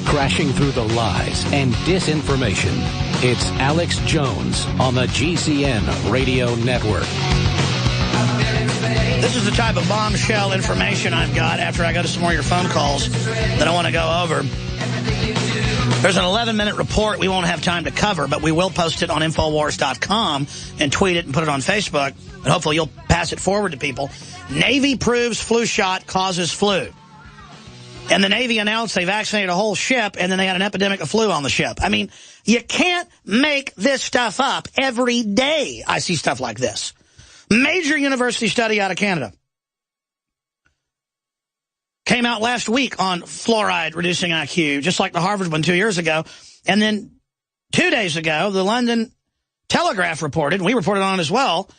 Speaker 4: Crashing through the lies and disinformation. It's Alex Jones on the GCN Radio Network.
Speaker 2: This is the type of bombshell information I've got after I go to some more of your phone calls that I want to go over. There's an 11-minute report we won't have time to cover, but we will post it on Infowars.com and tweet it and put it on Facebook, and hopefully you'll pass it forward to people. Navy proves flu shot causes flu. And the Navy announced they vaccinated a whole ship, and then they had an epidemic of flu on the ship. I mean, you can't make this stuff up. Every day I see stuff like this. Major university study out of Canada came out last week on fluoride reducing IQ, just like the Harvard one 2 years ago. And then 2 days ago, the London Telegraph reported, and we reported on it as well,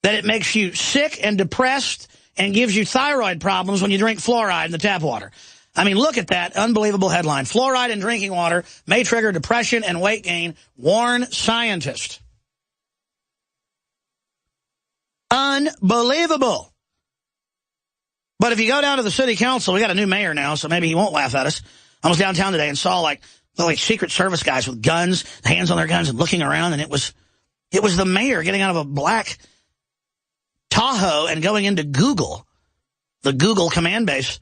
Speaker 2: that it makes you sick and depressed and gives you thyroid problems when you drink fluoride in the tap water. I mean, look at that unbelievable headline. Fluoride in drinking water may trigger depression and weight gain, warn scientists. Unbelievable. But if you go down to the city council, we got a new mayor now, so maybe he won't laugh at us. I was downtown today and saw like Secret Service guys with guns, hands on their guns and looking around, and it was the mayor getting out of a black Tahoe and going into Google, the Google command base,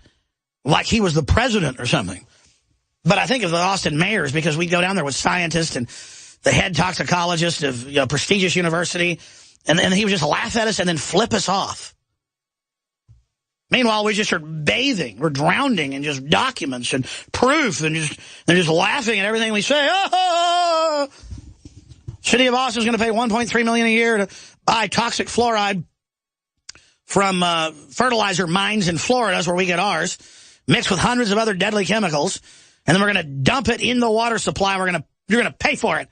Speaker 2: like he was the president or something. But I think of the Austin mayors because we'd go down there with scientists and the head toxicologist of a prestigious university, and he would just laugh at us and then flip us off. Meanwhile, we just are bathing, we're drowning in just documents and proof and just laughing at everything we say. Oh! City of Austin is going to pay $1.3 million a year to buy toxic fluoride from fertilizer mines in Florida, is where we get ours, mixed with hundreds of other deadly chemicals, and then we're going to dump it in the water supply. You're going to pay for it.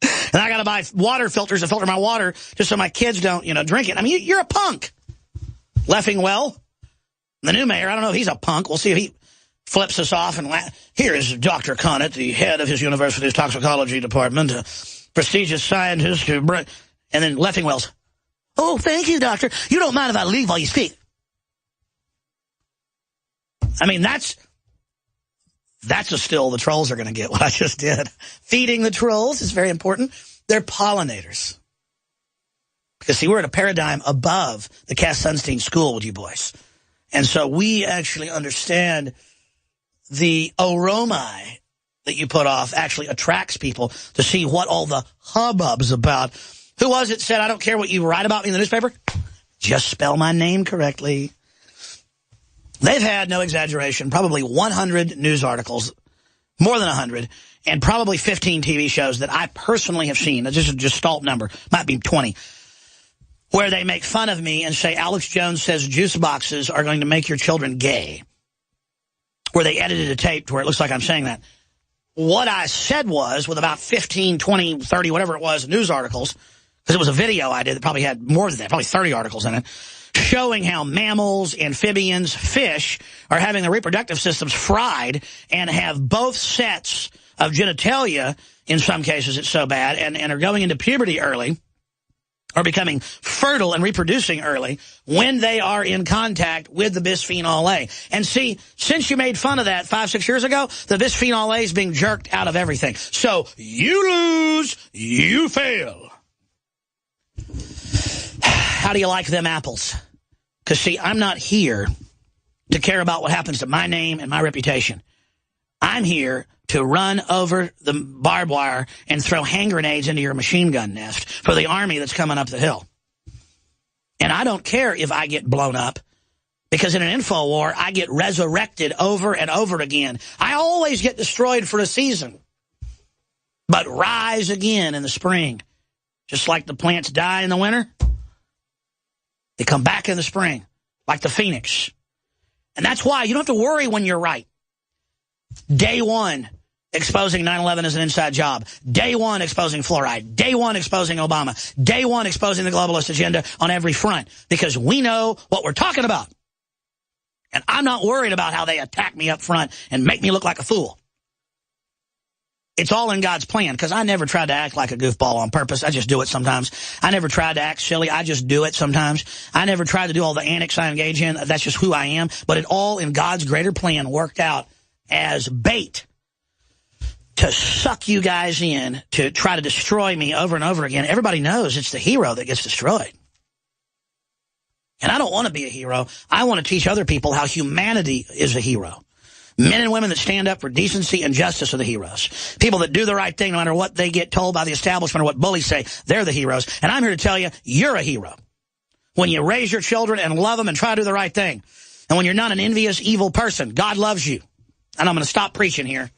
Speaker 2: And I got to buy water filters to filter my water just so my kids don't, drink it. I mean, you're a punk. Leffingwell, the new mayor, I don't know if he's a punk. We'll see if he flips us off. And here is Dr. Connett, the head of his university's toxicology department, a prestigious scientist. And then Leffingwell's, oh, thank you, doctor. You don't mind if I leave while you speak. I mean, that's a still the trolls are going to get, what I just did. Feeding the trolls is very important. They're pollinators. Because, see, we're at a paradigm above the Cass Sunstein school with you boys. And so we actually understand the aroma that you put off actually attracts people to see what all the hubbub's about. Who was it said, I don't care what you write about me in the newspaper, just spell my name correctly. They've had, no exaggeration, probably 100 news articles, more than 100, and probably 15 TV shows that I personally have seen. This is just stalk number, might be 20, where they make fun of me and say, Alex Jones says juice boxes are going to make your children gay. Where they edited a tape to where it looks like I'm saying that. What I said was, with about 15, 20, 30, whatever it was, news articles, because it was a video I did that probably had more than that, probably 30 articles in it, showing how mammals, amphibians, fish are having their reproductive systems fried and have both sets of genitalia, in some cases it's so bad, and are going into puberty early, are becoming fertile and reproducing early when they are in contact with the bisphenol A. And see, since you made fun of that 5-6 years ago, the bisphenol A is being jerked out of everything. So you lose, you fail. How do you like them apples? Because, see, I'm not here to care about what happens to my name and my reputation. I'm here to run over the barbed wire and throw hand grenades into your machine gun nest for the army that's coming up the hill. And I don't care if I get blown up, because in an info war, I get resurrected over and over again. I always get destroyed for a season, but rise again in the spring. Just like the plants die in the winter, they come back in the spring, like the phoenix. And that's why you don't have to worry when you're right. Day one, exposing 9/11 as an inside job. Day one, exposing fluoride. Day one, exposing Obama. Day one, exposing the globalist agenda on every front. Because we know what we're talking about. And I'm not worried about how they attack me up front and make me look like a fool. It's all in God's plan, because I never tried to act like a goofball on purpose. I just do it sometimes. I never tried to act silly. I just do it sometimes. I never tried to do all the antics I engage in. That's just who I am. But it all, in God's greater plan, worked out as bait to suck you guys in, to try to destroy me over and over again. Everybody knows it's the hero that gets destroyed. And I don't want to be a hero. I want to teach other people how humanity is a hero. Men and women that stand up for decency and justice are the heroes. People that do the right thing no matter what they get told by the establishment or what bullies say, they're the heroes. And I'm here to tell you, you're a hero. When you raise your children and love them and try to do the right thing. And when you're not an envious, evil person, God loves you. And I'm going to stop preaching here.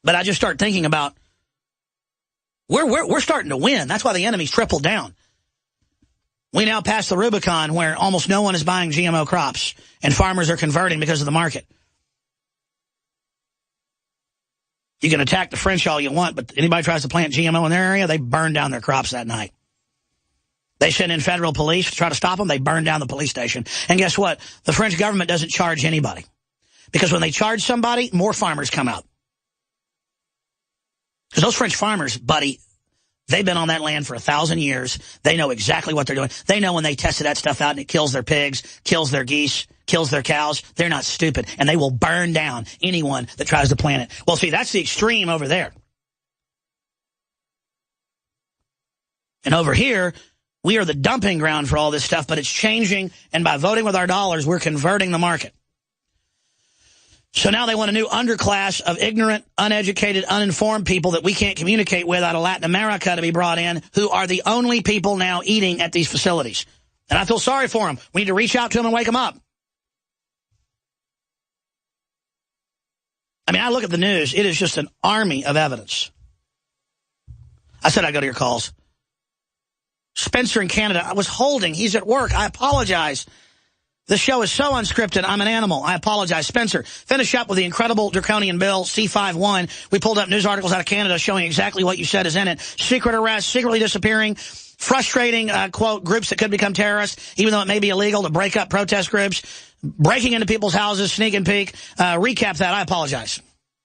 Speaker 2: But I just start thinking about, we're starting to win. That's why the enemy's tripled down. We now pass the Rubicon where almost no one is buying GMO crops and farmers are converting because of the market. You can attack the French all you want, but anybody tries to plant GMO in their area, they burn down their crops that night. They send in federal police to try to stop them, they burn down the police station. And guess what? The French government doesn't charge anybody. Because when they charge somebody, more farmers come out. Because those French farmers, buddy, they've been on that land for 1,000 years. They know exactly what they're doing. They know when they tested that stuff out and it kills their pigs, kills their geese, kills their cows. They're not stupid. And they will burn down anyone that tries to plant it. Well, see, that's the extreme over there. And over here, we are the dumping ground for all this stuff, but it's changing. And by voting with our dollars, we're converting the market. So now they want a new underclass of ignorant, uneducated, uninformed people that we can't communicate with out of Latin America to be brought in, who are the only people now eating at these facilities. And I feel sorry for them. We need to reach out to them and wake them up. I mean, I look at the news. It is just an army of evidence. I said I'd go to your calls. Spencer in Canada, I was holding. He's at work. I apologize. This show is so unscripted. I'm an animal. I apologize. Spencer, finish up with the incredible draconian bill, C-51. We pulled up news articles out of Canada showing exactly what you said is in it. Secret arrests, secretly disappearing, frustrating, quote, groups that could become terrorists, even though it may be illegal to break up protest groups, breaking into people's houses, sneak and peek. Recap that. I apologize.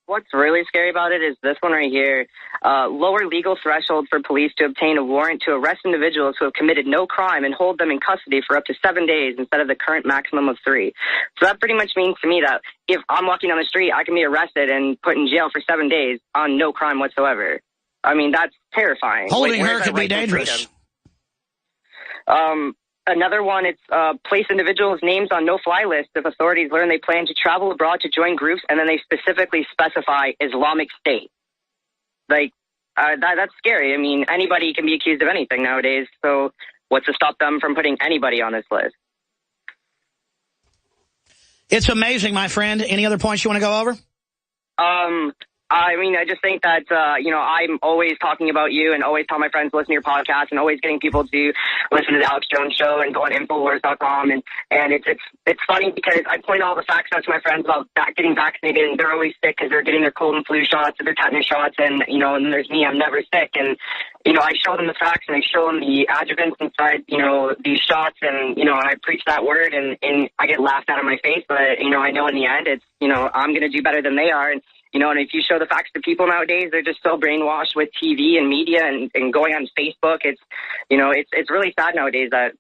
Speaker 6: What's really scary about it is this one right here. Lower legal threshold for police to obtain a warrant to arrest individuals who have committed no crime and hold them in custody for up to 7 days instead of the current maximum of 3. So that pretty much means to me that if I'm walking down the street, I can be arrested and put in jail for 7 days on no crime whatsoever. I mean, that's terrifying.
Speaker 2: Holding her could be dangerous.
Speaker 6: Another one, it's place individuals' names on no-fly lists if authorities learn they plan to travel abroad to join groups, and then they specifically specify Islamic State. Like, that's scary. I mean, anybody can be accused of anything nowadays, so what's to stop them from putting anybody on this list?
Speaker 2: It's amazing, my friend. Any other points you want to go over?
Speaker 6: I mean, I just think that, I'm always talking about you and always tell my friends to listen to your podcast and always getting people to listen to the Alex Jones Show and go on Infowars.com. And it's funny because I point all the facts out to my friends about getting vaccinated, and they're always sick because they're getting their cold and flu shots or their tetanus shots. And, and then there's me, I'm never sick. And, I show them the facts and I show them the adjuvants inside, these shots. And, I preach that word and I get laughed out of my face. But, I know in the end it's, I'm going to do better than they are. And if you show the facts to people nowadays, they're just so brainwashed with TV and media and going on Facebook. It's really sad nowadays that,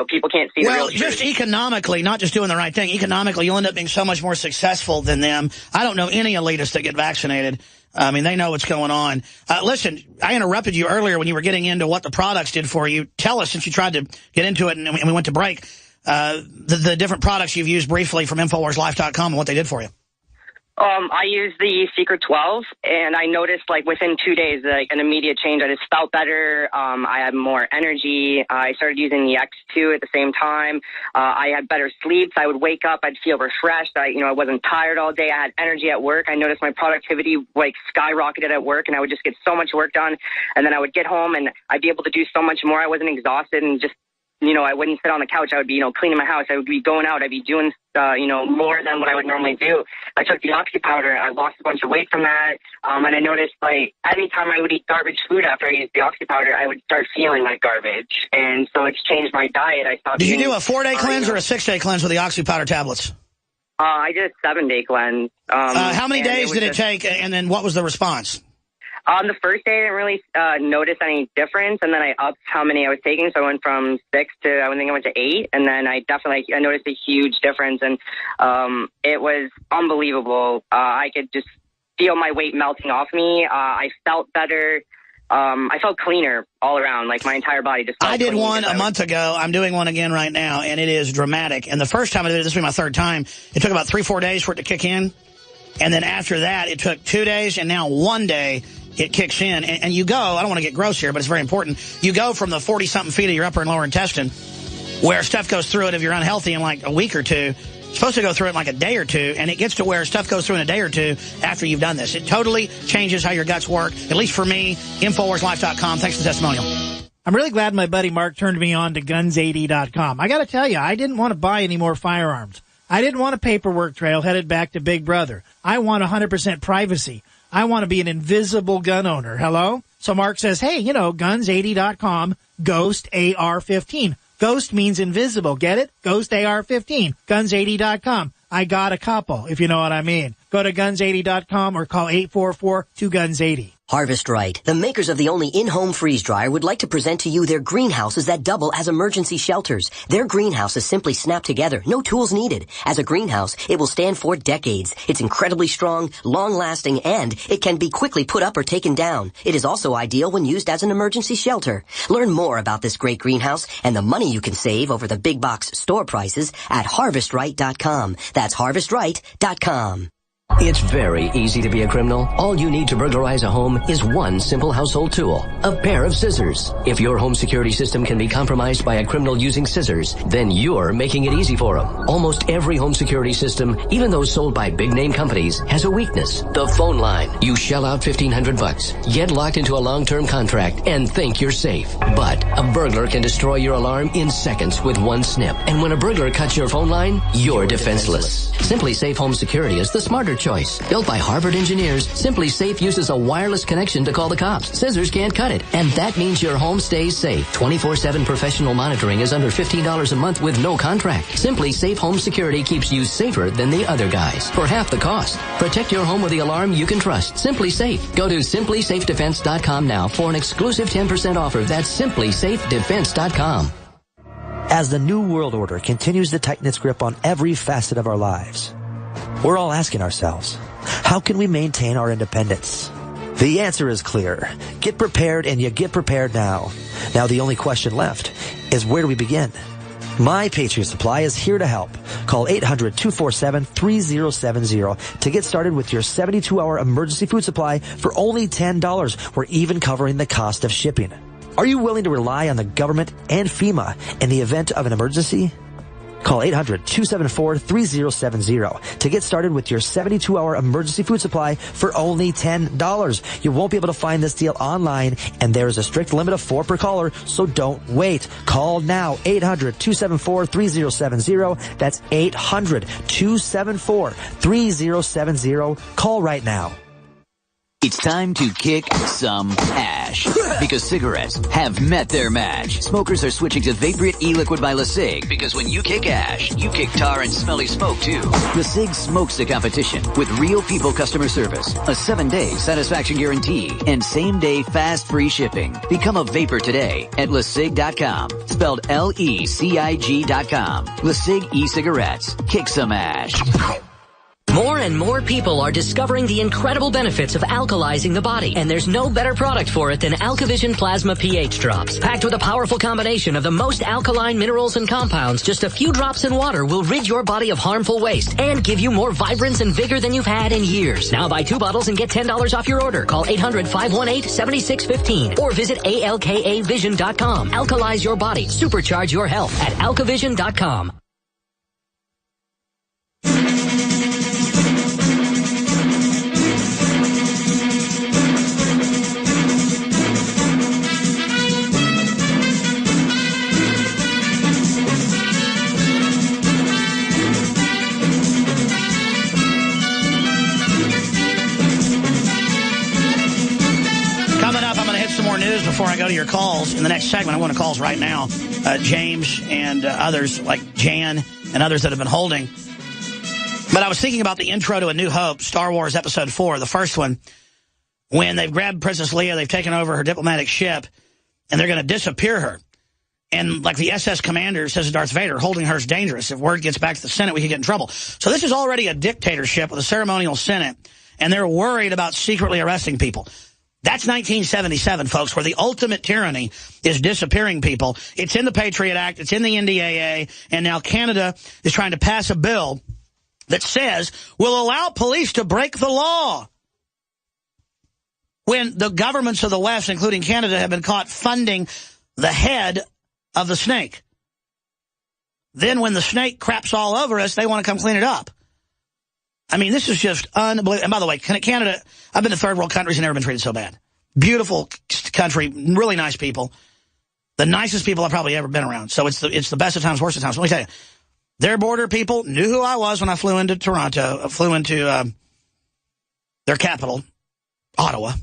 Speaker 6: people can't see the real truth. Well, just
Speaker 2: economically, not just doing the right thing. Economically, you'll end up being so much more successful than them. I don't know any elitists that get vaccinated. I mean, they know what's going on. Listen, I interrupted you earlier when you were getting into what the products did for you. Tell us, since you tried to get into it and we went to break, the different products you've used briefly from InfoWarsLife.com and what they did for you.
Speaker 6: I used the Secret 12, and I noticed, within 2 days, an immediate change. I just felt better. I had more energy. I started using the X2 at the same time. I had better sleep. So I would wake up. I'd feel refreshed. I wasn't tired all day. I had energy at work. I noticed my productivity, skyrocketed at work, and I would just get so much work done. And then I would get home, and I'd be able to do so much more. I wasn't exhausted and just I wouldn't sit on the couch. I would be, cleaning my house. I would be going out. I'd be doing, more than what I would normally do. I took the Oxy powder. I lost a bunch of weight from that. And I noticed, anytime I would eat garbage food after I used the Oxy powder, I would start feeling like garbage. And so it's changed my diet. I stopped.
Speaker 2: Did you do a 4-day cleanse or a 6-day cleanse with the Oxy powder tablets?
Speaker 6: I did a 7-day cleanse.
Speaker 2: How many days did it take, and then what was the response?
Speaker 6: On the first day, I didn't really notice any difference, and then I upped how many I was taking, so I went from 6 to, I think I went to 8, and then I noticed a huge difference, and it was unbelievable. I could just feel my weight melting off me. I felt better. I felt cleaner all around, my entire body just felt
Speaker 2: I did
Speaker 6: clean.
Speaker 2: one a month ago. I'm doing one again right now, and it is dramatic. And the first time I did it, this will be my 3rd time, it took about 3-4 days for it to kick in, and then after that, it took 2 days, and now 1 day, it kicks in, and you go, I don't want to get gross here, but it's very important, you go from the 40-something feet of your upper and lower intestine, where stuff goes through it if you're unhealthy in a week or two, it's supposed to go through it in a day or two, and it gets to where stuff goes through in a day or two after you've done this. It totally changes how your guts work, at least for me. InfoWarsLife.com. Thanks for the testimonial.
Speaker 5: I'm really glad my buddy Mark turned me on to Guns80.com. I got to tell you, I didn't want to buy any more firearms. I didn't want a paperwork trail headed back to Big Brother. I want 100% privacy. I want to be an invisible gun owner. Hello? So Mark says, hey, Guns80.com, Ghost AR-15. Ghost means invisible. Get it? Ghost AR-15. Guns80.com. I got a couple, if you know what I mean. Go to Guns80.com or call 844-2GUNS80.
Speaker 14: Harvest Right, the makers of the only in-home freeze dryer, would like to present to you their greenhouses that double as emergency shelters. Their greenhouses simply snap together, no tools needed. As a greenhouse, it will stand for decades. It's incredibly strong, long-lasting, and it can be quickly put up or taken down. It is also ideal when used as an emergency shelter. Learn more about this great greenhouse and the money you can save over the big box store prices at HarvestRight.com. That's HarvestRight.com. It's very easy to be a criminal. All you need to burglarize a home is one simple household tool, a pair of scissors. If your home security system can be compromised by a criminal using scissors, then you're making it easy for them. Almost every home security system, even those sold by big-name companies, has a weakness. The phone line. You shell out $1,500, get locked into a long-term contract, and think you're safe. But a burglar can destroy your alarm in seconds with one snip. And when a burglar cuts your phone line, you're defenseless. Simply Safe Home Security is the smarter choice. Built by Harvard engineers, Simply Safe uses a wireless connection to call the cops. Scissors can't cut it. And that means your home stays safe. 24/7 professional monitoring is under $15 a month with no contract. Simply Safe Home Security keeps you safer than the other guys for half the cost. Protect your home with the alarm you can trust. Simply Safe. Go to simplysafedefense.com now for an exclusive 10% offer. That's simplysafedefense.com.
Speaker 18: As the New World Order continues to tighten its grip on every facet of our lives, we're all asking ourselves, how can we maintain our independence? The answer is clear. Get prepared, and you get prepared now. Now the only question left is, where do we begin? My Patriot Supply is here to help. Call 800-247-3070 to get started with your 72-hour emergency food supply for only $10. We're even covering the cost of shipping. Are you willing to rely on the government and FEMA in the event of an emergency? Call 800-274-3070 to get started with your 72-hour emergency food supply for only $10. You won't be able to find this deal online, and there is a strict limit of 4 per caller, so don't wait. Call now, 800-274-3070. That's 800-274-3070. Call right now.
Speaker 20: It's time to kick some ash, because cigarettes have met their match. Smokers are switching to Vaporite e-liquid by LeSig, because when you kick ash, you kick tar and smelly smoke too. LeSig smokes the competition with real people customer service, a 7-day satisfaction guarantee, and same-day fast free shipping. Become a vapor today at LeSig.com, spelled LECIG.com. LeSig e-cigarettes. Kick some ash.
Speaker 23: More and more people are discovering the incredible benefits of alkalizing the body, and there's no better product for it than AlkaVision Plasma pH Drops. Packed with a powerful combination of the most alkaline minerals and compounds, just a few drops in water will rid your body of harmful waste and give you more vibrance and vigor than you've had in years. Now buy 2 bottles and get $10 off your order. Call 800-518-7615 or visit alkavision.com. Alkalize your body. Supercharge your health at alkavision.com.
Speaker 2: News before I go to your calls in the next segment. I want to calls right now. James and others like Jan and others that have been holding. But I was thinking about the intro to A New Hope, Star Wars Episode 4, the first one, when they've grabbed Princess Leia, they've taken over her diplomatic ship, and they're going to disappear her. And like the SS commander says to Darth Vader, holding her is dangerous. If word gets back to the Senate, we could get in trouble. So this is already a dictatorship with a ceremonial Senate, and they're worried about secretly arresting people. That's 1977, folks, where the ultimate tyranny is disappearing people. It's in the Patriot Act. It's in the NDAA. And now Canada is trying to pass a bill that says will allow police to break the law when the governments of the West, including Canada, have been caught funding the head of the snake. Then when the snake craps all over us, they want to come clean it up. I mean, this is just unbelievable. And by the way, Canada, I've been to third world countries and never been treated so bad. Beautiful country, really nice people. The nicest people I've probably ever been around. So it's the best of times, worst of times. Let me tell you, their border people knew who I was when I flew into Toronto. I flew into their capital, Ottawa,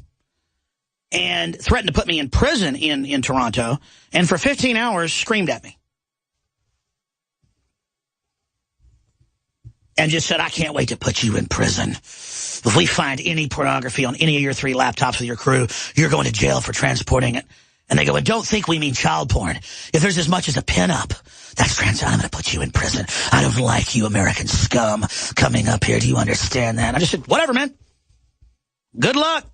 Speaker 2: and threatened to put me in prison in Toronto. And for 15 hours, screamed at me. And just said, I can't wait to put you in prison. If we find any pornography on any of your 3 laptops with your crew, you're going to jail for transporting it. And they go, and don't think we mean child porn. If there's as much as a pinup, that's I'm going to put you in prison. I don't like you American scum coming up here. Do you understand that? I just said, whatever, man. Good luck.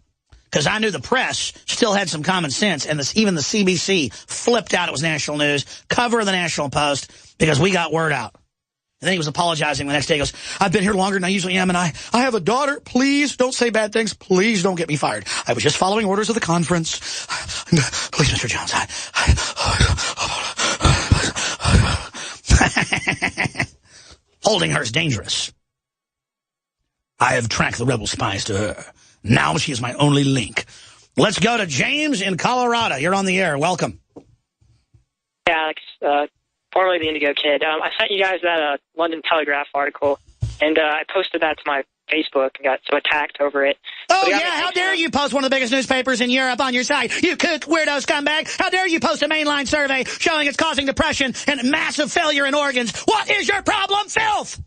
Speaker 2: Because I knew the press still had some common sense. And even the CBC flipped out. It was national news. Cover of the National Post. Because we got word out. And then he was apologizing the next day. He goes, I've been here longer than I usually am, and I have a daughter. Please don't say bad things. Please don't get me fired. I was just following orders of the conference. Please, Mr. Jones. Holding her is dangerous. I have tracked the rebel spies to her. Now she is my only link. Let's go to James in Colorado. You're on the air. Welcome.
Speaker 9: Hey, Alex. Formerly the Indigo Kid. I sent you guys that London Telegraph article, and I posted that to my Facebook and got so attacked over it.
Speaker 2: Oh, yeah, how dare you post one of the biggest newspapers in Europe on your site, you kook weirdo scumbag. How dare you post a mainline survey showing it's causing depression and massive failure in organs. What is your problem, filth?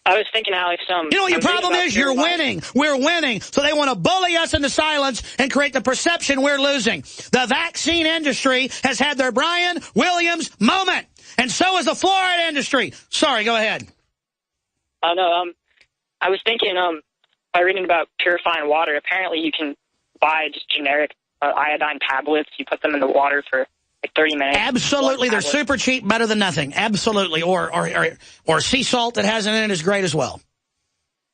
Speaker 9: I was thinking, Alex,
Speaker 2: you know what your problem is? You're winning. We're winning. So they want to bully us into silence and create the perception we're losing. The vaccine industry has had their Brian Williams moment. And so has the fluoride industry. Sorry, go ahead.
Speaker 9: No, I was thinking, by reading about purifying water, apparently you can buy just generic iodine tablets. You put them in the water for like 30 minutes.
Speaker 2: Absolutely. They're super cheap, better than nothing. Absolutely. Or sea salt that has in it is great as well.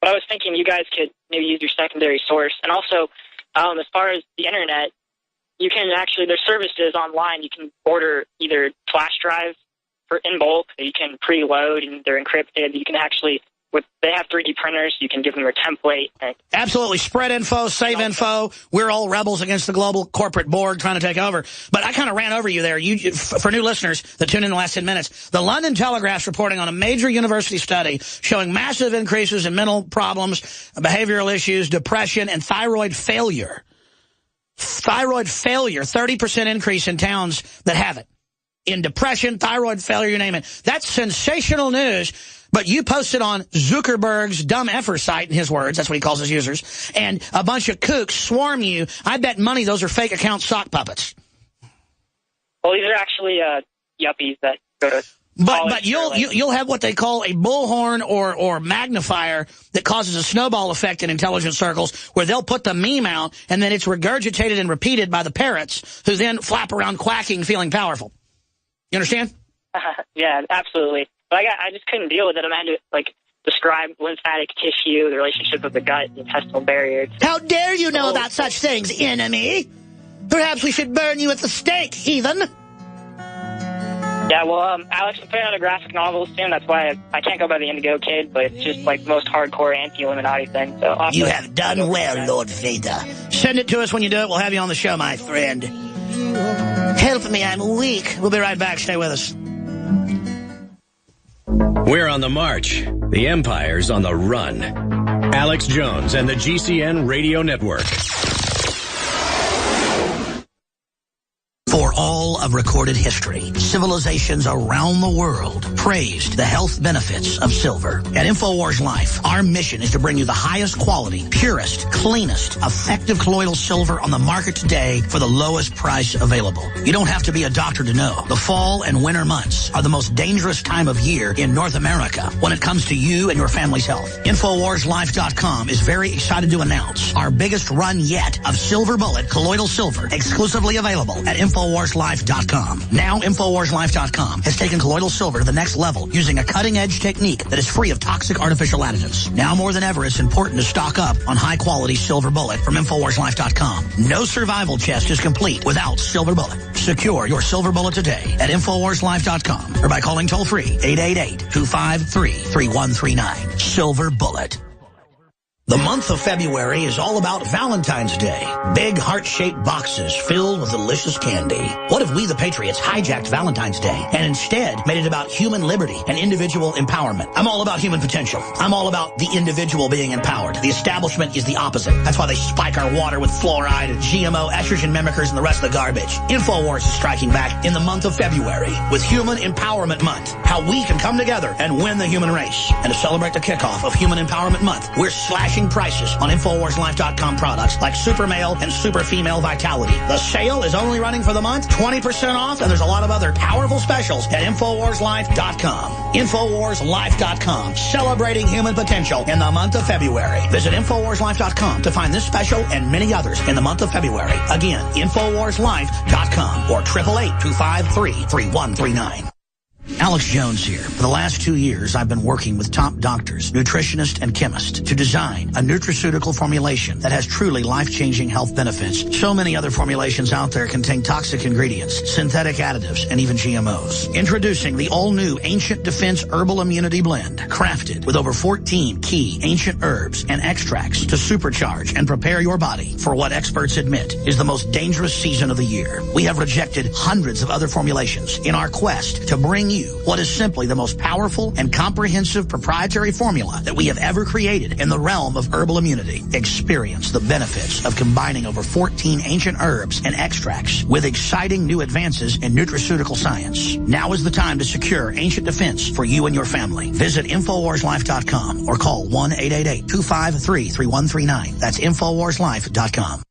Speaker 9: But I was thinking you guys could maybe use your secondary source. And also, as far as the Internet, you can actually, there's services online. You can order either flash drives for in bulk that you can preload, and they're encrypted. You can actually, they have 3D printers. You can give them your template.
Speaker 2: Absolutely. Spread info, save info. We're all rebels against the global corporate board trying to take over. But I kind of ran over you there. For new listeners that tuned in the last 10 minutes, the London Telegraph's reporting on a major university study showing massive increases in mental problems, behavioral issues, depression, and thyroid failure. Thyroid failure, 30% increase in towns that have it. In depression, thyroid failure, you name it. That's sensational news. But you posted on Zuckerberg's dumb effer site, in his words, that's what he calls his users, and a bunch of kooks swarm you. I bet money those are fake account sock puppets.
Speaker 9: Well, these are actually yuppies that go to
Speaker 2: But you'll have what they call a bullhorn or magnifier that causes a snowball effect in intelligence circles where they'll put the meme out and then it's regurgitated and repeated by the parrots who then flap around quacking, feeling powerful. You understand?
Speaker 9: Yeah, absolutely. But I just couldn't deal with it. I had to, describe lymphatic tissue, the relationship of the gut, the intestinal barrier.
Speaker 2: How dare you know about such things, enemy? Perhaps we should burn you at the stake, heathen.
Speaker 9: Yeah, well, Alex, I'm putting out a graphic novel soon. That's why I can't go by the Indigo Kid, but it's just the most hardcore anti-Illuminati thing. So
Speaker 2: you have done well, Lord Vader. Send it to us when you do it. We'll have you on the show, my friend. Help me, I'm weak. We'll be right back. Stay with us.
Speaker 1: We're on the march. The Empire's on the run. Alex Jones and the GCN Radio Network.
Speaker 2: For all of recorded history, civilizations around the world praised the health benefits of silver. At Infowars Life, our mission is to bring you the highest quality, purest, cleanest, effective colloidal silver on the market today for the lowest price available. You don't have to be a doctor to know. The fall and winter months are the most dangerous time of year in North America when it comes to you and your family's health. InfoWarsLife.com is very excited to announce our biggest run yet of Silver Bullet colloidal silver, exclusively available at InfoWarsLife.com. Now, InfoWarsLife.com has taken colloidal silver to the next level using a cutting-edge technique that is free of toxic artificial additives. Now more than ever, it's important to stock up on high-quality Silver Bullet from InfoWarsLife.com. No survival chest is complete without Silver Bullet. Secure your Silver Bullet today at InfoWarsLife.com or by calling toll-free 888-253-3139. Silver Bullet. The month of February is all about Valentine's Day. Big heart-shaped boxes filled with delicious candy. What if we, the Patriots, hijacked Valentine's Day and instead made it about human liberty and individual empowerment? I'm all about human potential. I'm all about the individual being empowered. The establishment is the opposite. That's why they spike our water with fluoride and GMO, estrogen mimickers, and the rest of the garbage. Infowars is striking back in the month of February with Human Empowerment Month. How we can come together and win the human race. And to celebrate the kickoff of Human Empowerment Month, we're slashing prices on InfoWarsLife.com products like Super Male and Super Female Vitality. The sale is only running for the month, 20% off, and there's a lot of other powerful specials at InfoWarsLife.com. InfoWarsLife.com, celebrating human potential in the month of February. Visit InfoWarsLife.com to find this special and many others in the month of February. Again, InfoWarsLife.com or 888-253-3139. Alex Jones here. For the last 2 years, I've been working with top doctors, nutritionists, and chemists to design a nutraceutical formulation that has truly life-changing health benefits. So many other formulations out there contain toxic ingredients, synthetic additives, and even GMOs. Introducing the all-new Ancient Defense Herbal Immunity Blend, crafted with over 14 key ancient herbs and extracts to supercharge and prepare your body for what experts admit is the most dangerous season of the year. We have rejected hundreds of other formulations in our quest to bring you what is simply the most powerful and comprehensive proprietary formula that we have ever created in the realm of herbal immunity. Experience the benefits of combining over 14 ancient herbs and extracts with exciting new advances in nutraceutical science. Now is the time to secure Ancient Defense for you and your family. Visit InfoWarsLife.com or call 1-888-253-3139. That's InfoWarsLife.com.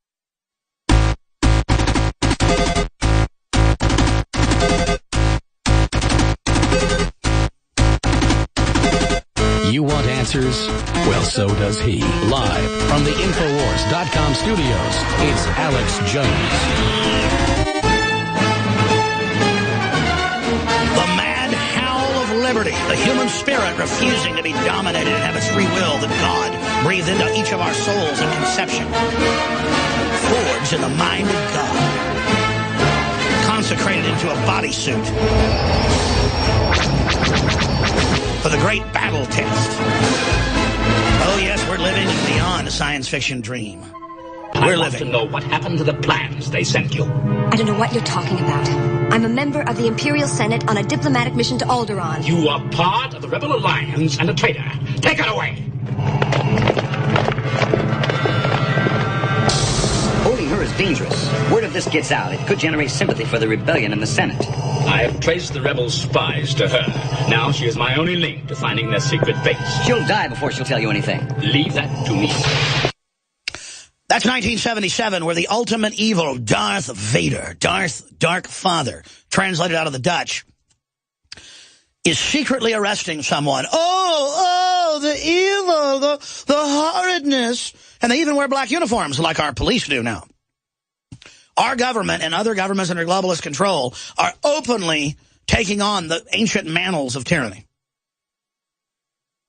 Speaker 4: You want answers? Well, so does he. Live from the Infowars.com studios, it's Alex Jones.
Speaker 2: The mad howl of liberty, the human spirit refusing to be dominated and have its free will that God breathed into each of our souls at conception. Forged in the mind of God. Consecrated into a bodysuit. For the great battle test. Oh, yes, we're living beyond a science fiction dream.
Speaker 10: I want to know what happened to the plans they sent you.
Speaker 11: I don't know what you're talking about. I'm a member of the Imperial Senate on a diplomatic mission to Alderaan.
Speaker 10: You are part of the Rebel Alliance and a traitor. Take it away!
Speaker 21: Holding her is dangerous. Word of this gets out, it could generate sympathy for the rebellion in the Senate.
Speaker 10: I have traced the rebel spies to her. Now she is my only link to finding their secret base.
Speaker 21: She'll die before she'll tell you anything.
Speaker 10: Leave that to me.
Speaker 2: That's 1977, where the ultimate evil, Darth Vader, Dark Father, translated out of the Dutch, is secretly arresting someone. Oh, the evil, the horridness. And they even wear black uniforms like our police do now. Our government and other governments under globalist control are openly taking on the ancient mantles of tyranny.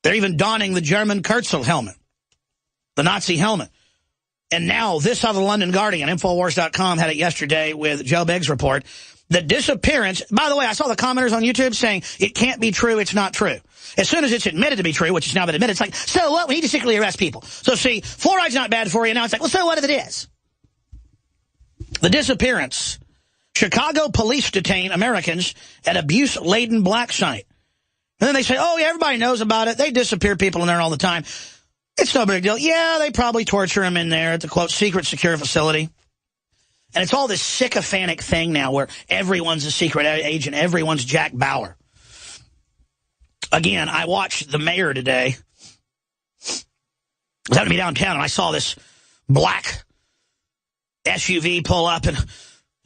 Speaker 2: They're even donning the German Kurzel helmet, the Nazi helmet. And now this out of the London Guardian, Infowars.com had it yesterday with Joe Bigg's report. The disappearance, by the way, I saw the commenters on YouTube saying, it can't be true, it's not true. As soon as it's admitted to be true, which has now been admitted, it's like, so what? We need to secretly arrest people. So see, fluoride's not bad for you. Now it's like, well, so what if it is? The disappearance. Chicago police detain Americans at abuse-laden black site. And then they say, oh, yeah, everybody knows about it. They disappear people in there all the time. It's no big deal. Yeah, they probably torture them in there at the, quote, secret secure facility. And it's all this sycophantic thing now where everyone's a secret agent. Everyone's Jack Bauer. Again, I watched the mayor today. I was having to be downtown, and I saw this black SUV pull up, and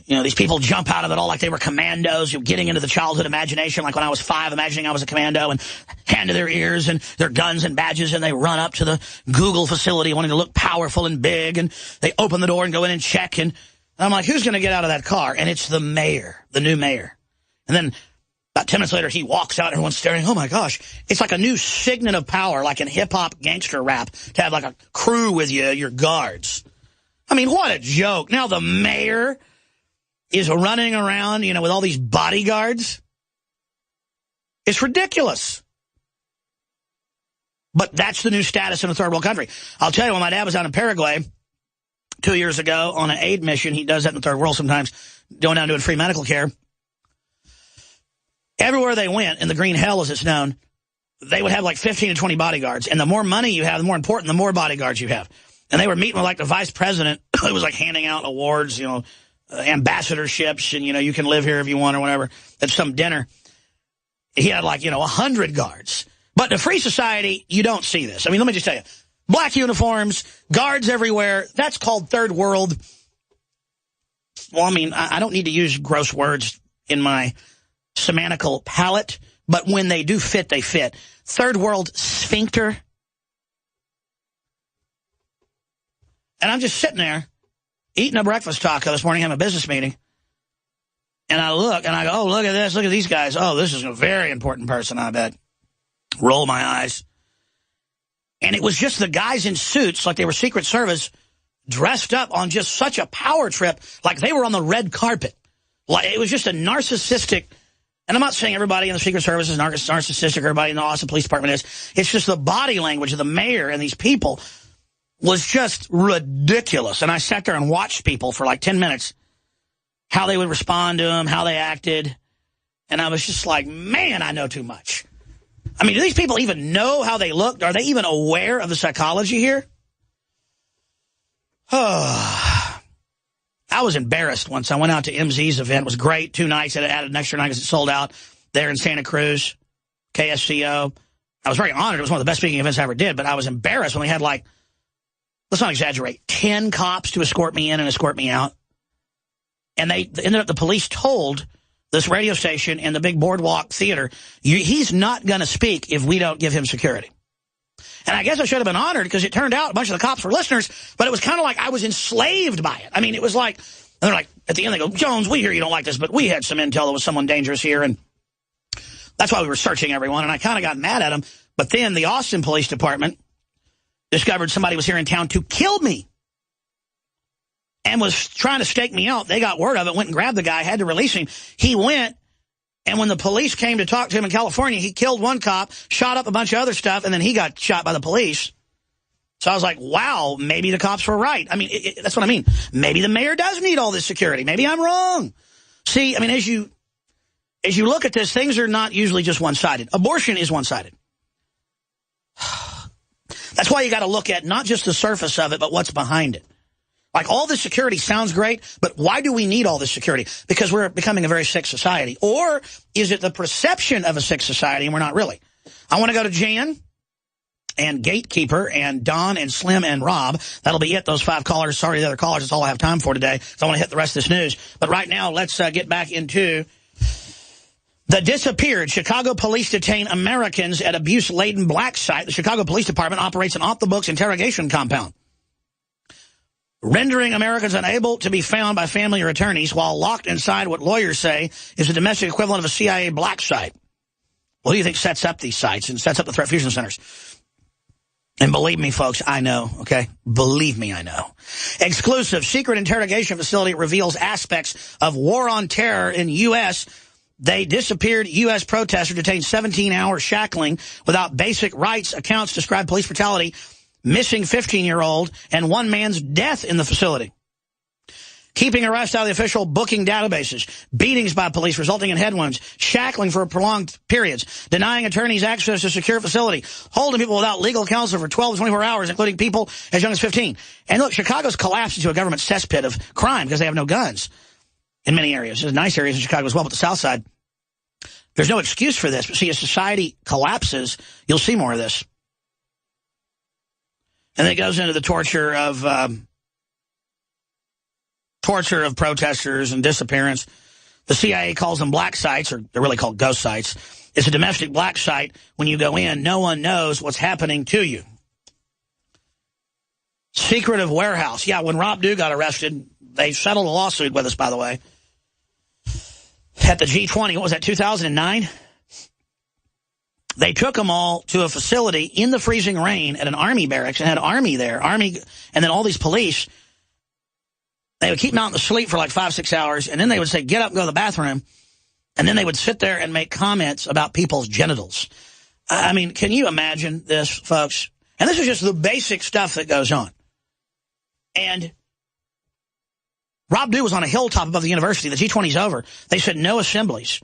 Speaker 2: you know these people jump out of it all like they were commandos. You're getting into the childhood imagination, like when I was 5, imagining I was a commando, and hand to their ears and their guns and badges, and they run up to the Google facility wanting to look powerful and big, and they open the door and go in and check, and I'm like, who's going to get out of that car? And it's the mayor, the new mayor. And then about 10 minutes later, he walks out, everyone's staring. Oh my gosh, it's like a new signet of power, like in hip-hop gangster rap, to have like a crew with you, your guards. I mean, what a joke. Now the mayor is running around, you know, with all these bodyguards. It's ridiculous. But that's the new status in a third world country. I'll tell you, when my dad was out in Paraguay 2 years ago on an aid mission, he does that in the third world sometimes, going down doing free medical care. Everywhere they went, in the green hell as it's known, they would have like 15 to 20 bodyguards. And the more money you have, the more important, the more bodyguards you have. And they were meeting with like the vice president. It was like handing out awards, you know, ambassadorships, and, you know, you can live here if you want or whatever, at some dinner. He had like, you know, 100 guards. But in a free society, you don't see this. I mean, let me just tell you, black uniforms, guards everywhere, that's called third world. Well, I mean, I don't need to use gross words in my semantical palette, but when they do fit, they fit. Third world sphincter. And I'm just sitting there, eating a breakfast taco this morning, having a business meeting. And I look, and I go, oh, look at this. Look at these guys. Oh, this is a very important person, I bet. Roll my eyes. And it was just the guys in suits, like they were Secret Service, dressed up on just such a power trip, like they were on the red carpet. Like it was just a narcissistic, and I'm not saying everybody in the Secret Service is narcissistic, everybody in the Austin Police Department is. It's just the body language of the mayor and these people was just ridiculous. And I sat there and watched people for like 10 minutes, how they would respond to him, how they acted. And I was just like, man, I know too much. I mean, do these people even know how they looked? Are they even aware of the psychology here? I was embarrassed once. I went out to MZ's event. It was great. 2 nights. It added an extra night because it sold out there in Santa Cruz, KSCO. I was very honored. It was one of the best speaking events I ever did, but I was embarrassed when they had, like, let's not exaggerate, 10 cops to escort me in and escort me out. And they ended up, the police told this radio station and the big Boardwalk Theater, he's not going to speak if we don't give him security. And I guess I should have been honored because it turned out a bunch of the cops were listeners, but it was kind of like I was enslaved by it. I mean, it was like, and they're like, at the end they go, Jones, we hear you don't like this, but we had some intel there was someone dangerous here, and that's why we were searching everyone, and I kind of got mad at them. But then the Austin Police Department discovered somebody was here in town to kill me and was trying to stake me out. They got word of it, went and grabbed the guy, had to release him. He went, and when the police came to talk to him in California, he killed one cop, shot up a bunch of other stuff, and then he got shot by the police. So I was like, wow, maybe the cops were right. I mean, that's what I mean. Maybe the mayor does need all this security. Maybe I'm wrong. See, I mean, as you look at this, things are not usually just one-sided. Abortion is one-sided. That's why you got to look at not just the surface of it, but what's behind it. Like, all this security sounds great, but why do we need all this security? Because we're becoming a very sick society. Or is it the perception of a sick society and we're not really? I want to go to Jan and Gatekeeper and Don and Slim and Rob. That'll be it, those 5 callers. Sorry, the other callers. That's all I have time for today. So I want to hit the rest of this news. But right now, let's get back into the disappeared. Chicago police detain Americans at abuse-laden black site. The Chicago Police Department operates an off-the-books interrogation compound, rendering Americans unable to be found by family or attorneys while locked inside what lawyers say is the domestic equivalent of a CIA black site. What do you think sets up these sites and sets up the threat fusion centers? And believe me, folks, I know, okay? Believe me, I know. Exclusive secret interrogation facility reveals aspects of war on terror in U.S. They disappeared U.S. protester detained 17-hour shackling without basic rights. Accounts describe police brutality, missing 15-year-old, and one man's death in the facility. Keeping arrests out of the official booking databases, beatings by police resulting in head wounds, shackling for prolonged periods, denying attorneys access to secure facility, holding people without legal counsel for 12 to 24 hours, including people as young as 15. And look, Chicago's collapsed into a government cesspit of crime because they have no guns in many areas. There's nice areas in Chicago as well, but the South Side, there's no excuse for this. But see, as society collapses, you'll see more of this. And it goes into the torture of protesters and disappearance. The CIA calls them black sites, or they're really called ghost sites. It's a domestic black site. When you go in, no one knows what's happening to you. Secretive warehouse. Yeah, when Rob Dew got arrested, they settled a lawsuit with us, by the way. At the G20, what was that, 2009? They took them all to a facility in the freezing rain at an Army barracks and had Army there. Army, and then all these police. They would keep them out in the sleep for like 5-6 hours, and then they would say, get up and go to the bathroom. And then they would sit there and make comments about people's genitals. I mean, can you imagine this, folks? And this is just the basic stuff that goes on. And Rob Dew was on a hilltop above the university. The G20's over. They said no assemblies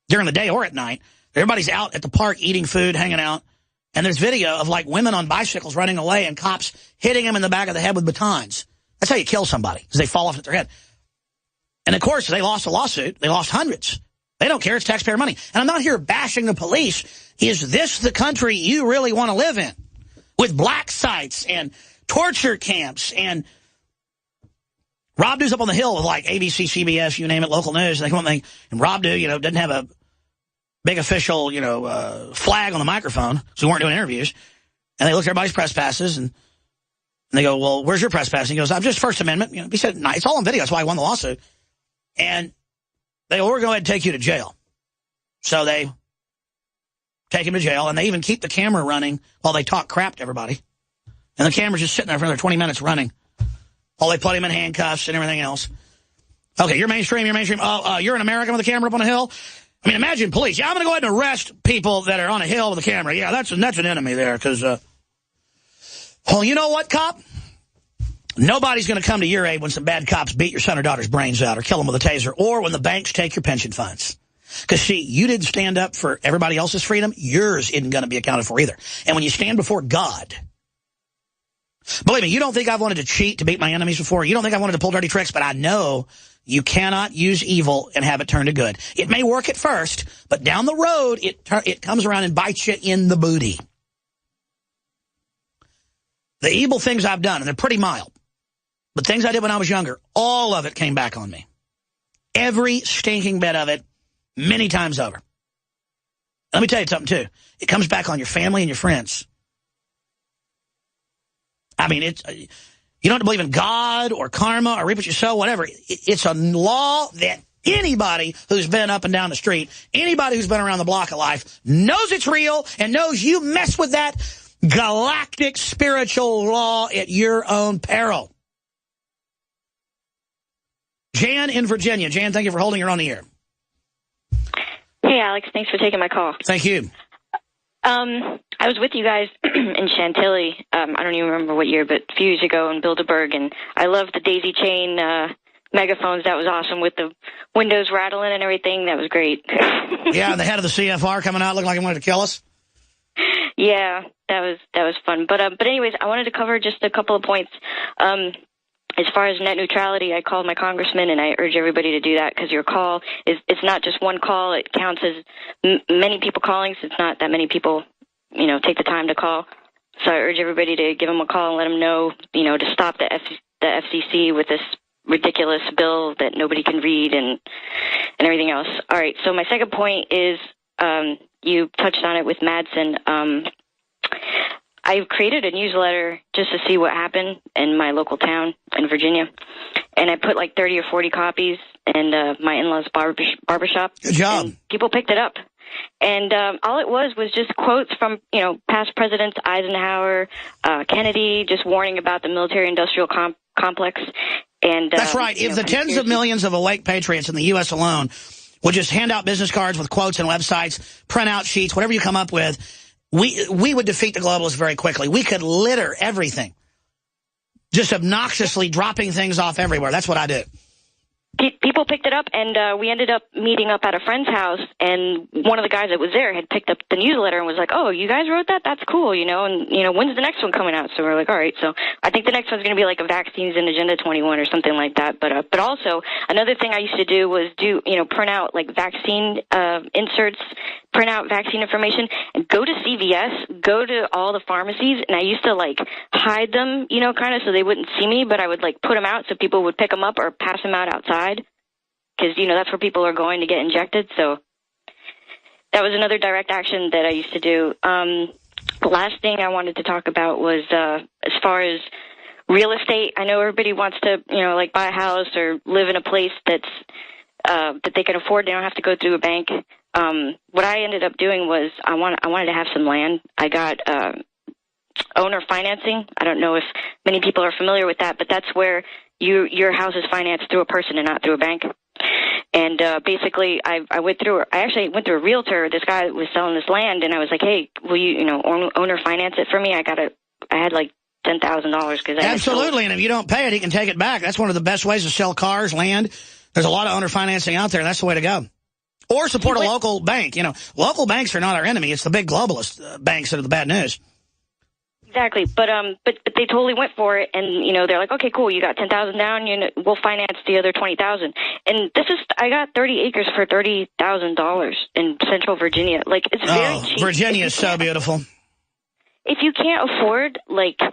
Speaker 2: during the day or at night. Everybody's out at the park eating food, hanging out. And there's video of like women on bicycles running away and cops hitting them in the back of the head with batons. That's how you kill somebody, because they fall off at their head. And, of course, they lost a lawsuit. They lost hundreds. They don't care. It's taxpayer money. And I'm not here bashing the police. Is this the country you really want to live in? With black sites and torture camps and Rob Dew's up on the hill with, like, ABC, CBS, you name it, local news. And they come up and Rob Dew, doesn't have a big official, flag on the microphone, so we weren't doing interviews. And they looked at everybody's press passes and they go, well, where's your press pass? And he goes, I'm just First Amendment. He said, no, it's all on video. That's why I won the lawsuit. And we're going to go ahead and take you to jail. So they take him to jail, and they even keep the camera running while they talk crap to everybody. And the camera's just sitting there for another 20 minutes running while they put him in handcuffs and everything else. Okay, you're mainstream. You're an American with a camera up on a hill? I mean, imagine police. Yeah, I'm going to go ahead and arrest people that are on a hill with a camera. Yeah, that's an enemy there, because, well, you know what, cop? Nobody's going to come to your aid when some bad cops beat your son or daughter's brains out or kill them with a taser, or when the banks take your pension funds. Because, see, you didn't stand up for everybody else's freedom. Yours isn't going to be accounted for either. And when you stand before God, believe me, you don't think I've wanted to cheat to beat my enemies before. You don't think I wanted to pull dirty tricks, but I know you cannot use evil and have it turn to good. It may work at first, but down the road, it comes around and bites you in the booty. The evil things I've done, and they're pretty mild, but things I did when I was younger, all of it came back on me. Every stinking bit of it, many times over. Let me tell you something, too. It comes back on your family and your friends. I mean, you don't have to believe in God or karma or reap what you sow, whatever. It's a law that anybody who's been up and down the street, anybody who's been around the block of life, knows it's real and knows you mess with that galactic spiritual law at your own peril. Jan in Virginia. Jan, thank you for holding her on the air.
Speaker 15: Hey, Alex. Thanks for taking my call.
Speaker 2: Thank you.
Speaker 15: I was with you guys in Chantilly, I don't even remember what year, but a few years ago in Bilderberg, and I loved the daisy chain megaphones. That was awesome with the windows rattling and everything. That was great.
Speaker 2: Yeah, the head of the CFR coming out looked like he wanted to kill us.
Speaker 15: Yeah, that was fun. But anyways, I wanted to cover just a couple of points. As far as net neutrality, I called my congressman, and I urge everybody to do that, because your call it's not just one call. It counts as many people calling, so it's not that many people, take the time to call. So I urge everybody to give them a call and let them know, to stop the FCC with this ridiculous bill that nobody can read and everything else. All right, so my second point is you touched on it with Madsen. I created a newsletter just to see what happened in my local town in Virginia, and I put like 30 or 40 copies in my in-laws' barbershop.
Speaker 2: Good job.
Speaker 15: And people picked it up, and all it was just quotes from past presidents, Eisenhower, Kennedy, just warning about the military-industrial complex. And
Speaker 2: that's right. If the tens of millions of awake patriots in the U.S. alone would just hand out business cards with quotes and websites, print out sheets, whatever you come up with, we would defeat the globalists very quickly. We could litter everything, just obnoxiously dropping things off everywhere. That's what I do.
Speaker 15: People picked it up, and we ended up meeting up at a friend's house, and one of the guys that was there had picked up the newsletter and was like, "Oh, you guys wrote that? That's cool, and when's the next one coming out?" So we're like, "All right." So I think the next one's going to be like a vaccines and Agenda 21 or something like that. But also another thing I used to do was print out like vaccine inserts, print out vaccine information, and go to CVS, go to all the pharmacies, and I used to like hide them, kind of so they wouldn't see me, but I would like put them out so people would pick them up or pass them out outside. Because, that's where people are going to get injected. So that was another direct action that I used to do. The last thing I wanted to talk about was as far as real estate. I know everybody wants to, like buy a house or live in a place that's that they can afford. They don't have to go through a bank. What I ended up doing was I wanted to have some land. I got owner financing. I don't know if many people are familiar with that, but that's where your house is financed through a person and not through a bank. And basically, I actually went through a realtor. This guy was selling this land, and I was like, "Hey, will you, owner finance it for me?" I had like $10,000 because
Speaker 2: absolutely. And if you don't pay it, he can take it back. That's one of the best ways to sell cars, land. There's a lot of owner financing out there. That's the way to go. Or support a local bank. Local banks are not our enemy. It's the big globalist banks that are the bad news.
Speaker 15: Exactly, but they totally went for it, and they're like, okay, cool, you got $10,000 down, we'll finance the other $20,000, and I got 30 acres for $30,000 in Central Virginia. Like it's very cheap.
Speaker 2: Virginia is so beautiful.
Speaker 15: If you can't afford 30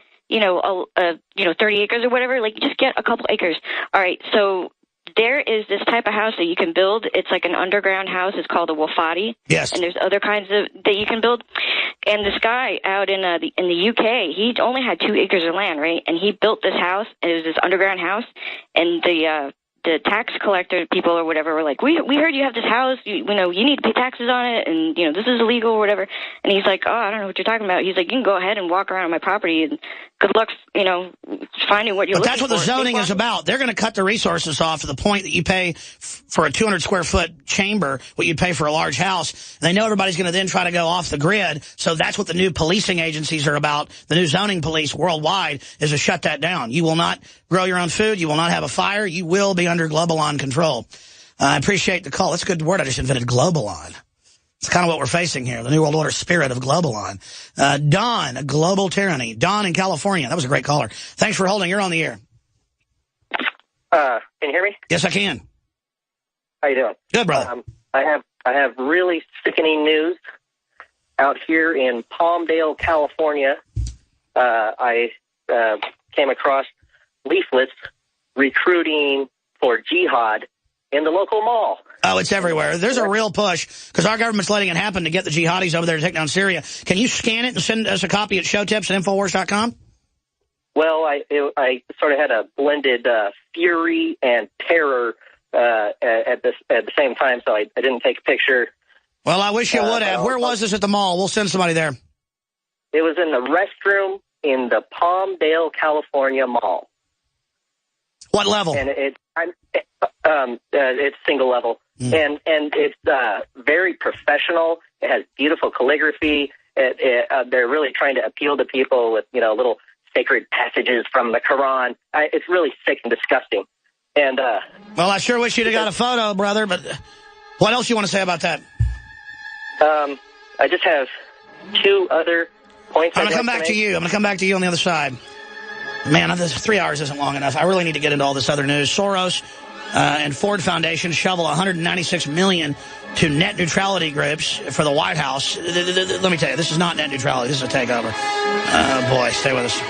Speaker 15: acres or whatever, like just get a couple acres. All right, so there is this type of house that you can build. It's like an underground house. It's called a Wafati.
Speaker 2: Yes.
Speaker 15: And there's other kinds that you can build. And this guy out in the UK, he only had 2 acres of land, right? And he built this house, and it was this underground house. And the the tax collector people or whatever were like, we heard you have this house, you need to pay taxes on it, and this is illegal or whatever. And he's like, oh, I don't know what you're talking about. He's like, you can go ahead and walk around on my property, and good luck, finding what you're looking for. But that's what the zoning is about. They're going to cut the resources off to the point that you pay for a 200 square foot chamber what you'd pay for a large house. And they know everybody's going to then try to go off the grid. So that's what the new policing agencies are about. The new zoning police worldwide is to shut that down. You will not grow your own food. You will not have a fire. You will be under Globalon control. I appreciate the call. That's a good word. I just invented Globalon. It's kind of what we're facing here, the New World Order spirit of Globalon. Don, Global Tyranny. Don in California. That was a great caller. Thanks for holding. You're on the air.
Speaker 16: Can you hear me?
Speaker 2: Yes, I can.
Speaker 16: How you doing?
Speaker 2: Good, brother.
Speaker 16: I have really sickening news. Out here in Palmdale, California, I came across leaflets recruiting for jihad in the local mall.
Speaker 2: Oh, it's everywhere. There's a real push because our government's letting it happen to get the jihadis over there to take down Syria. Can you scan it and send us a copy at showtips at Infowars.com?
Speaker 16: Well, I sort of had a blended fury and terror at the same time, so I didn't take a picture.
Speaker 2: Well, I wish you would have. Where was this at the mall? We'll send somebody there.
Speaker 16: It was in the restroom in the Palmdale, California mall.
Speaker 2: What level?
Speaker 16: And it's single level, and it's very professional. It has beautiful calligraphy. They're really trying to appeal to people with little sacred passages from the Quran. It's really sick and disgusting. And
Speaker 2: well, I sure wish you'd have got a photo, brother. But what else you want to say about that?
Speaker 16: I just have two other points.
Speaker 2: I'm going to come back to you. I'm going to come back to you on the other side. Man, this 3 hours isn't long enough. I really need to get into all this other news. Soros and Ford Foundation shovel $196 million to net neutrality groups for the White House. Let me tell you, this is not net neutrality. This is a takeover. Boy, stay with us.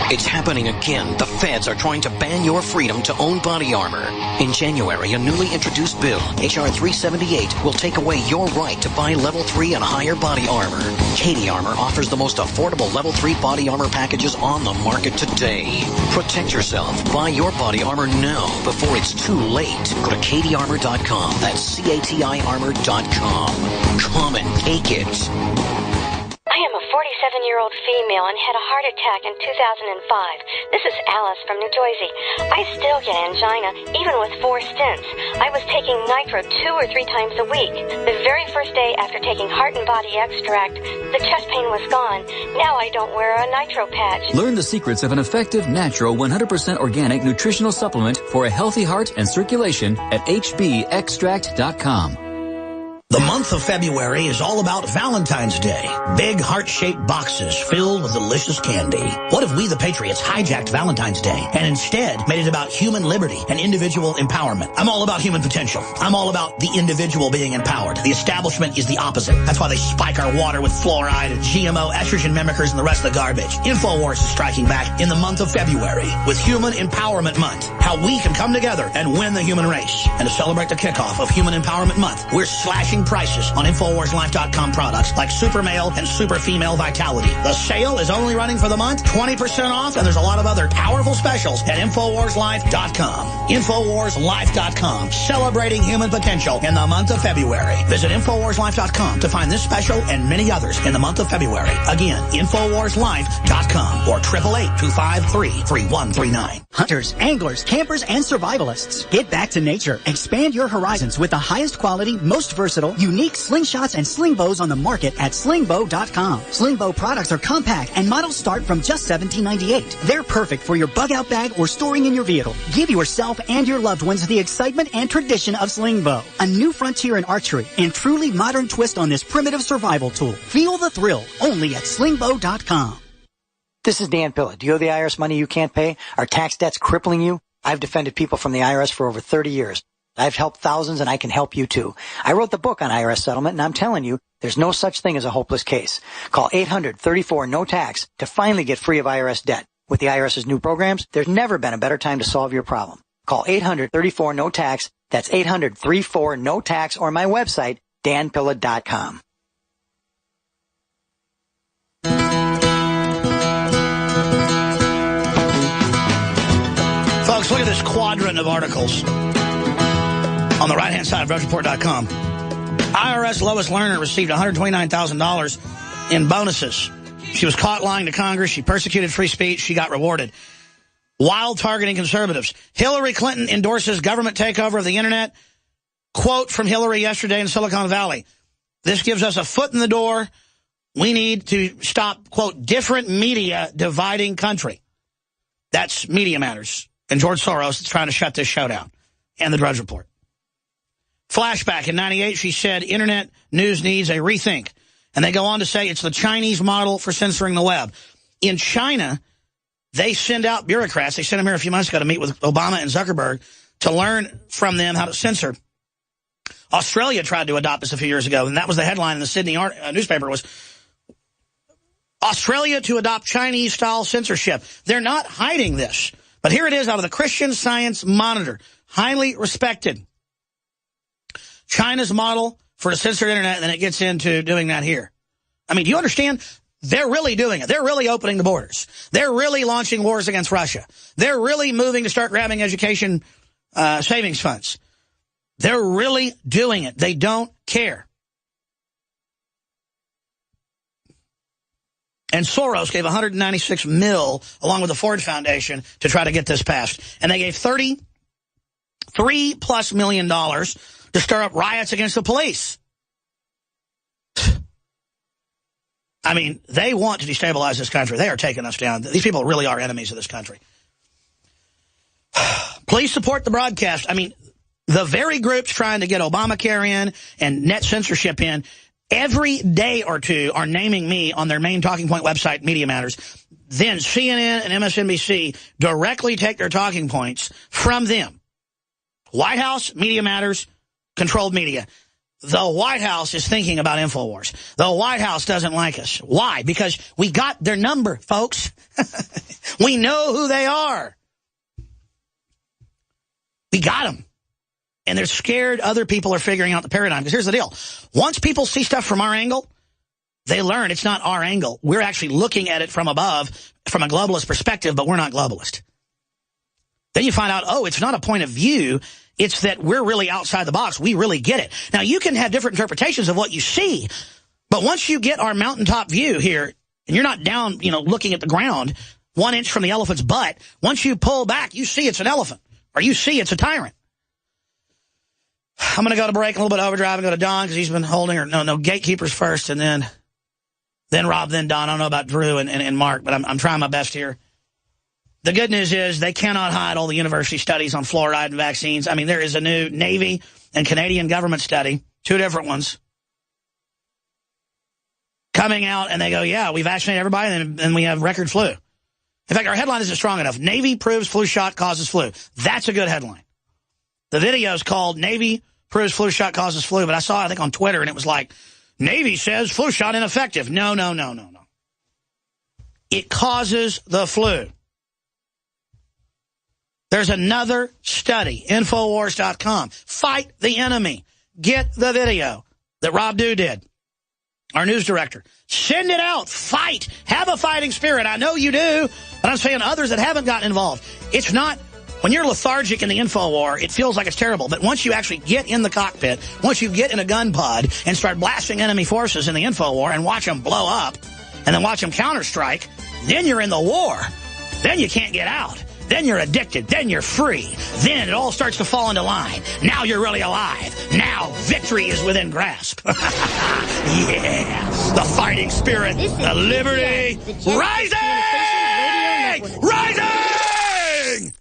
Speaker 17: It's happening again. The feds are trying to ban your freedom to own body armor. In January, a newly introduced bill, H.R. 378, will take away your right to buy Level 3 and higher body armor. Katie Armor offers the most affordable Level 3 body armor packages on the market today. Protect yourself. Buy your body armor now before it's too late. Go to katiearmor.com. That's CATIarmor.com. Come and take it.
Speaker 11: I am a 47-year-old female and had a heart attack in 2005. This is Alice from New Jersey. I still get angina, even with 4 stents. I was taking nitro 2 or 3 times a week. The very first day after taking Heart and Body Extract, the chest pain was gone. Now I don't wear a nitro patch.
Speaker 22: Learn the secrets of an effective, natural, 100% organic nutritional supplement for a healthy heart and circulation at hbextract.com.
Speaker 2: The month of February is all about Valentine's Day. Big heart-shaped boxes filled with delicious candy. What if we, the Patriots, hijacked Valentine's Day and instead made it about human liberty and individual empowerment? I'm all about human potential. I'm all about the individual being empowered. The establishment is the opposite. That's why they spike our water with fluoride and GMO, estrogen mimickers, and the rest of the garbage. Infowars is striking back in the month of February with Human Empowerment Month. How we can come together and win the human race. And to celebrate the kickoff of Human Empowerment Month, we're slashing prices on InfoWarsLife.com products like Super Male and Super Female Vitality. The sale is only running for the month, 20% off, and there's a lot of other powerful specials at InfoWarsLife.com. InfoWarsLife.com, celebrating human potential in the month of February. Visit InfoWarsLife.com to find this special and many others in the month of February. Again, InfoWarsLife.com or 888-253-3139.
Speaker 24: Hunters, anglers, campers, and survivalists. Get back to nature. Expand your horizons with the highest quality, most versatile, unique slingshots and sling bows on the market at slingbow.com. Sling bow products are compact and models start from just $17.98. They're perfect for your bug out bag or storing in your vehicle. Give yourself and your loved ones the excitement and tradition of sling bow. A new frontier in archery and truly modern twist on this primitive survival tool. Feel the thrill only at slingbow.com.
Speaker 25: This is Dan Pilla. Do you owe the IRS money you can't pay? Are tax debts crippling you? I've defended people from the IRS for over 30 years. I've helped thousands, and I can help you too. I wrote the book on IRS settlement, and I'm telling you, there's no such thing as a hopeless case. Call 800-34-NO-TAX to finally get free of IRS debt. With the IRS's new programs, there's never been a better time to solve your problem. Call 800-34-NO-TAX. That's 800-34-NO-TAX, or my website, danpilla.com.
Speaker 2: Let's look at this quadrant of articles on the right-hand side of DrudgeReport.com. IRS Lois Lerner received $129,000 in bonuses. She was caught lying to Congress. She persecuted free speech. She got rewarded. While targeting conservatives. Hillary Clinton endorses government takeover of the internet. Quote from Hillary yesterday in Silicon Valley. This gives us a foot in the door. We need to stop, quote, different media dividing country. That's Media Matters. And George Soros is trying to shut this show down. And the Drudge Report. Flashback in 98, she said internet news needs a rethink. And they go on to say it's the Chinese model for censoring the web. In China, they send out bureaucrats. They sent them here a few months ago to meet with Obama and Zuckerberg to learn from them how to censor. Australia tried to adopt this a few years ago, and that was the headline in the Sydney newspaper was, Australia to adopt Chinese-style censorship. They're not hiding this. But here it is out of the Christian Science Monitor. Highly respected. China's model for a censored internet, and then it gets into doing that here. I mean, do you understand? They're really doing it. They're really opening the borders. They're really launching wars against Russia. They're really moving to start grabbing education savings funds. They're really doing it. They don't care. And Soros gave $196 million along with the Ford Foundation to try to get this passed. And they gave $33+ million to stir up riots against the police. I mean, they want to destabilize this country. They are taking us down. These people really are enemies of this country. Please support the broadcast. I mean, the very groups trying to get Obamacare in and net censorship in, every day or two are naming me on their main talking point website, Media Matters. Then CNN and MSNBC directly take their talking points from them. White House, Media Matters, controlled media. The White House is thinking about Infowars. The White House doesn't like us. Why? Because we got their number, folks. We know who they are. We got them. And they're scared other people are figuring out the paradigm. Because here's the deal. Once people see stuff from our angle, they learn it's not our angle. We're actually looking at it from above, from a globalist perspective, but we're not globalist. Then you find out, oh, it's not a point of view. It's that we're really outside the box. We really get it. Now, you can have different interpretations of what you see, but once you get our mountaintop view here, and you're not down, looking at the ground 1 inch from the elephant's butt, once you pull back, you see it's an elephant, or you see it's a tyrant. I'm going to go to break, a little bit of overdrive, and go to Don, because he's been holding her. No, gatekeepers first, and then Rob, then Don. I don't know about Drew and Mark, but I'm trying my best here. The good news is they cannot hide all the university studies on fluoride and vaccines. I mean, there is a new Navy and Canadian government study, 2 different ones, coming out, and they go, yeah, we vaccinate everybody, and we have record flu. In fact, our headline isn't strong enough. Navy proves flu shot causes flu. That's a good headline. The video is called Navy proves flu shot causes flu, but I saw it, I think, on Twitter, and it was like, Navy says flu shot ineffective. No. It causes the flu. There's another study, Infowars.com. Fight the enemy. Get the video that Rob Dew did, our news director. Send it out. Fight. Have a fighting spirit. I know you do, but I'm saying others that haven't gotten involved. It's not, when you're lethargic in the info war, it feels like it's terrible. But once you actually get in the cockpit, once you get in a gun pod and start blasting enemy forces in the info war and watch them blow up and then watch them counterstrike, then you're in the war. Then you can't get out. Then you're addicted. Then you're free. Then it all starts to fall into line. Now you're really alive. Now victory is within grasp. Yeah. The fighting spirit. The liberty. Rising! Rising!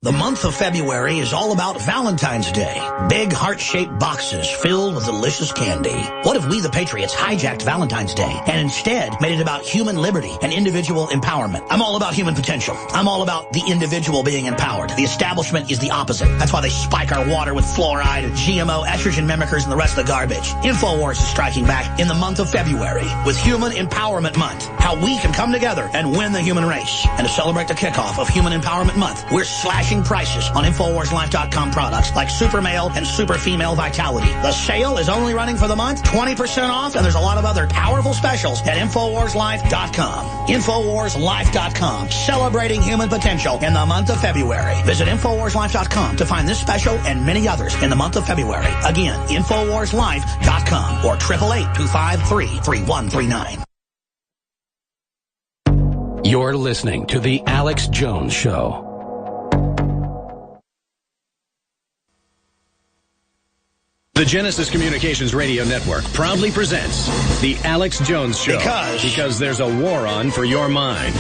Speaker 2: The month of February is all about Valentine's Day. Big heart-shaped boxes filled with delicious candy. What if we, the Patriots, hijacked Valentine's Day and instead made it about human liberty and individual empowerment? I'm all about human potential. I'm all about the individual being empowered. The establishment is the opposite. That's why they spike our water with fluoride, GMO, estrogen mimickers, and the rest of the garbage. Infowars is striking back in the month of February with Human Empowerment Month. How we can come together and win the human race. And to celebrate the kickoff of Human Empowerment Month, we're slashing slashing prices on InfoWarsLife.com products like Super Male and Super Female Vitality. The sale is only running for the month, 20% off, and there's a lot of other powerful specials at InfoWarsLife.com. InfoWarsLife.com, celebrating human potential in the month of February. Visit InfoWarsLife.com to find this special and many others in the month of February. Again, InfoWarsLife.com or 888-253-3139.
Speaker 4: You're listening to The Alex Jones Show.
Speaker 1: The Genesis Communications Radio Network proudly presents The Alex Jones Show. Because there's a war on for your mind.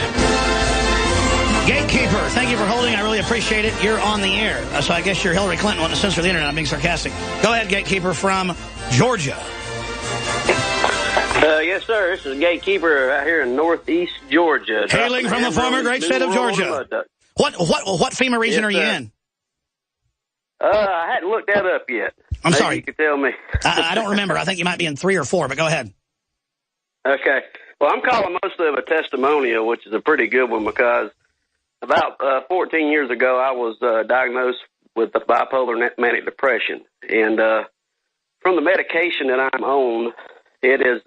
Speaker 2: Gatekeeper, thank you for holding. I really appreciate it. You're on the air. So I guess you're Hillary Clinton wanting to censor the internet. I'm being sarcastic. Go ahead, Gatekeeper from Georgia.
Speaker 3: Yes, sir. This is Gatekeeper out here in northeast Georgia.
Speaker 2: Hailing from the former great state of Georgia. What FEMA region are you in?
Speaker 3: I hadn't looked that up yet.
Speaker 2: I'm sorry.
Speaker 3: You could tell me.
Speaker 2: I don't remember. I think you might be in 3 or 4, but go ahead.
Speaker 3: Okay. Well, I'm calling mostly of a testimonial, which is a pretty good one, because about 14 years ago, I was diagnosed with bipolar manic depression. And from the medication that I'm on, it has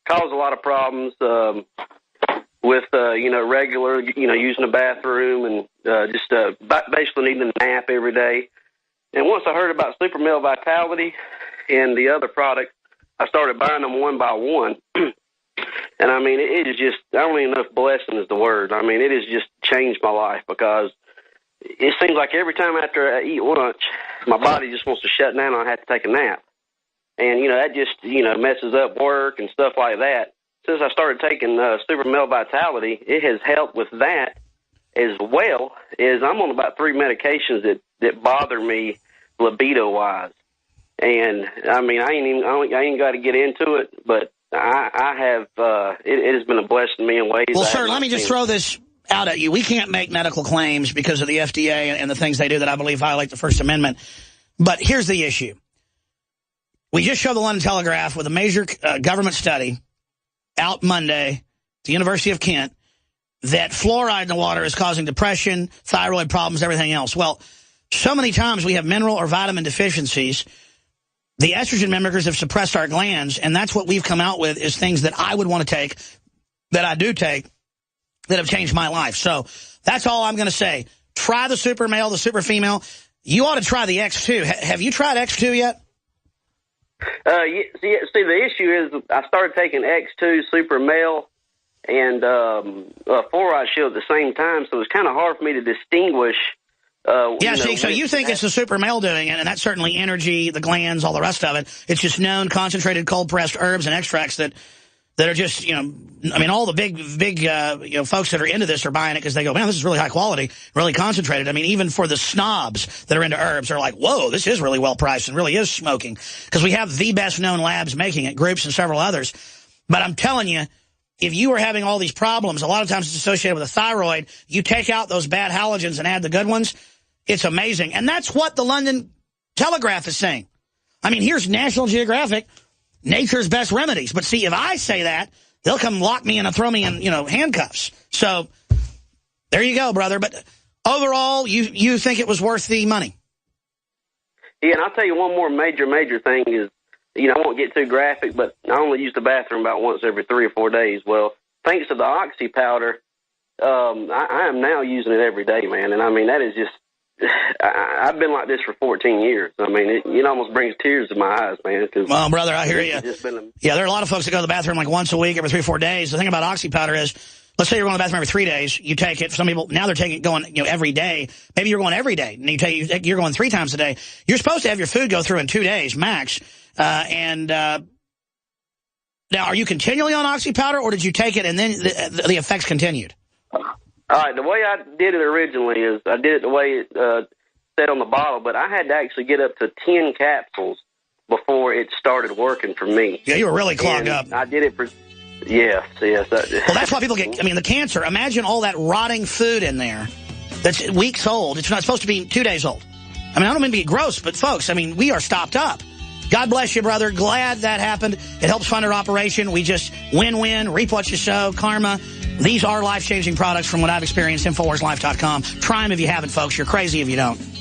Speaker 3: caused a lot of problems with, regular, using the bathroom and just basically needing a nap every day. And once I heard about Super Male Vitality and the other products, I started buying them one by one. And, I mean, it is just, I don't even know if blessing is the word. I mean, it has just changed my life, because it seems like every time after I eat lunch, my body just wants to shut down and I have to take a nap. And, that just, messes up work and stuff like that. Since I started taking Super Male Vitality, it has helped with that, as well as I'm on about 3 medications that bother me libido-wise. And, I mean, I ain't got to get into it, but I have, it has been a blessing to me in ways.
Speaker 2: Well, sir, let me just throw this out at you. We can't make medical claims because of the FDA and the things they do that I believe violate the First Amendment. But here's the issue. We just showed the London Telegraph with a major government study out Monday, the University of Kent, that fluoride in the water is causing depression, thyroid problems, everything else. Well, so many times we have mineral or vitamin deficiencies. The estrogen mimickers have suppressed our glands, and that's what we've come out with, is things that I would want to take, that I do take, that have changed my life. So that's all I'm going to say. Try the Super Male, the Super Female. You ought to try the X2. Have you tried X2 yet?
Speaker 3: See, the issue is I started taking X2, Super Male, and Fluoride Shield at the same time, so it's kind of hard for me to distinguish. So you think it's the Super Male doing it, and that's certainly energy, the glands, all the rest of it. It's just known concentrated cold-pressed herbs and extracts that are just, all the big folks that are into this are buying it because they go, man, this is really high quality, really concentrated. I mean, even for the snobs that are into herbs, they're like, whoa, this is really well priced and really is smoking, because we have the best known labs making it, Groups and several others. But I'm telling you, if you are having all these problems, a lot of times it's associated with a thyroid. You take out those bad halogens and add the good ones. It's amazing. And that's what the London Telegraph is saying. I mean, here's National Geographic, Nature's Best Remedies. But see, if I say that, they'll come lock me in and throw me in, handcuffs. So there you go, brother. But overall, you think it was worth the money? Yeah, and I'll tell you one more major thing is, I won't get too graphic, but I only use the bathroom about once every 3 or 4 days. Well, thanks to the Oxy powder, I am now using it every day, man. And I mean, that is just, I've been like this for 14 years. I mean, it almost brings tears to my eyes, man.
Speaker 2: Well, brother, I hear you. Yeah, there are a lot of folks that go to the bathroom like once a week, every 3 or 4 days. The thing about Oxy powder is, let's say you're going to the bathroom every 3 days. You take it. Some people, now they're taking it going, every day. Maybe you're going every day. And you're going 3 times a day. You're supposed to have your food go through in 2 days, max. Now, are you continually on Oxy powder, or did you take it and then the effects continued?
Speaker 3: All right, the way I did it originally is I did it the way it said on the bottle, but I had to actually get up to 10 capsules before it started working for me.
Speaker 2: Yeah, you were really clogged up.
Speaker 3: I did it for, yes.
Speaker 2: Well, that's why people get, the cancer. Imagine all that rotting food in there that's weeks old. It's not supposed to be 2 days old. I don't mean to be gross, but folks, we are stopped up. God bless you, brother. Glad that happened. It helps fund our operation. We just win-win, reap what you sow, karma. These are life-changing products from what I've experienced. InfoWarsLife.com. Try them if you haven't, folks. You're crazy if you don't.